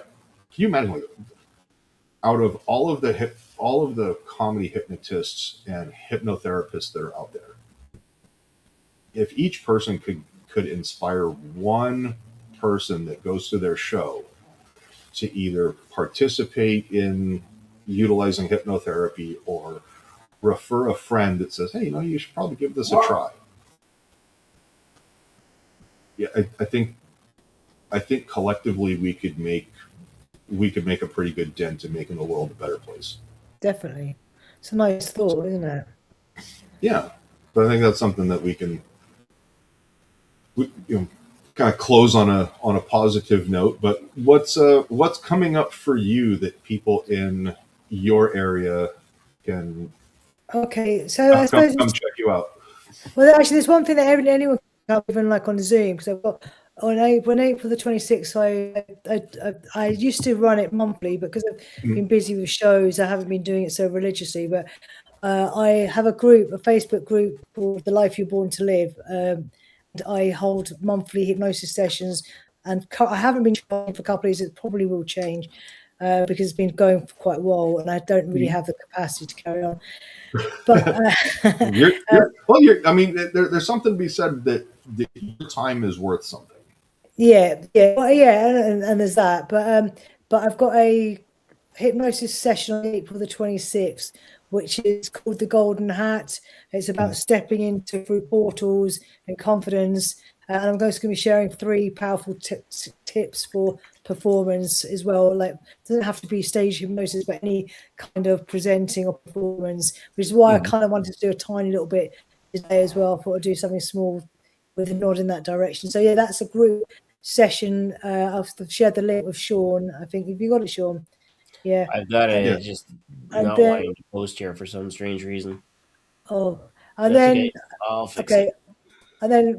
imagine, like, out of all of the comedy hypnotists and hypnotherapists that are out there, if each person could inspire one person that goes to their show to either participate in utilizing hypnotherapy, or refer a friend that says, hey, you should probably give this a try. Yeah, I think collectively we could make a pretty good dent in making the world a better place. Definitely. It's a nice thought, isn't it? Yeah. But I think that's something that we can kind of close on a positive note. But what's coming up for you that people in your area can so I suppose come check you out? Well, actually, there's one thing that anyone can have, even like on Zoom, because I've got on April the 26th. I used to run it monthly, but because I've been busy with shows, I haven't been doing it so religiously. But I have a Facebook group called The Life You're Born to Live. And I hold monthly hypnosis sessions, and I haven't been trying for a couple of years. It probably will change because it's been going for quite a while, and I don't really have the capacity to carry on. But there's something to be said that your time is worth something. Yeah, and there's that. But I've got a hypnosis session on April the 26th, which is called the Golden Hat. It's about stepping into through portals and confidence. And I'm going to be sharing 3 powerful tips for performance as well. Like, it doesn't have to be stage hypnosis, but any kind of presenting or performance, which is why I kind of wanted to do a tiny little bit today as well. I thought I'd do something small with a nod in that direction. So yeah, that's a group session. I've shared the link with Shawn. I think, have you got it, Shawn? Yeah, I've got it. Just not wanting to post here for some strange reason. Oh, and then okay. I'll fix it. And then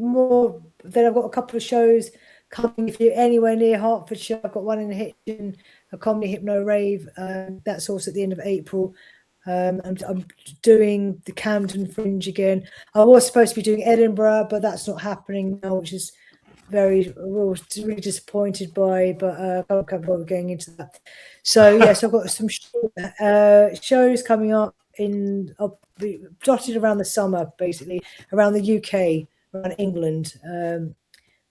I've got a couple of shows coming. If you're anywhere near Hertfordshire, I've got one in Hitchin, a comedy hypno rave. That's also at the end of April. I'm doing the Camden Fringe again. I was supposed to be doing Edinburgh, but that's not happening now, which is really disappointed by. But I can't bother going into that. So yes, I've got some shows coming up in dotted around the summer, basically around the UK, around England.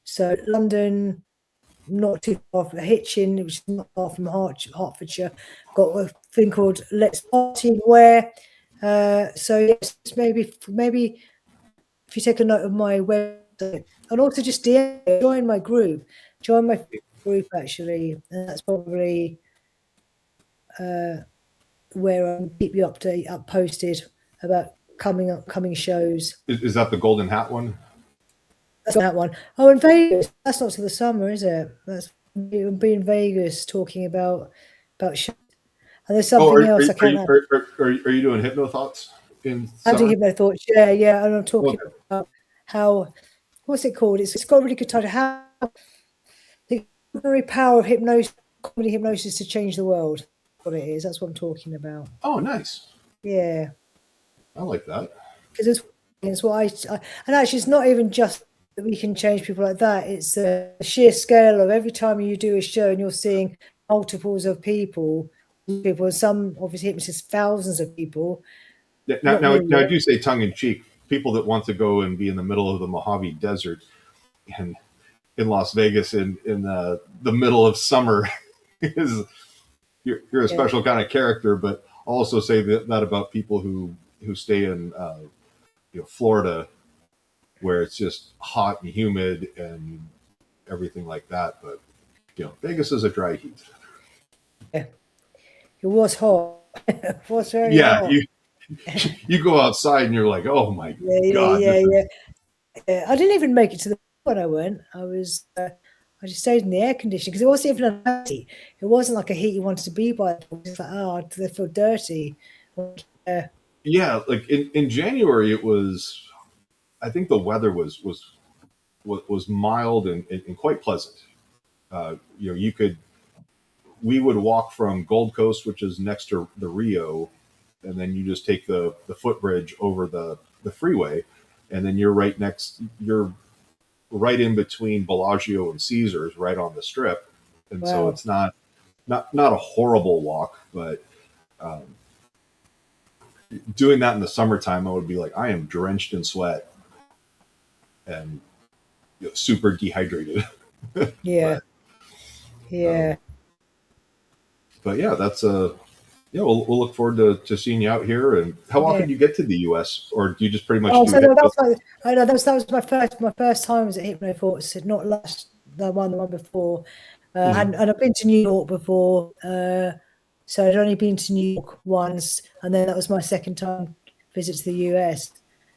So London, not too far from Hitchin, which is not far from Hertfordshire, got a thing called Let's Party Where. So yes, maybe if you take a note of my website, and also just join my group, actually, and that's probably where I'll keep you posted about coming shows. Is that the Golden Hat one? That's that one. Oh, in Vegas. That's not till the summer, is it? That's be in Vegas talking about shows. And there's something else I can't. Are you doing Hypnothoughts in I'm summer? doing Hypnothoughts. Yeah, and I'm talking about how, what's it called? It's got a really good title. How the extraordinary power of comedy hypnosis to change the world. What it is. That's what I'm talking about. Oh, nice. Yeah. I like that. Because it's what I and actually it's not even just that we can change people like that. It's the sheer scale of every time you do a show and you're seeing multiples of people, and some obviously hypnotists, thousands of people. Now I do say tongue in cheek, people that want to go and be in the middle of the Mojave Desert and in Las Vegas in the middle of summer is you're a special kind of character. But I'll also say that about people who stay in Florida, where it's just hot and humid and everything like that. But Vegas is a dry heat. Yeah, it was hot. It was very hot. You go outside and you're like, oh my god. Yeah. I didn't even make it to the when I went. I just stayed in the air conditioning because it wasn't even a heat. It wasn't like a heat you wanted to be by. It was like, they feel dirty. Yeah, like in January, it was. I think the weather was mild and quite pleasant. We would walk from Gold Coast, which is next to the Rio, and then you just take the footbridge over the freeway, and then you're right in between Bellagio and Caesars, right on the Strip, and so it's not a horrible walk, but doing that in the summertime, I would be like, I am drenched in sweat and super dehydrated. Yeah. But yeah, that's we'll look forward to seeing you out here. And how often do you get to the US, or do you just pretty much? That was my first time was at Hypnothoughts, not the one before, and I've been to New York before, so I'd only been to New York once, and then that was my second time visit to the US.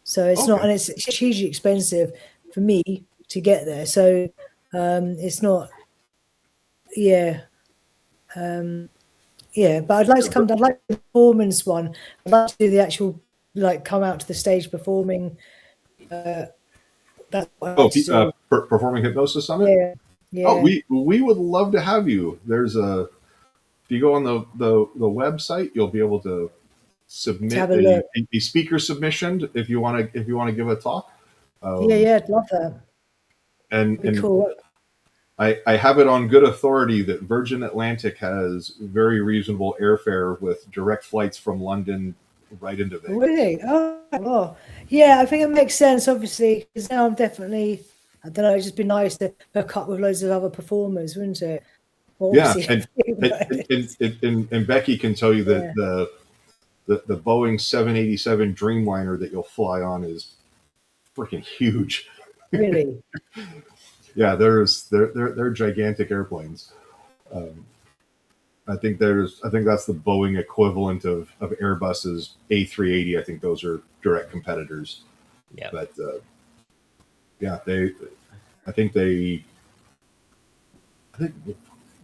So it's not, and it's hugely expensive for me to get there. So it's not, but I'd like to come down. I'd like the performance one. I'd like to do the actual, come out to the stage performing. Performing Hypnosis Summit? Yeah. Oh, we would love to have you. There's if you go on the website, you'll be able to submit a speaker submission if you want to give a talk. I'd love that. And cool. I have it on good authority that Virgin Atlantic has very reasonable airfare with direct flights from London right into Vegas. Really? Oh. Yeah, I think it makes sense, obviously, because now I'm definitely, I don't know, it'd just be nice to hook up with loads of other performers, wouldn't it? Well, and Becky can tell you that the Boeing 787 Dreamliner that you'll fly on is freaking huge. Really? Yeah, they're gigantic airplanes. I think that's the Boeing equivalent of Airbus's A380. I think those are direct competitors. Yeah. But I think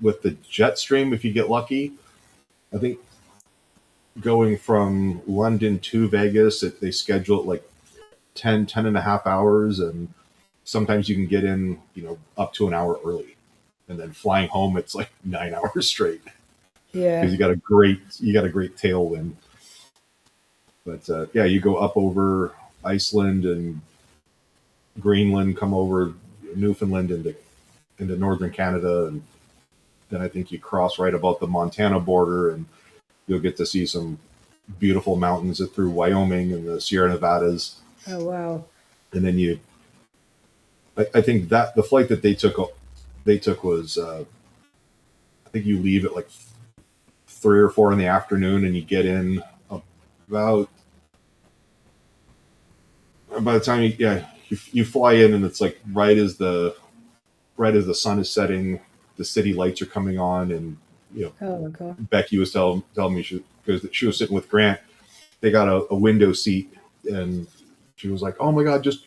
with the Jetstream, if you get lucky, I think going from London to Vegas, they schedule it like 10 and a half hours, and sometimes you can get in, up to an hour early, and then flying home, it's like 9 hours straight. Yeah, because you got a great tailwind. But you go up over Iceland and Greenland, come over Newfoundland into northern Canada, and then I think you cross right about the Montana border, and you'll get to see some beautiful mountains through Wyoming and the Sierra Nevadas. Oh wow. And then I think that the flight that they took was, I think you leave at like 3 or 4 in the afternoon, and you get in about, by the time you fly in, and it's like right as the sun is setting, the city lights are coming on, and Oh my god. Becky was telling me, because she was sitting with Grant, they got a window seat, and she was like, "Oh my god, just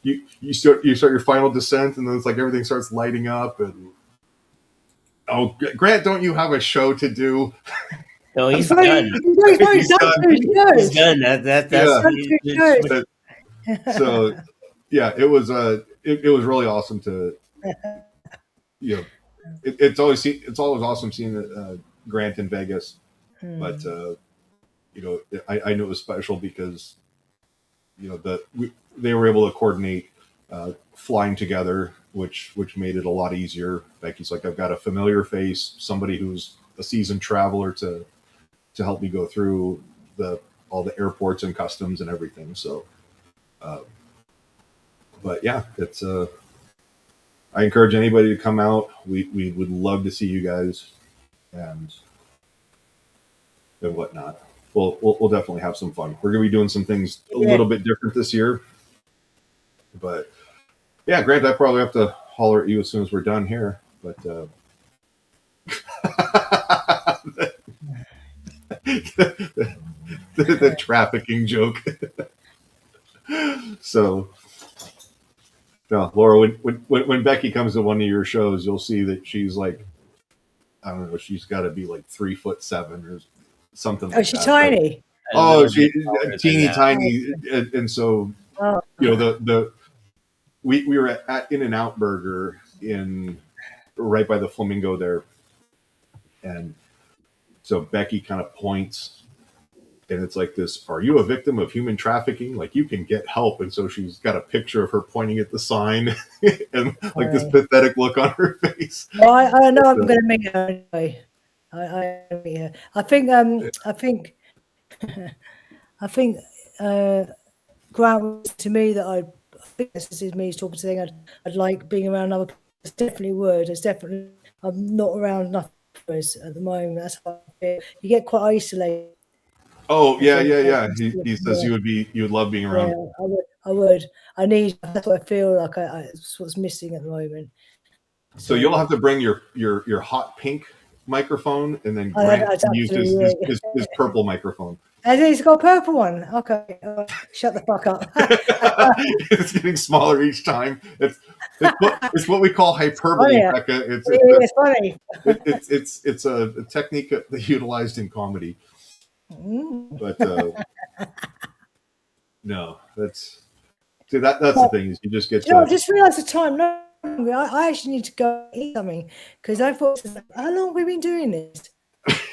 you start your final descent," and then it's like everything starts lighting up, and oh, Grant, don't you have a show to do? No, he's He's done. He's done. He's done. That's So yeah, it was really awesome to it's always awesome seeing Grant in Vegas, but I know it was special because they were able to coordinate flying together, which made it a lot easier. Becky's like, I've got a familiar face, somebody who's a seasoned traveler to help me go through all the airports and customs and everything. So, but yeah, it's I encourage anybody to come out. We would love to see you guys and whatnot. We'll definitely have some fun. We're gonna be doing some things a little bit different this year, but yeah, Grant, I probably have to holler at you as soon as we're done here. But the trafficking joke. So, no, Laura, when Becky comes to one of your shows, you'll see that she's like, I don't know, she's got to be like 3'7" or something. Oh, she's tiny. Oh, she's teeny tiny, and so we were at In-N-Out Burger right by the Flamingo there, and so Becky kind of points, and it's like this: "Are you a victim of human trafficking? Like you can get help." And so she's got a picture of her pointing at the sign, and like this pathetic look on her face. Well, I know I'm going to meet her anyway. I meet her. I think Grant was to me that I think this is me talking to saying I'd like being around other people. I definitely would. It's definitely I'm not around enough at the moment. That's how I feel. You get quite isolated. Oh yeah. He says you would love being around. Yeah, I would. I need. That's what I feel like. It's what's missing at the moment. So you'll have to bring your hot pink microphone, and then Grant uses his purple microphone. And he's got a purple one. Okay, shut the fuck up. It's getting smaller each time. It's what we call hyperbole, Becca. It's funny. It's a technique that utilized in comedy. But no, that's the thing is you just get. I just realised the time. No, I actually need to go eat something because I thought, how long have we been doing this?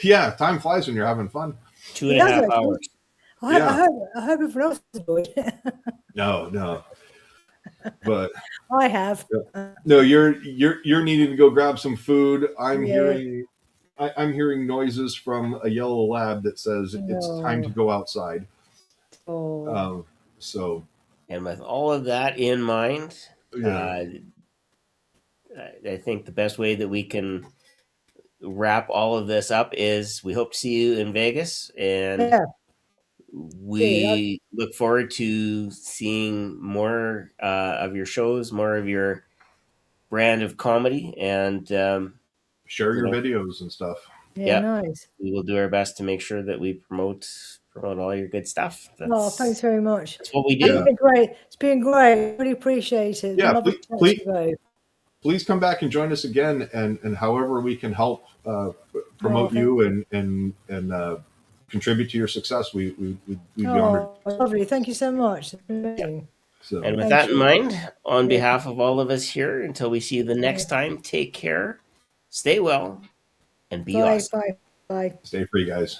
Yeah, time flies when you're having fun. 2.5 hours. I hope everyone else enjoyed it. No. But I have. No, you're needing to go grab some food. I'm hearing noises from a yellow lab that says it's time to go outside. So, and with all of that in mind, I think the best way that we can wrap all of this up is we hope to see you in Vegas, and we look forward to seeing more of your shows, more of your brand of comedy, and share your videos and stuff. Yeah, nice. We will do our best to make sure that we promote all your good stuff. Thanks very much. That's what we do. It's been great. It's been great. Really appreciate it. Yeah, please come back and join us again, and however we can help promote you and contribute to your success, we'd be honored. Lovely. Thank you so much. So, and with that in mind, on behalf of all of us here, until we see you the next time, take care, stay well, and be awesome. Bye. Stay free, guys.